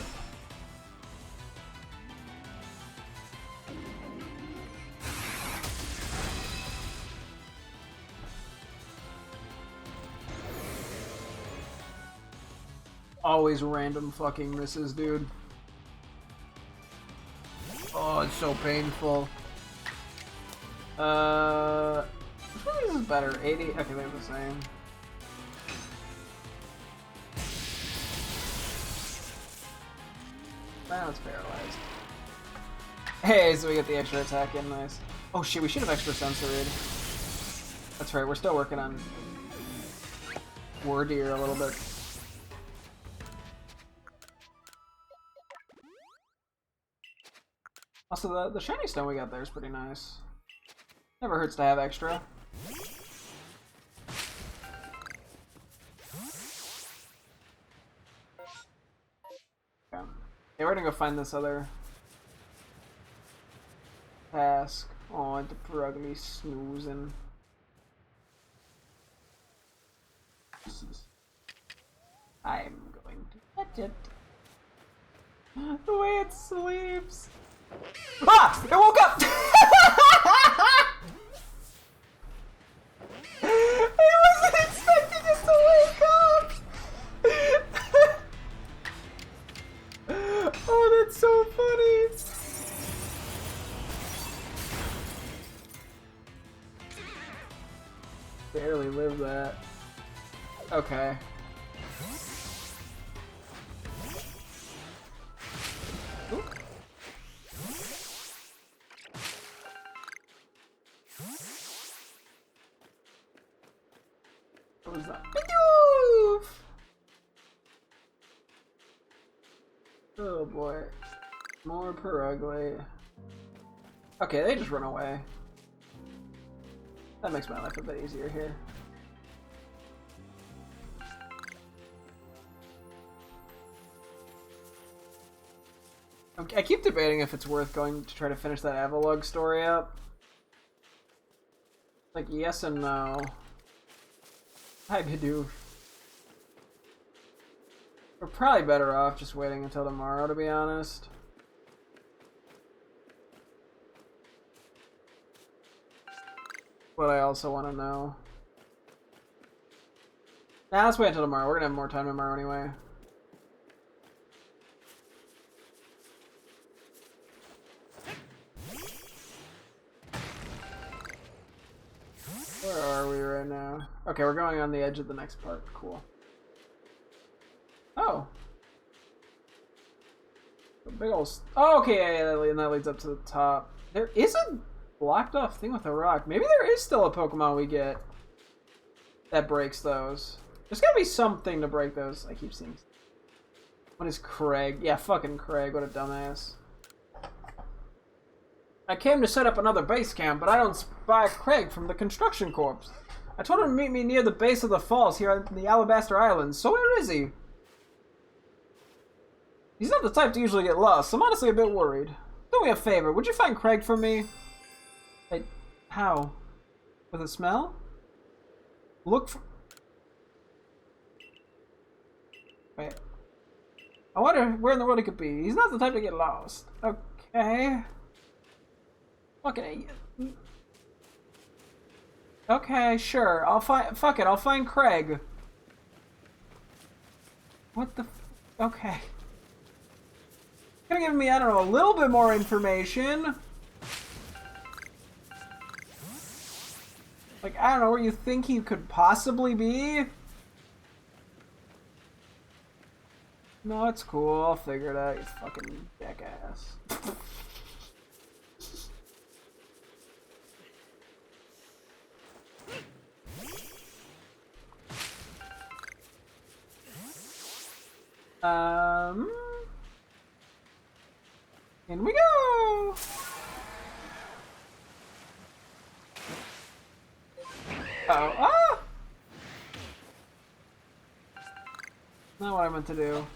Always random fucking misses, dude. Oh, it's so painful. Which one of these is better? 80? Okay, they're the same. Now it's paralyzed. Hey, so we get the extra attack in, nice. Oh shit, we should have extra sensored. That's right, we're still working on Wordier a little bit. Also, the shiny stone we got there is pretty nice. Never hurts to have extra. Okay. Hey, we're gonna go find this other task. Oh, the ugly snoozing. I'm going to touch it. The way it sleeps. Ah! It woke up! I wasn't expecting it to wake up! Oh, that's so funny! Barely lived that. Okay. Ooh. What was that? Oh boy. More Perugly. Okay, they just run away. That makes my life a bit easier here. I keep debating if it's worth going to try to finish that Avalugg story up. Like, yes and no. I do. We're probably better off just waiting until tomorrow, to be honest. But I also want to know. Nah, let's wait until tomorrow. We're gonna have more time tomorrow anyway. Where are we right now? Okay, we're going on the edge of the next part. Cool. Oh. A big old... Oh, okay, yeah, and that leads up to the top. There is a blocked off thing with a rock. Maybe there is still a Pokemon we get that breaks those. There's gotta be something to break those. I keep seeing... What is Craig? Yeah, fucking Craig. What a dumbass. I came to set up another base camp, but I don't spy Craig from the construction corps. I told him to meet me near the base of the falls here on the Alabaster Islands. So where is he? He's not the type to usually get lost, so I'm honestly a bit worried. Do me a favor, would you find Craig for me? Wait, how? With a smell? Look for... Wait. I wonder where in the world he could be. He's not the type to get lost. Okay. Okay. Okay, sure. I'll find... Fuck it, I'll find Craig. What the... Okay. Gonna give me, I don't know, a little bit more information. Like, I don't know where you think he could possibly be. No, it's cool. I'll figure it out, you fucking jackass. In we go! Uh-oh. Ah! Not what I meant to do.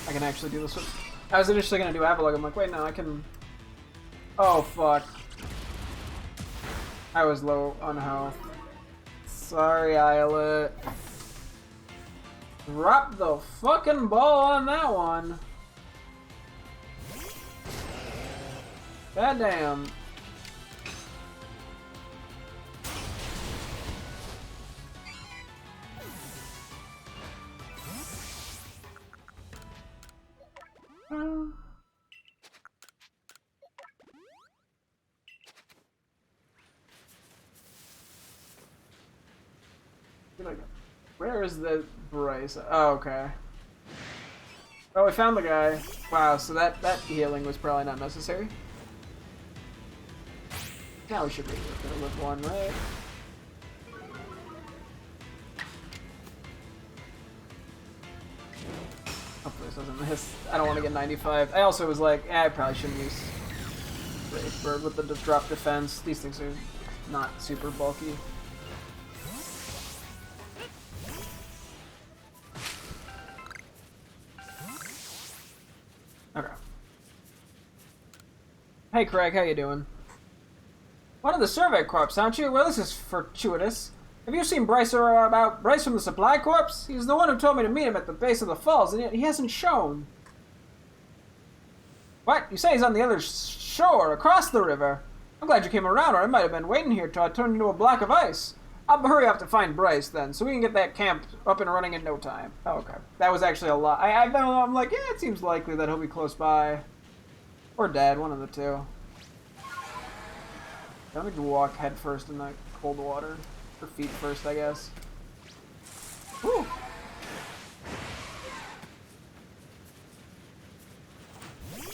I can actually do this with... I was initially gonna do Avalog. I'm like, wait, no, I can... Oh, fuck. I was low on health. Sorry, Islet. Drop the fucking ball on that one. Goddamn. Where is the Bryce? Oh, okay. Oh, we found the guy. Wow, so that healing was probably not necessary. Now we should be able to live one, right? Hopefully this doesn't miss. I don't want to get 95. I also was like, I probably shouldn't use Iceberg with the drop defense. These things are not super bulky. Okay. Hey Craig, how you doing? One of the survey corps, aren't you? Well, this is fortuitous. Have you seen Bryce or about Bryce from the supply corps? He's the one who told me to meet him at the base of the falls, and yet he hasn't shown. What? You say he's on the other shore, across the river? I'm glad you came around, or I might have been waiting here till I turned into a block of ice. I'll hurry up to find Bryce then, so we can get that camp up and running in no time. Oh, okay. That was actually a lot. I'm like, yeah, it seems likely that he'll be close by. Or dead, one of the two. I don't think to walk head first in the cold water. Or feet first, I guess. Whew.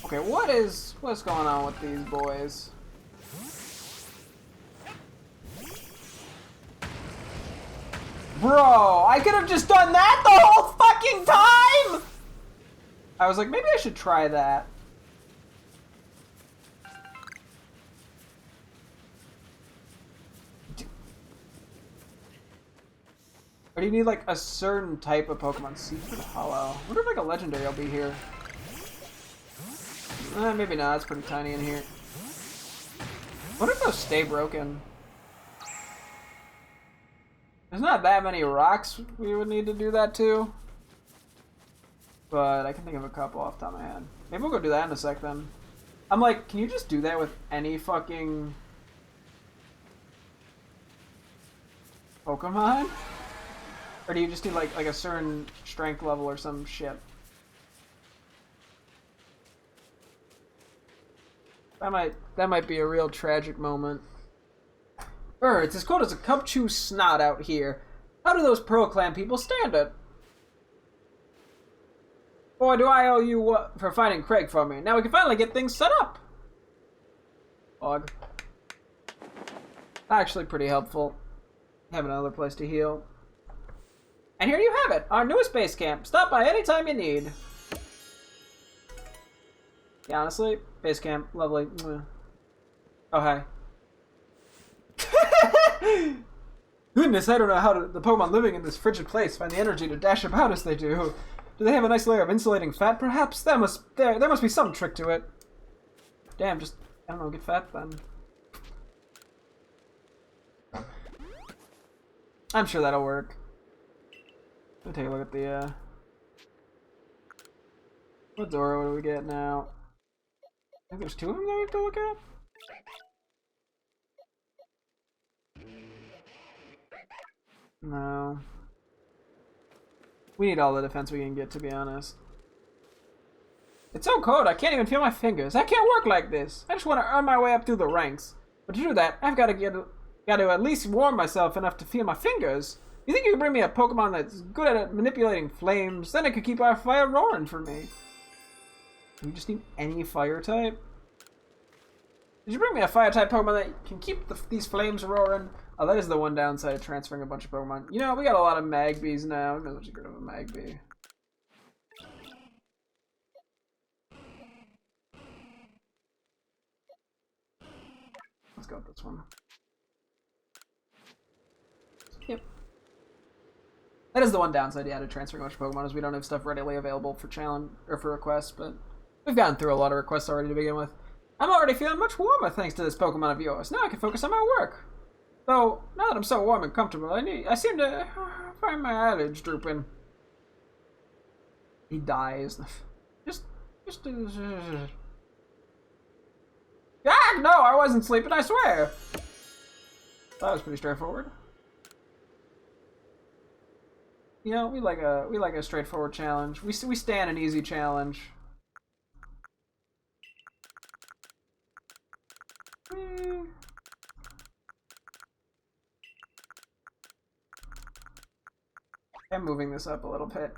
Okay, what's going on with these boys? Bro, I could have just done that the whole fucking time! I was like, maybe I should try that. Or do you need like a certain type of Pokemon? Secret Hollow. I wonder if like a legendary will be here. Maybe not, it's pretty tiny in here. What if those stay broken? There's not that many rocks we would need to do that to. But I can think of a couple off the top of my head. Maybe we'll go do that in a sec then. I'm like, can you just do that with any fucking Pokemon? Or do you just need like a certain strength level or some shit? That might be a real tragic moment. It's as cold as a Cubchoo snot out here. How do those Pearl Clan people stand it? Boy, do I owe you for finding Craig for me. Now we can finally get things set up. Og. Actually pretty helpful. Have another place to heal. And here you have it, our newest base camp. Stop by anytime you need. Yeah, honestly, base camp, lovely. Oh, hi. Goodness, I don't know how the Pokemon living in this frigid place find the energy to dash about as they do. Do they have a nice layer of insulating fat, perhaps? There must be some trick to it. Damn, just, I don't know, get fat then. I'm sure that'll work. Let me take a look at the, what Zora do we get now? I think there's two of them that we have to look at? No. We need all the defense we can get, to be honest. It's so cold, I can't even feel my fingers. I can't work like this. I just want to earn my way up through the ranks. But to do that, I've got to at least warm myself enough to feel my fingers. You think you could bring me a Pokemon that's good at manipulating flames? Then it could keep our fire roaring for me. We just need any fire type. Did you bring me a fire type Pokemon that can keep these flames roaring? Oh, that is the one downside of transferring a bunch of Pokemon. You know, we got a lot of Magbies now. We might as well just get rid of a Magby. Let's go with this one. Yep. That is the one downside, yeah, to transferring a bunch of Pokemon, is we don't have stuff readily available for challenge or for requests, but we've gotten through a lot of requests already to begin with. I'm already feeling much warmer thanks to this Pokemon of yours. Now I can focus on my work. Though, now that I'm so warm and comfortable, I seem to find my eyelids drooping. He dies. Ah, no, I wasn't sleeping, I swear. That was pretty straightforward. You know, we like a straightforward challenge. We stand an easy challenge. I'm moving this up a little bit.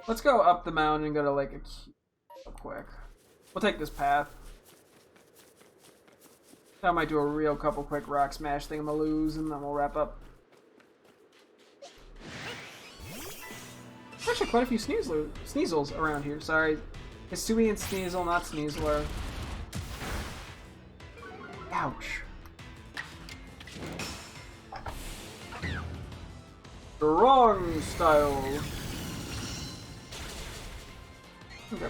Let's go up the mountain and go to like real quick. We'll take this path. I might do a real couple quick rock smash thingamaloos and then we'll wrap up. There's actually quite a few Sneasels around here. Sorry. Hisui and Sneasel, not Sneasler. Ouch. The wrong style. Okay.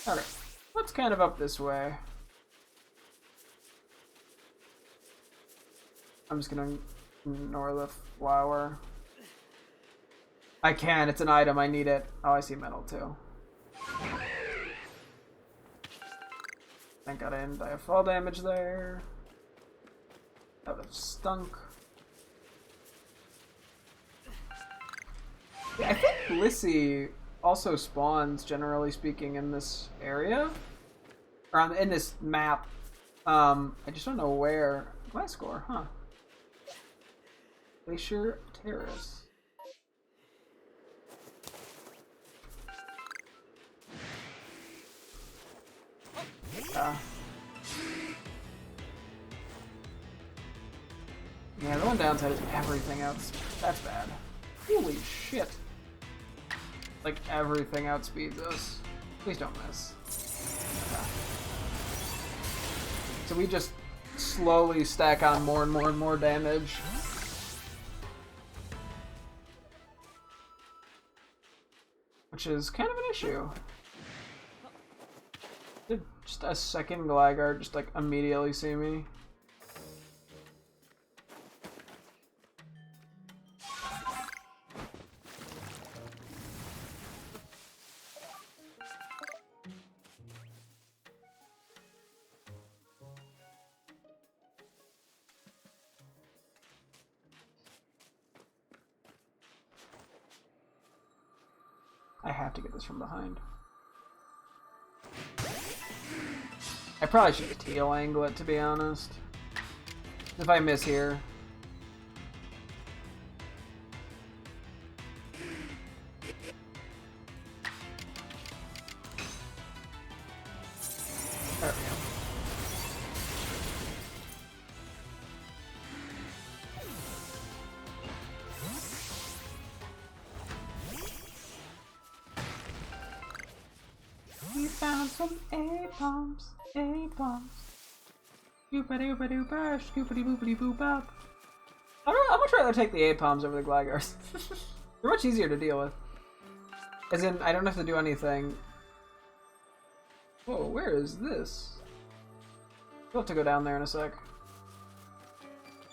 Alright, let's kind of up this way. I'm just gonna ignore the flower. I can, it's an item, I need it. Oh, I see metal too. Thank God I didn't die of fall damage there. That would have stunk. Yeah, I think Blissey also spawns, generally speaking, in this area. Or in this map. I just don't know where. Glasgow, huh? Glacier Terrace. Yeah, the one downside is everything else. That's bad. Holy shit. Like, everything outspeeds us. Please don't miss. Okay. So we just slowly stack on more and more and more damage. Which is kind of an issue. Did just a second Gligar just like immediately see me? I have to get this from behind. I probably should tail angle it, to be honest. If I miss here. There we go. We found some A-bombs. A-bombs. Doop-a-doop-a-doop-a, scoopity-boopity-boop-up. I'd much rather take the A-bombs over the Glygars. They're much easier to deal with. As in, I don't have to do anything. Whoa, where is this? We'll have to go down there in a sec.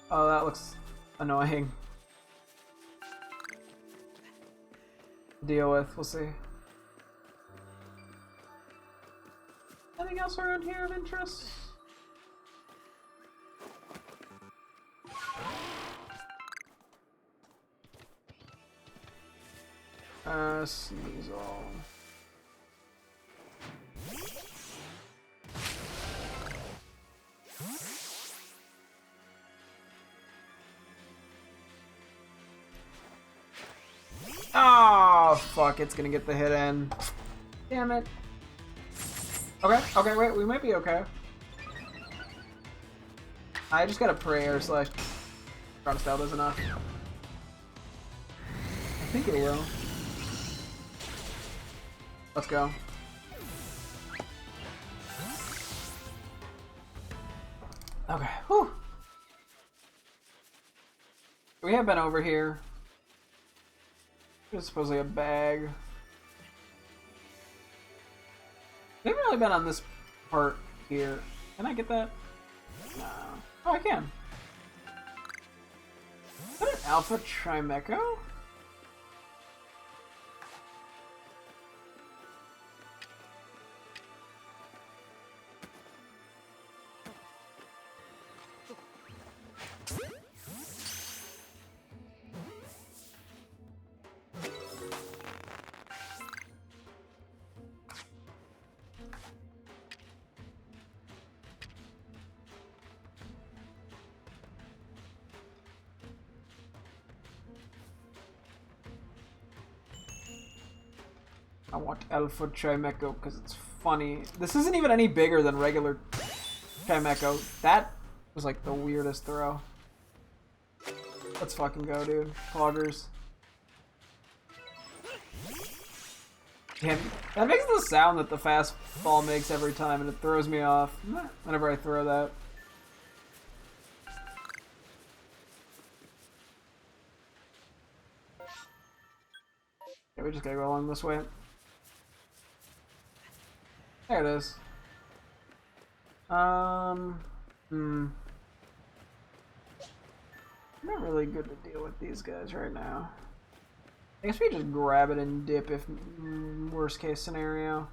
Oh, that looks annoying. Deal with, we'll see. Anything else around here of interest? Sneasel. Oh, fuck, it's gonna get the hit in. Damn it. Okay, wait, we might be okay. I just gotta pray or slash Drop Style does enough. I think it will. Let's go. Okay, whew. We have been over here. There's supposedly a bag. We haven't really been on this part here. Can I get that? No. Oh, I can. Is that an Alpha Trimecho? I want Alpha Trimecho because it's funny. This isn't even any bigger than regular Trimecho. That was like the weirdest throw. Let's fucking go, dude. Poggers. Damn, that makes the sound that the fast ball makes every time, and it throws me off whenever I throw that. Okay, we just gotta go along this way. There it is. I'm not really good to deal with these guys right now. I guess we just grab it and dip if worst case scenario.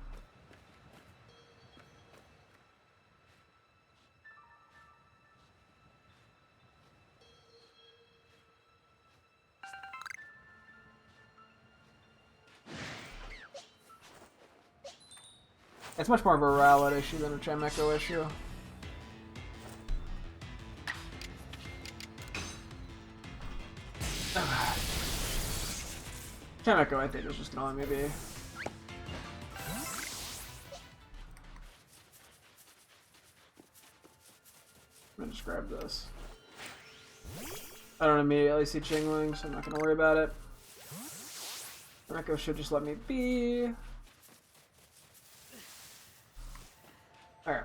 It's much more of a Rowlet issue than a Trimecho issue. Trimecho, I think, is just gonna let me be. I'm gonna just grab this. I don't immediately see Chingling, so I'm not gonna worry about it. Trimecho should just let me be. Alright,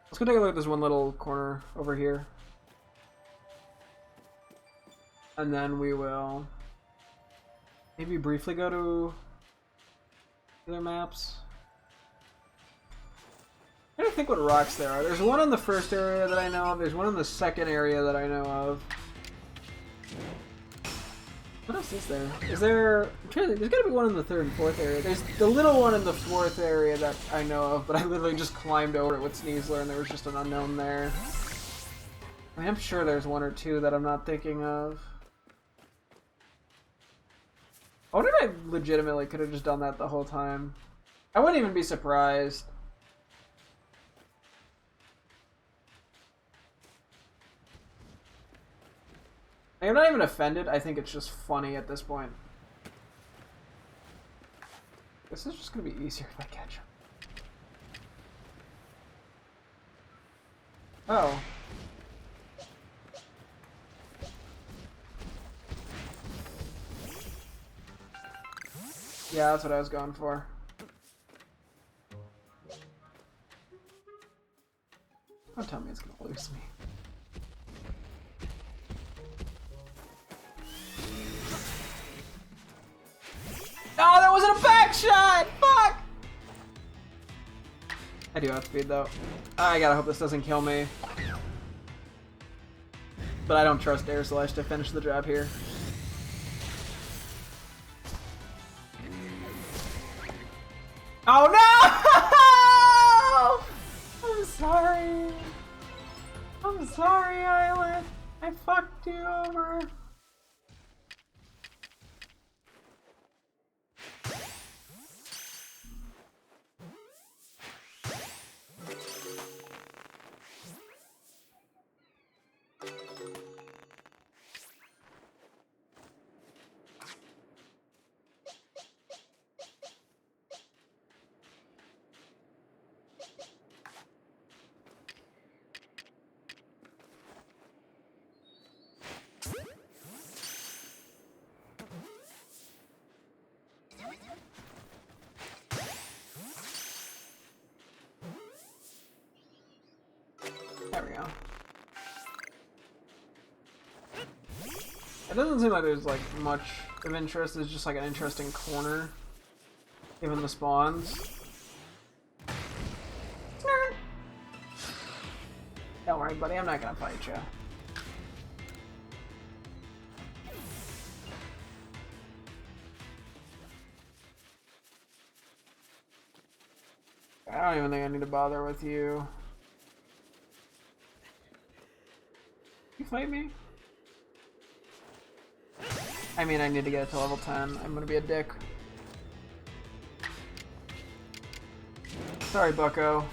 let's go take a look at this one little corner over here. And then we will maybe briefly go to other maps. I don't think what rocks there are. There's one in the first area that I know of, there's one in the second area that I know of. What else is there? Is there... I'm trying to think, there's gotta be one in the third and fourth area. There's the little one in the fourth area that I know of, but I literally just climbed over it with Sneasler and there was just an unknown there. I mean, I'm sure there's one or two that I'm not thinking of. I wonder if I legitimately could have just done that the whole time. I wouldn't even be surprised. I'm not even offended, I think it's just funny at this point. This is just gonna be easier if I catch him. Oh. Yeah, that's what I was going for. Don't tell me it's gonna lose me. Oh, that wasn't a back shot! Fuck! I do have speed though. I gotta hope this doesn't kill me. But I don't trust Air Slash to finish the job here. Oh no! I'm sorry. I'm sorry, Island. I fucked you over. There we go. It doesn't seem like there's like much of interest. It's just like an interesting corner, given the spawns. Don't worry, buddy. I'm not gonna fight you. I don't even think I need to bother with you. You fight me? I mean, I need to get it to level 10. I'm gonna be a dick. Sorry, bucko.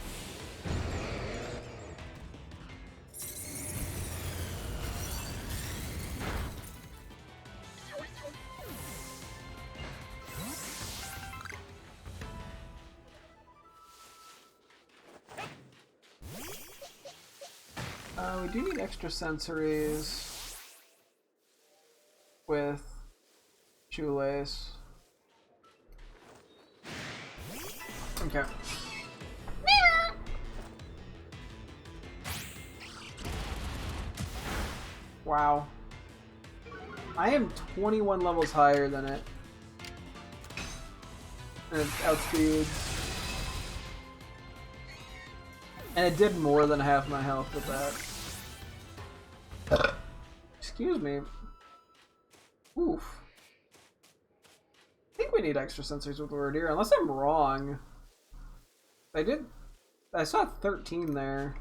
We do need extra sensories with shoelace. Okay. Wow. I am 21 levels higher than it. And it outspeeds. And it did more than half my health with that. Excuse me. Oof. I think we need extra sensors with Lordier, unless I'm wrong. I saw 13 there.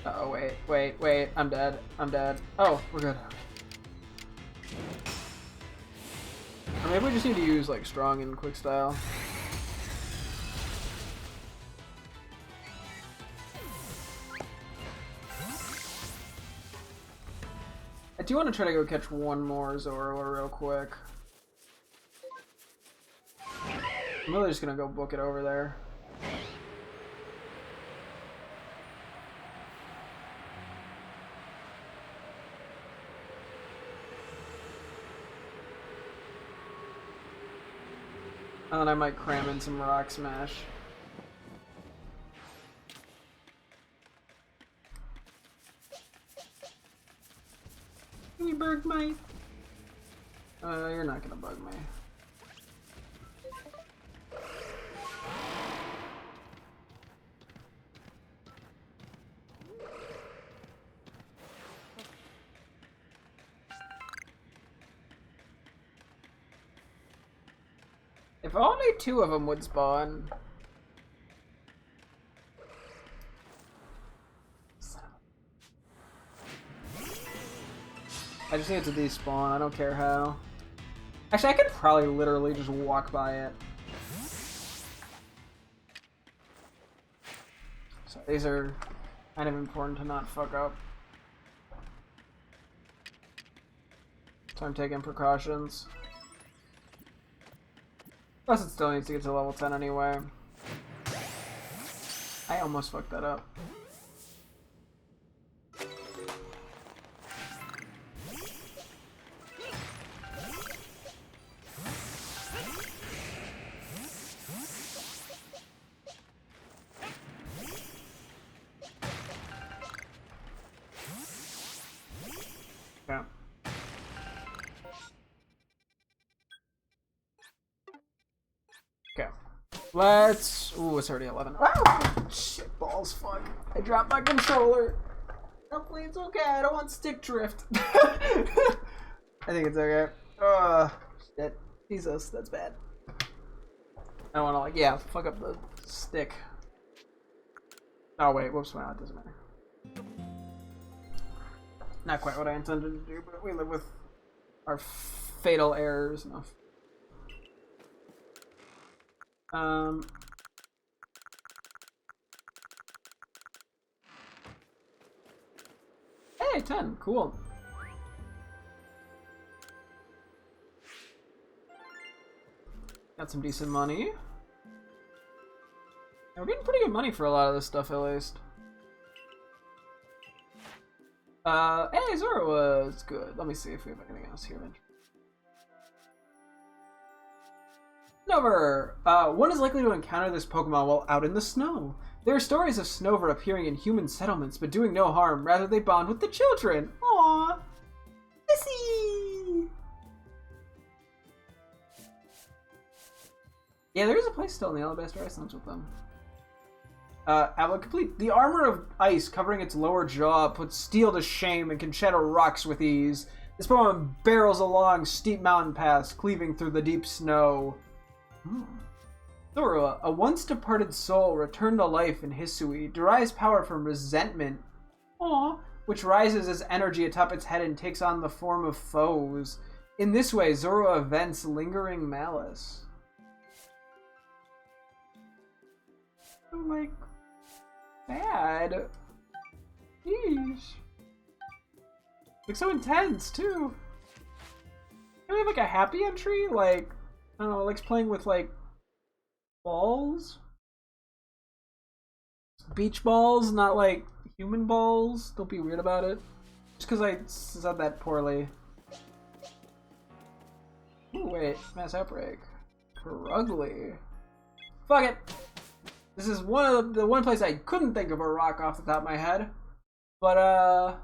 Uh-oh, wait. I'm dead. Oh, we're good. Or maybe we just need to use, like, strong and quick style. I do want to try to go catch one more Zorua real quick. I'm really just gonna go book it over there. And then I might cram in some Rock Smash. Can you bug me? You're not gonna bug me. If only 2 of them would spawn. I just need to despawn, I don't care how. Actually, I could probably literally just walk by it. So these are kind of important to not fuck up. So I'm taking precautions. Plus it still needs to get to level 10 anyway. I almost fucked that up. Let's... Ooh, it's already 11. Oh, shit balls, fuck. I dropped my controller. Hopefully it's okay, I don't want stick drift. I think it's okay. Shit. Jesus, that's bad. I don't want to, like, yeah, fuck up the stick. Oh, wait, whoops, well, it doesn't matter. Not quite what I intended to do, but we live with our fatal errors enough. Hey, 10, cool. Got some decent money. We're getting pretty good money for a lot of this stuff, at least. Hey, Zora was good. Let me see if we have anything else here. Snover! One is likely to encounter this Pokemon while out in the snow. There are stories of Snover appearing in human settlements, but doing no harm. Rather, they bond with the children. Aww! Missy! Yeah, there is a place still in the Alabaster Icelands with them. Outlook complete. The armor of ice covering its lower jaw puts steel to shame and can shatter rocks with ease. This Pokemon barrels along steep mountain paths, cleaving through the deep snow. Zorua, a once departed soul returned to life in Hisui, derives power from resentment, which rises as energy atop its head and takes on the form of foes. In this way, Zorua vents lingering malice. Like, bad. Yeesh. Like, so intense, too. Can we have, like, a happy entry? Like, I don't know, it likes playing with, like, balls? Beach balls, not, like, human balls. Don't be weird about it. Just because I said that poorly. Ooh, wait. Mass Outbreak. Krugly. Fuck it! This is the one place I couldn't think of a rock off the top of my head. But,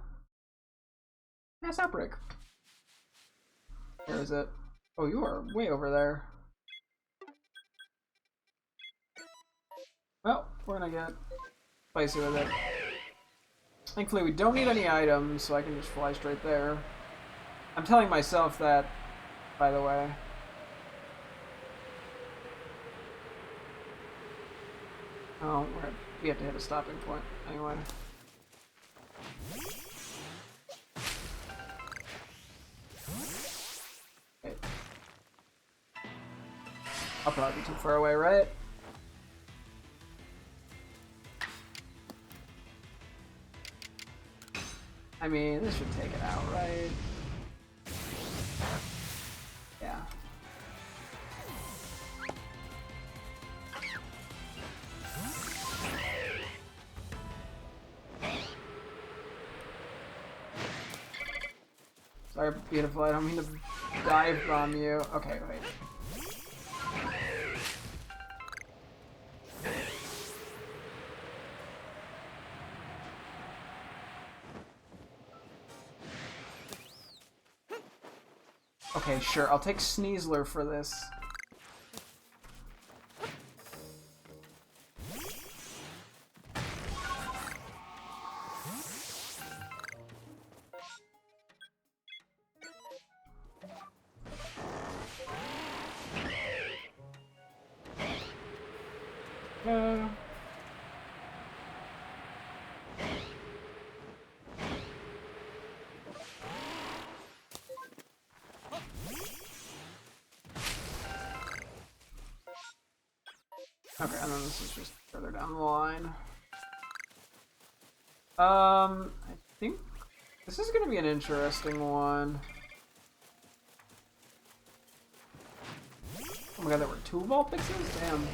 Mass Outbreak. Where is it? Oh, you are way over there. Well, we're gonna get spicy with it. Thankfully, we don't need any items, so I can just fly straight there. I'm telling myself that, by the way. Oh, we have to hit a stopping point. Anyway. Okay. I'll probably be too far away, right? I mean, this should take it out, right? Yeah. Sorry, beautiful, I don't mean to dive bomb you. Okay, wait. Okay, sure, I'll take Sneasler for this. Okay, and then this is just further down the line. I think this is gonna be an interesting one. Oh my god, there were 2 Vulpixes? Damn.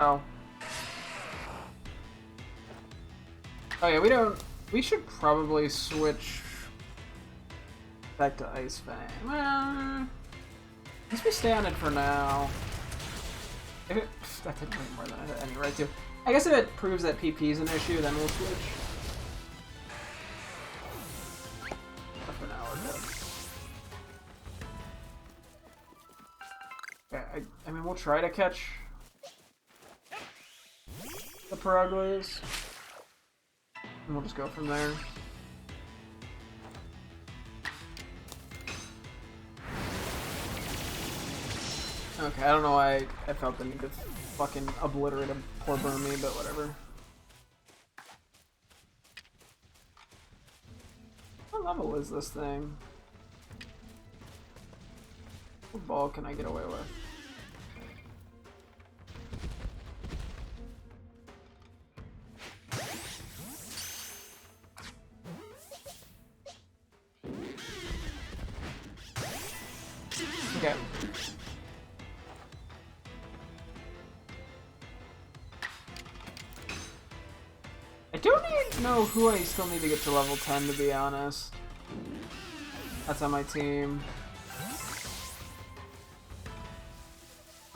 Oh. Oh yeah, we should probably switch back to Ice Fang. Well, let's we stay on it for now. If it, that didn't bring more than I had any right to. I guess if it proves that PP is an issue, then we'll switch. But for now, we're good. Okay, I mean, we'll try to catch the Paraguays. And we'll just go from there. Okay, I don't know why I felt the need to fucking obliterate a poor Burmy, but whatever. What level is this thing? What ball can I get away with? Okay. I don't even know who I still need to get to level 10, to be honest. That's on my team.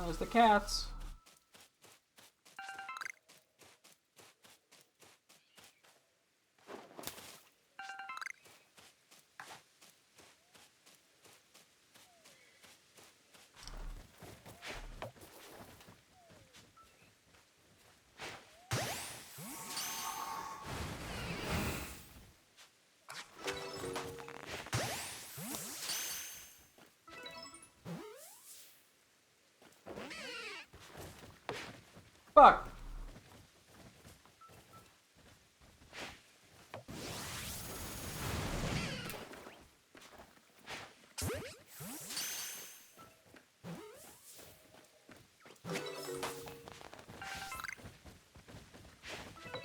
There's the cats. Fuck!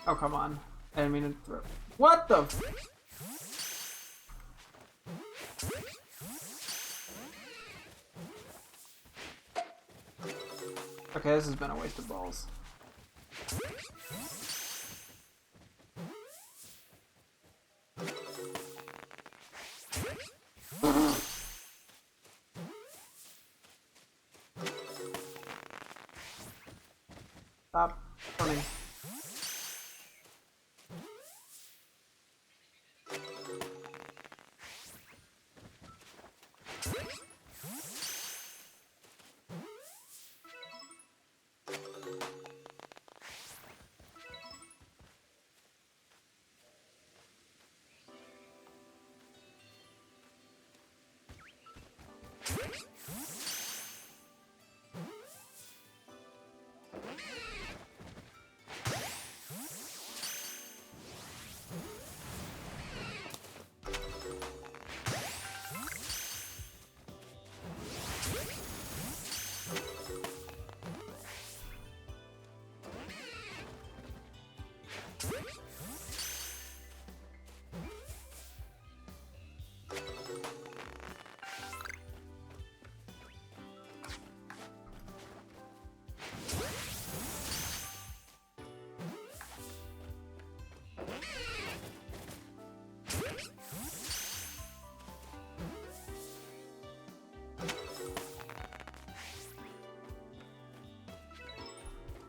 Oh, come on. I didn't mean to throw. What the f— Okay, this has been a waste of balls. Stop running.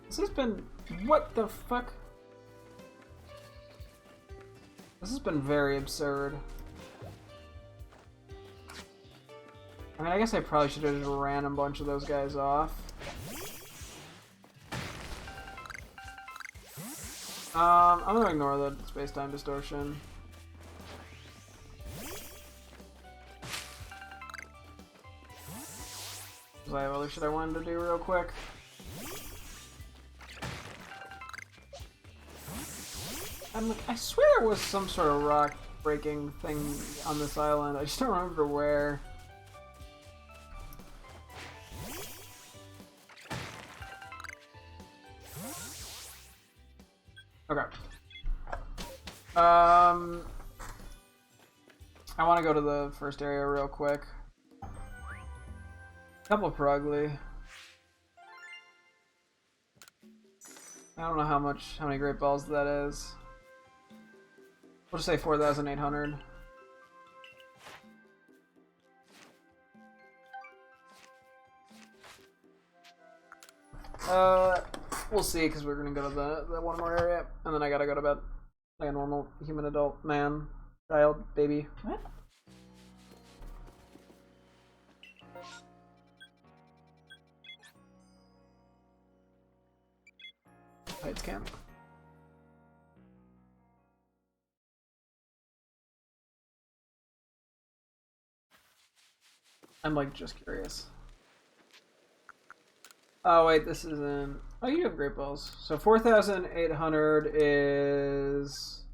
This has been— what the fuck? This has been very absurd. I mean, I guess I probably should have just ran a bunch of those guys off. I'm gonna ignore the space-time distortion. Because I have other shit I wanted to do real quick. I swear there was some sort of rock breaking thing on this island. I just don't remember where. Okay. I want to go to the first area real quick. Couple of Prugly. I don't know how many great balls that is. We'll just say 4,800. We'll see, because we're gonna go to the one more area, and then I gotta go to bed like a normal human adult man, child, baby. What? Heights camp. I'm like just curious. Oh wait, this isn't. Oh, you have great balls. So 4,800 is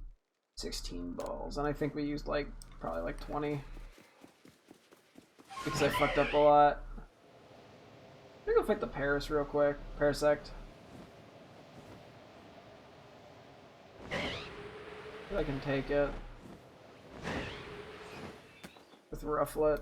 16 balls, and I think we used like probably like 20 because I fucked up a lot. I'm gonna go fight the Paris real quick. Parasect. I can take it with Rufflet.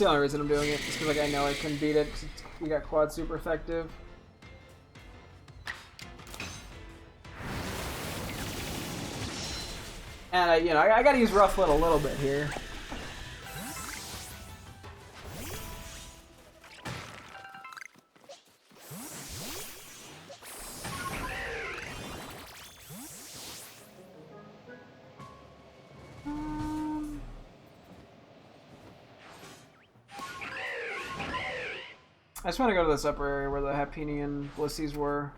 the only reason I'm doing it, just because like I know I can beat it. Cause we got quad super effective. And I gotta use rough foot a little bit here. I just want to go to this upper area where the Happini and Blissies were.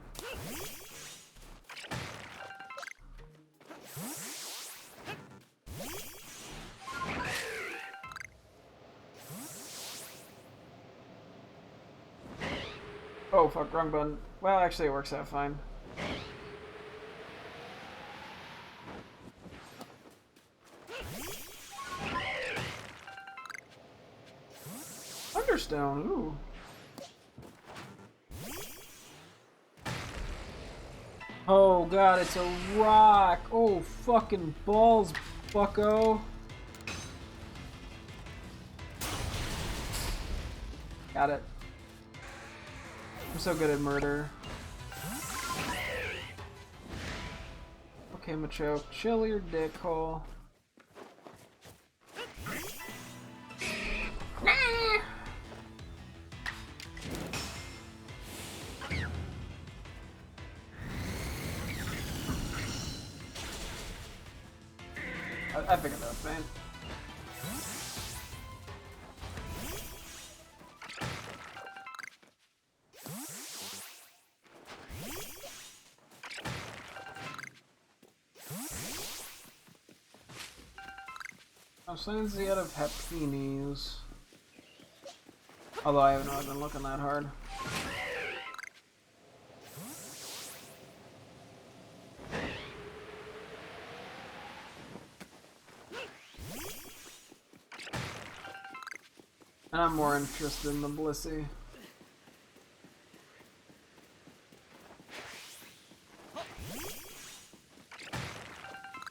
Oh fuck, wrong button. Well, actually it works out fine. Thunderstone, ooh. Oh god, it's a rock! Oh fucking balls, bucko! Got it. I'm so good at murder. Okay, Machoke, chill your dick hole. I figured that was man. I'm starting to see out of Happinis. Although I haven't really been looking that hard. And I'm more interested in the Blissey.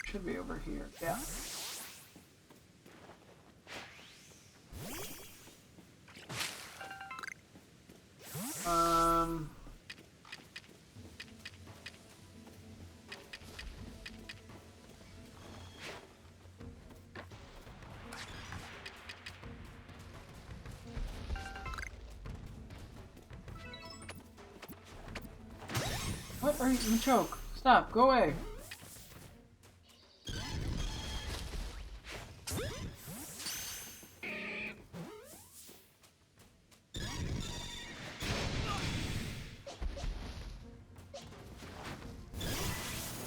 Should be over here. Yeah. What are you gonna choke? Stop, go away.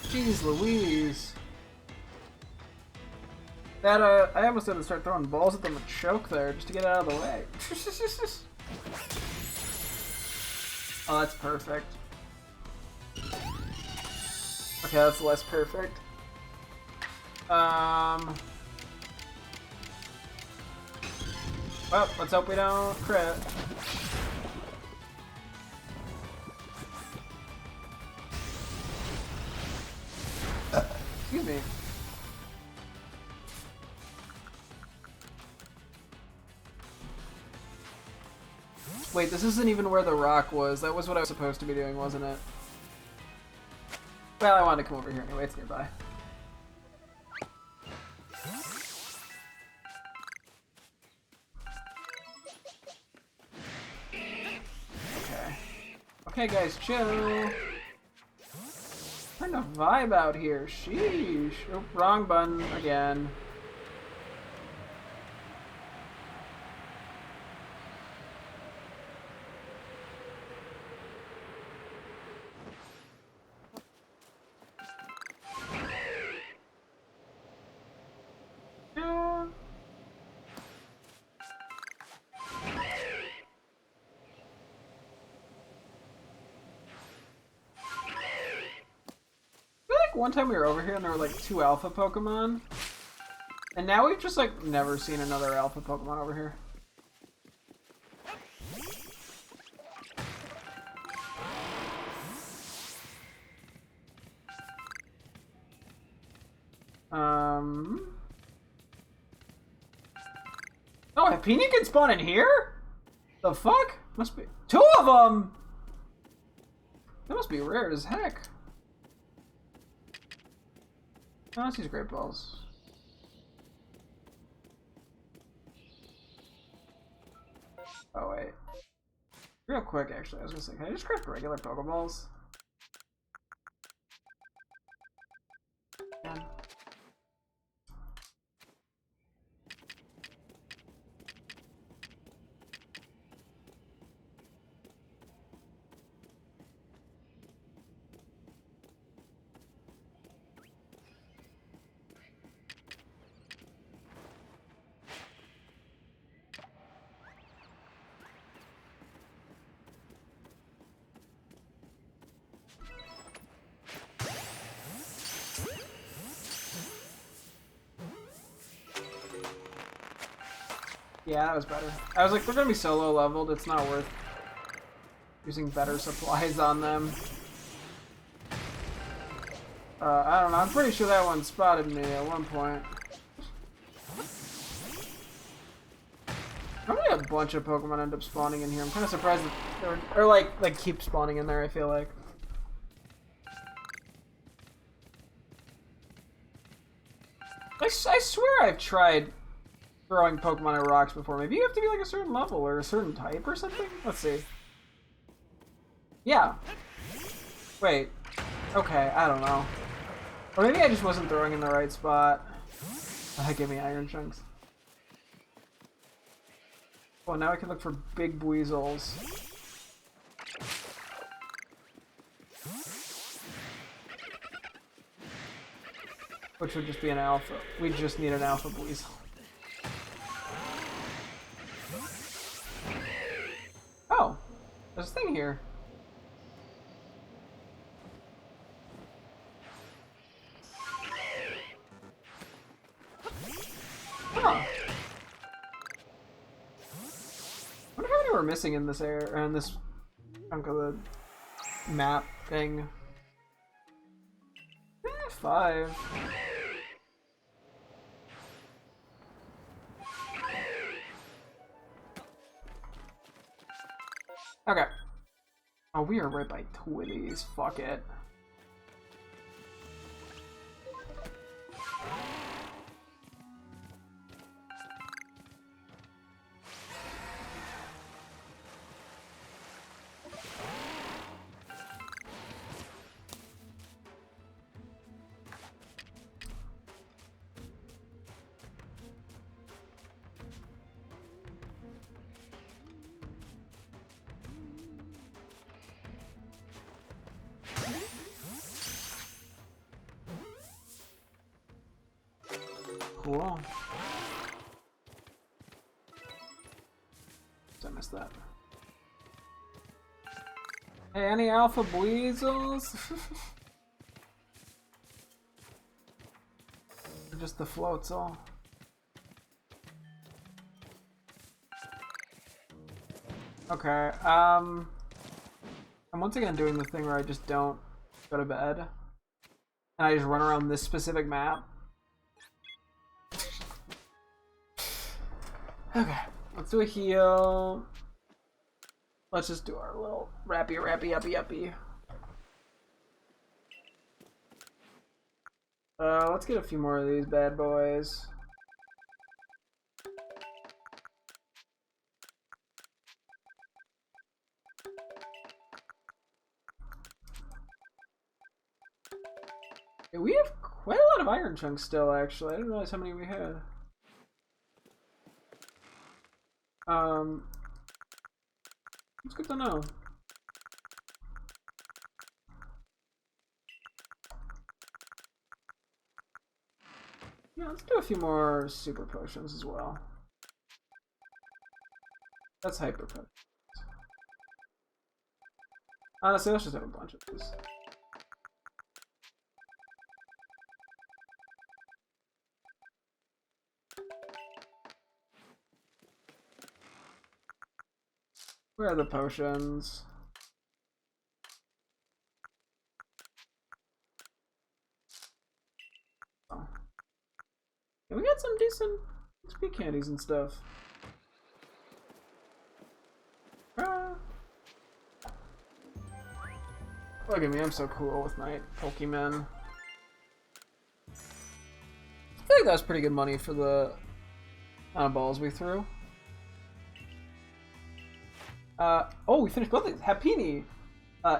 Jeez Louise. That, I almost had to start throwing balls at them and choke there just to get out of the way. Oh, that's perfect. Okay, that's less perfect. Well, let's hope we don't crit. Excuse me. Wait, this isn't even where the rock was. That was what I was supposed to be doing, wasn't it? Well, I wanted to come over here anyway. It's nearby. Okay. Okay, guys, chill. Trying to vibe out here. Sheesh. Oh, wrong button again. One time we were over here and there were like 2 alpha Pokemon. And now we've just like never seen another alpha Pokemon over here. Oh, I have jalapeno can spawn in here? The fuck? Must be 2 of them. That must be rare as heck. Oh, these great balls. Oh wait. Real quick, actually, I was gonna say, can I just craft regular Pokeballs? Yeah. Yeah, that was better. I was like, they're gonna be so low leveled, it's not worth using better supplies on them. I don't know, I'm pretty sure that one spotted me at one point. Probably a bunch of Pokemon end up spawning in here. I'm kind of surprised that they're, or like keep spawning in there, I feel like. I swear I've tried throwing Pokemon at rocks before. Maybe you have to be like a certain level or a certain type or something? Let's see. Yeah. Wait. Okay, I don't know. Or maybe I just wasn't throwing in the right spot. Give me iron chunks. Well, now I can look for big Buizel's. Which would just be an alpha. We just need an alpha Buizel. Oh, there's a thing here. Huh. I wonder how many we're missing in this area, or in this chunk of the map thing. 5. Okay. Oh, we are right by 2 of these. Fuck it. Cool. I missed that. Hey, any alpha Buizels? Or just the floats all? Okay, I'm once again doing the thing where I just don't go to bed. And I just run around this specific map. Okay, let's do a heal. Let's just do our little uppy. Let's get a few more of these bad boys. Yeah, we have quite a lot of iron chunks still, actually. I didn't realize how many we had. It's good to know. Yeah, let's do a few more super potions as well. That's hyper potions. Honestly, let's just have a bunch of these. Where are the potions? Oh. Yeah, we got some decent XP candies and stuff. Look at me, I'm so cool with my Pokemon. I think that was pretty good money for the amount of balls we threw. Oh, we finished both things. Happini!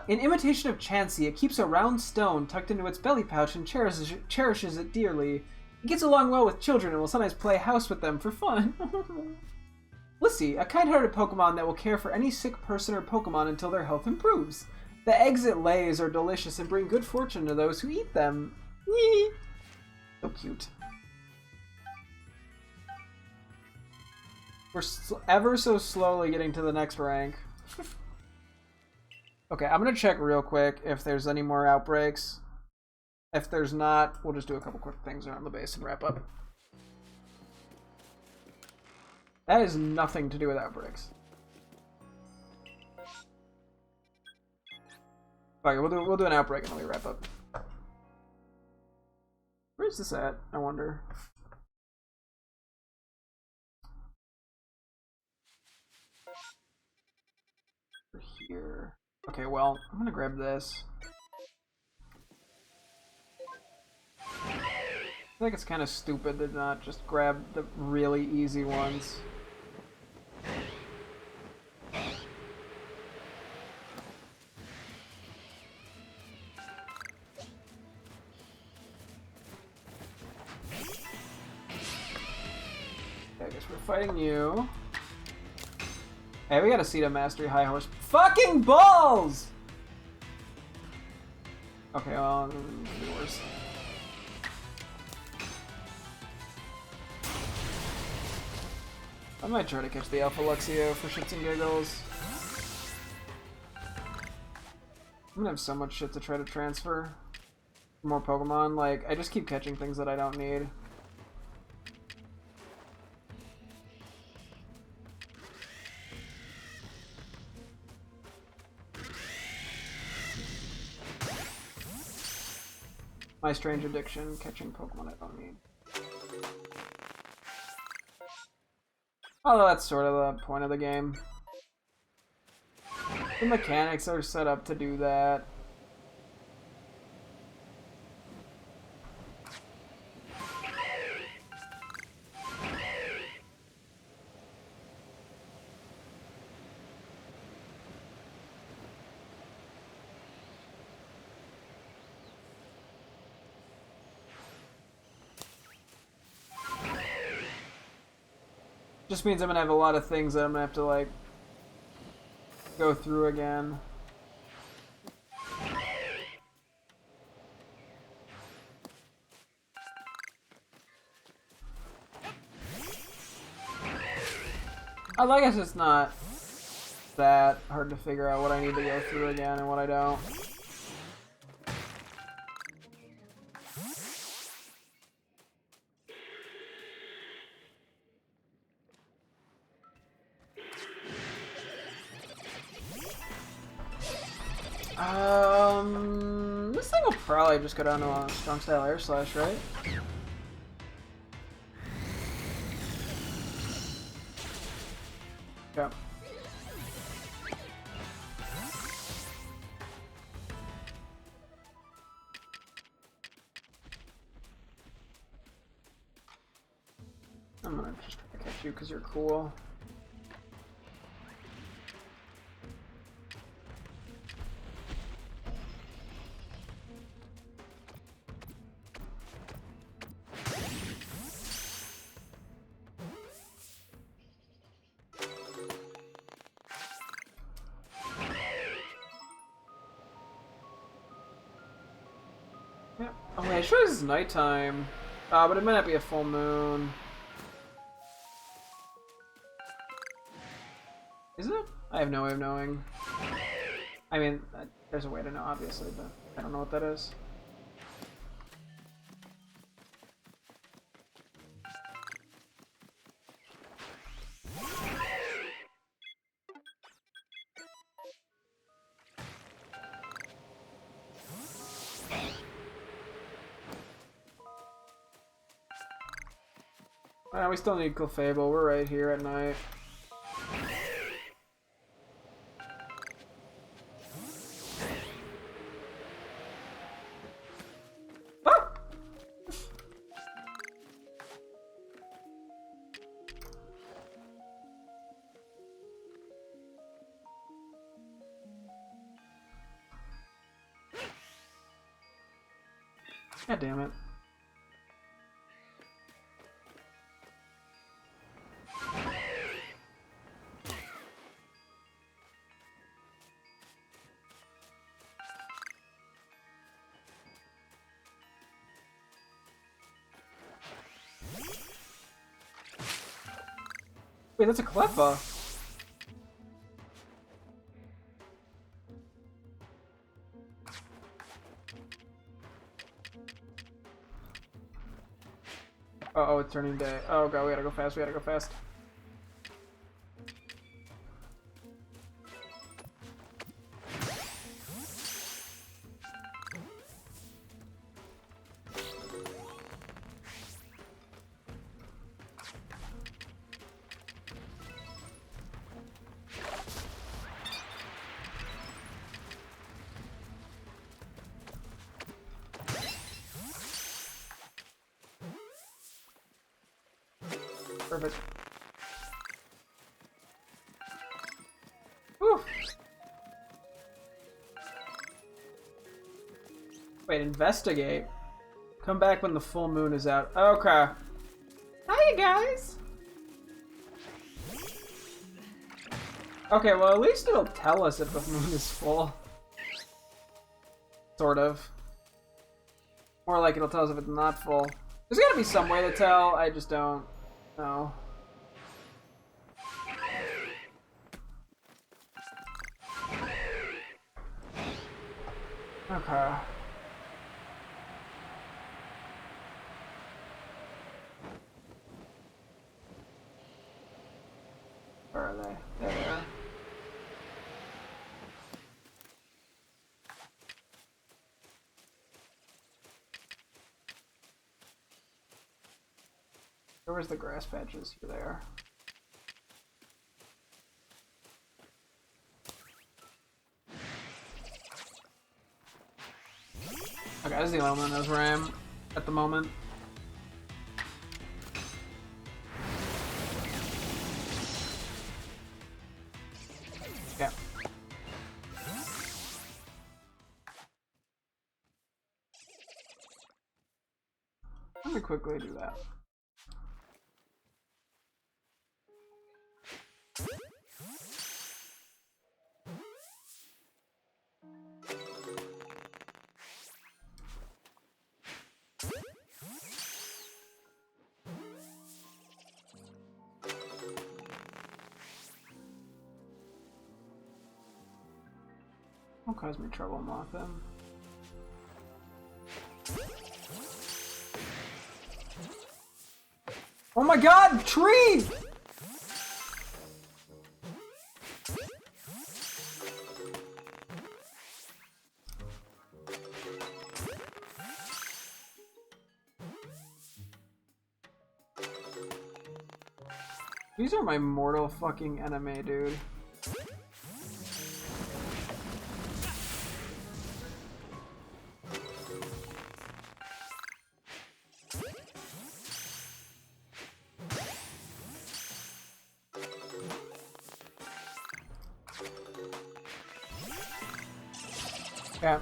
In imitation of Chansey, it keeps a round stone tucked into its belly pouch and cherishes it dearly. It gets along well with children and will sometimes play house with them for fun. Lissy, a kind-hearted Pokemon that will care for any sick person or Pokemon until their health improves. The eggs it lays are delicious and bring good fortune to those who eat them. So cute. We're ever so slowly getting to the next rank. Okay, I'm gonna check real quick if there's any more outbreaks. If there's not, we'll just do a couple quick things around the base and wrap up. That has nothing to do with outbreaks. Okay, we'll do an outbreak and then we wrap up. Where's this at? I wonder. Here. Okay, well, I'm gonna grab this. I feel like it's kind of stupid to not just grab the really easy ones. Okay, I guess we're fighting you. Hey, we got a seat of mastery high horse. Fucking balls! Okay, well, it's gonna be worse. I might try to catch the Alpha Luxio for shits and giggles. I'm gonna have so much shit to try to transfer. More Pokemon, like, I just keep catching things that I don't need. My strange addiction, catching Pokemon I don't need. Although that's sort of the point of the game. The mechanics are set up to do that. Just means I'm gonna have a lot of things that I'm gonna have to, like, go through again. I guess it's not that hard to figure out what I need to go through again and what I don't. This thing will probably just go down to a strong style air slash, right? Yeah. I'm gonna just try to catch you because you're cool. Yeah. Oh, wait, it shows it's nighttime. But it might not be a full moon. Is it? I have no way of knowing. I mean, there's a way to know, obviously, but I don't know what that is. We still need Clefable. We're right here at night. God damn it. Wait, that's a Cleffa. Uh-oh, it's turning day. Oh god, we gotta go fast, we gotta go fast. Perfect. Whew. Wait, investigate. Come back when the full moon is out. Okay. Hiya, guys! Okay, well, at least it'll tell us if the moon is full. Sort of. More like it'll tell us if it's not full. There's gotta be some way to tell, I just don't know. Okay. Where are they? There they are. Where's the grass patches? Here they are. Okay, this is the only one that knows where I am at the moment. Yeah. Let me quickly do that. Don't cause me trouble, Mothim. Oh my god, tree! These are my mortal fucking enemy, dude. Yeah.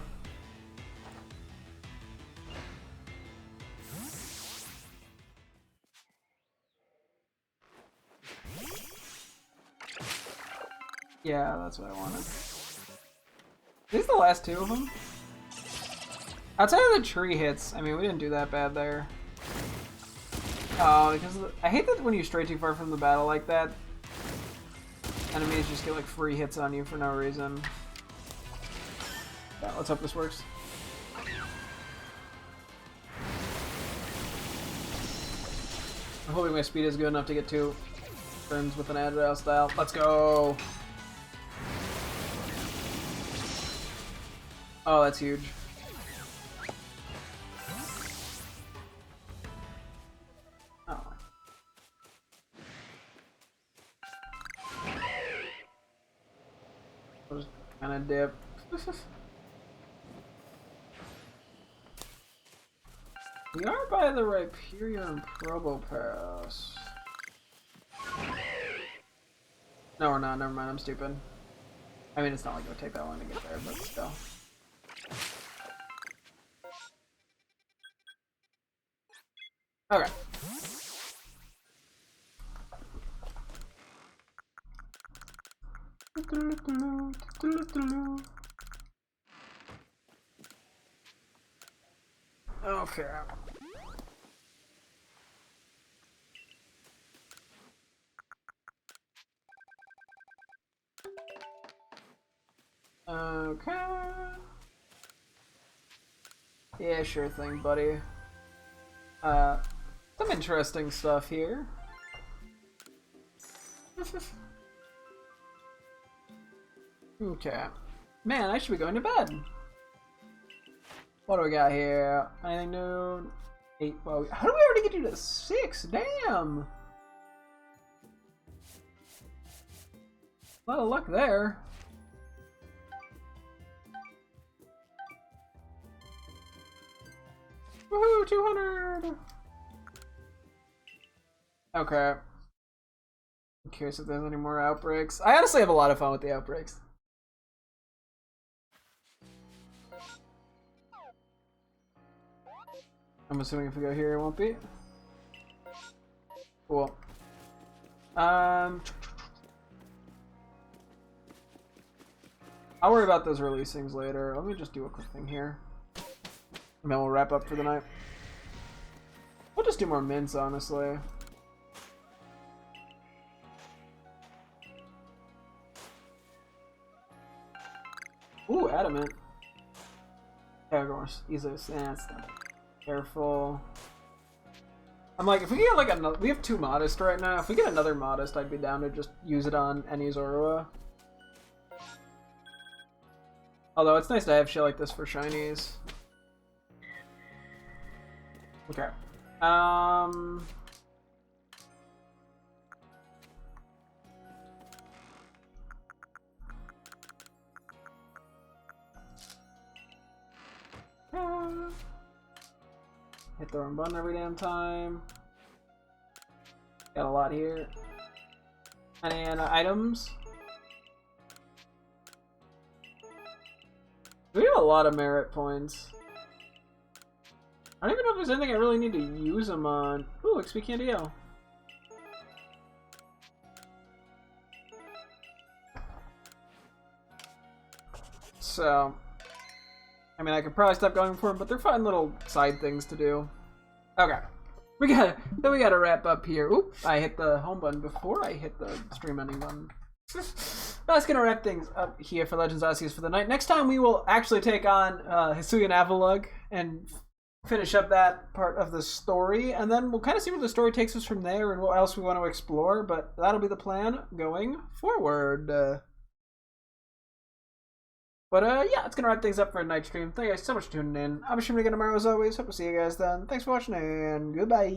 Yeah, that's what I wanted. These are the last two of them. Outside of the tree hits, I mean, we didn't do that bad there. Oh, because I hate that when you stray too far from the battle like that, enemies just get like free hits on you for no reason. Yeah, let's hope this works. I'm hoping my speed is good enough to get 2 turns with an agile style. Let's go! Oh, that's huge. Oh. I'll just kind of dip. We are by the Rhyperior and Probopass. No, we're not. Never mind. I'm stupid. I mean, it's not like it would take that long to get there, but still. Okay. Okay. Okay. Yeah, sure thing, buddy. Some interesting stuff here. Okay. Man, I should be going to bed. What do we got here? Anything new? 8. Well, how do we already get you to 6? Damn! A lot of luck there. Woohoo! 200! Okay. I'm curious if there's any more outbreaks. I honestly have a lot of fun with the outbreaks. I'm assuming if we go here, it won't be. Cool. I'll worry about those releasings later. Let me just do a quick thing here. And then we'll wrap up for the night. We'll just do more mints, honestly. Ooh, adamant. Aragorn, easily. That's not careful. I'm like, if we get like another, we have 2 modest right now. If we get another modest, I'd be down to just use it on any Zorua. Although it's nice to have shit like this for shinies. Okay. Hit the wrong button every damn time. Got a lot here. And items. We have a lot of merit points. I don't even know if there's anything I really need to use them on. Ooh, XP Candy L. So, I mean, I could probably stop going for them, but they're fun little side things to do. Okay, we gotta wrap up here. Oop! I hit the home button before I hit the stream ending button. That's gonna wrap things up here for Legends Arceus for the night. Next time we will actually take on Hisuian Avalugg and finish up that part of the story, and then we'll kind of see where the story takes us from there and what else we want to explore. But that'll be the plan going forward. Yeah, it's gonna wrap things up for a night stream. Thank you guys so much for tuning in. I'm streaming again tomorrow as always. Hope to see you guys then. Thanks for watching and goodbye.